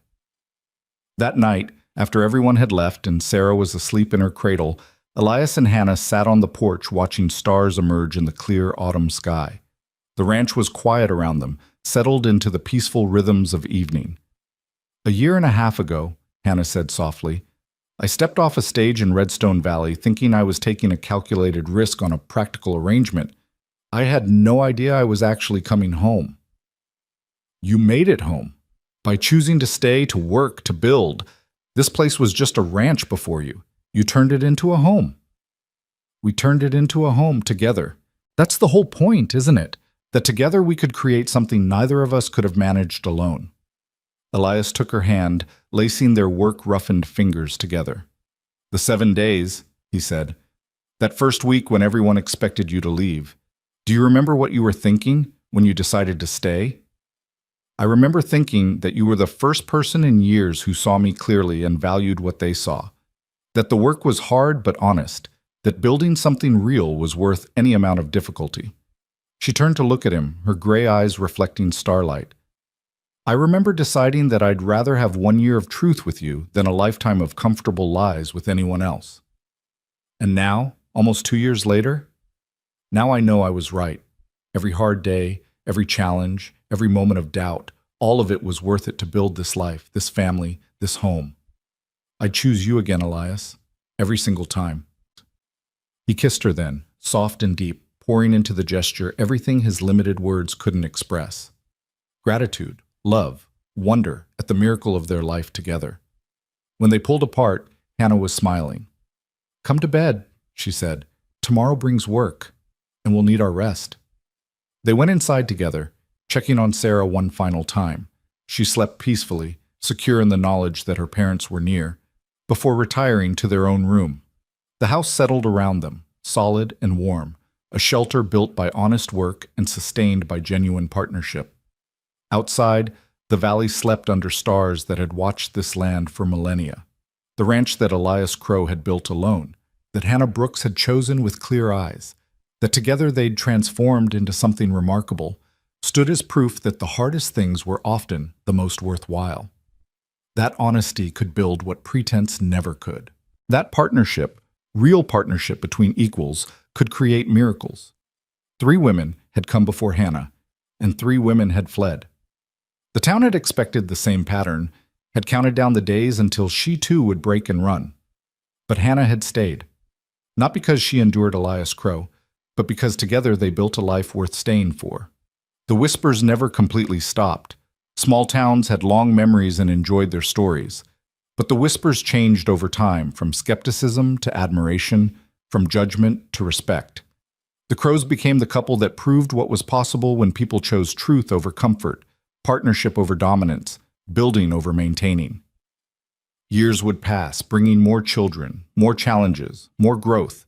A: That night, after everyone had left and Sarah was asleep in her cradle, Elias and Hannah sat on the porch watching stars emerge in the clear autumn sky. The ranch was quiet around them, settled into the peaceful rhythms of evening. A year and a half ago, Hannah said softly, I stepped off a stage in Redstone Valley thinking I was taking a calculated risk on a practical arrangement. I had no idea I was actually coming home. You made it home. By choosing to stay, to work, to build. This place was just a ranch before you. You turned it into a home. We turned it into a home together. That's the whole point, isn't it? That together we could create something neither of us could have managed alone. Elias took her hand, lacing their work-roughened fingers together. The 7 days, he said. That first week when everyone expected you to leave. Do you remember what you were thinking when you decided to stay? I remember thinking that you were the first person in years who saw me clearly and valued what they saw. That the work was hard but honest. That building something real was worth any amount of difficulty. She turned to look at him, her gray eyes reflecting starlight. I remember deciding that I'd rather have 1 year of truth with you than a lifetime of comfortable lies with anyone else. And now, almost 2 years later, now I know I was right. Every hard day, every challenge, every moment of doubt, all of it was worth it to build this life, this family, this home. I'd choose you again, Elias, every single time. He kissed her then, soft and deep, pouring into the gesture everything his limited words couldn't express. Gratitude, love, wonder at the miracle of their life together. When they pulled apart, Hannah was smiling. Come to bed, she said. Tomorrow brings work, and we'll need our rest. They went inside together, checking on Sarah one final time. She slept peacefully, secure in the knowledge that her parents were near, before retiring to their own room. The house settled around them, solid and warm, a shelter built by honest work and sustained by genuine partnership. Outside, the valley slept under stars that had watched this land for millennia. The ranch that Elias Crow had built alone, that Hannah Brooks had chosen with clear eyes, that together they'd transformed into something remarkable, stood as proof that the hardest things were often the most worthwhile. That honesty could build what pretense never could. That partnership, real partnership between equals, could create miracles. 3 women had come before Hannah, and 3 women had fled. The town had expected the same pattern, had counted down the days until she too would break and run. But Hannah had stayed, not because she endured Elias Crow, but because together they built a life worth staying for. The whispers never completely stopped. Small towns had long memories and enjoyed their stories. But the whispers changed over time, from skepticism to admiration, from judgment to respect. The Crows became the couple that proved what was possible when people chose truth over comfort, partnership over dominance, building over maintaining. Years would pass, bringing more children, more challenges, more growth.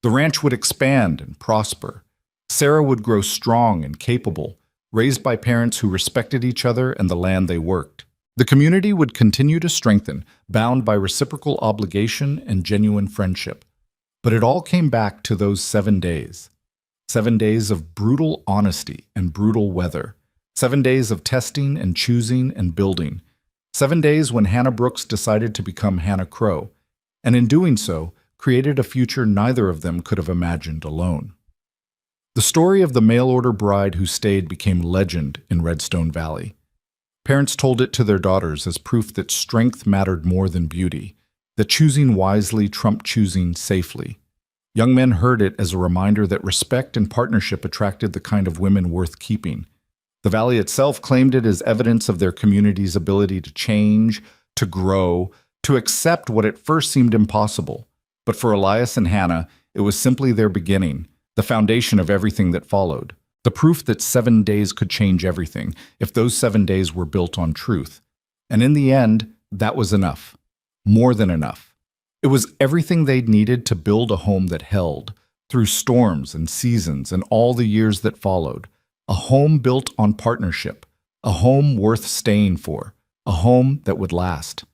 A: The ranch would expand and prosper. Sarah would grow strong and capable, raised by parents who respected each other and the land they worked. The community would continue to strengthen, bound by reciprocal obligation and genuine friendship. But it all came back to those 7 days. 7 days of brutal honesty and brutal weather. 7 days of testing and choosing and building. 7 days when Hannah Brooks decided to become Hannah Crow, and in doing so, created a future neither of them could have imagined alone. The story of the mail-order bride who stayed became legend in Redstone Valley. Parents told it to their daughters as proof that strength mattered more than beauty, that choosing wisely trumped choosing safely. Young men heard it as a reminder that respect and partnership attracted the kind of women worth keeping. The valley itself claimed it as evidence of their community's ability to change, to grow, to accept what at first seemed impossible. But for Elias and Hannah, it was simply their beginning, the foundation of everything that followed. The proof that 7 days could change everything if those 7 days were built on truth. And in the end, that was enough. More than enough. It was everything they'd needed to build a home that held, through storms and seasons and all the years that followed. A home built on partnership, A home worth staying for, a home that would last.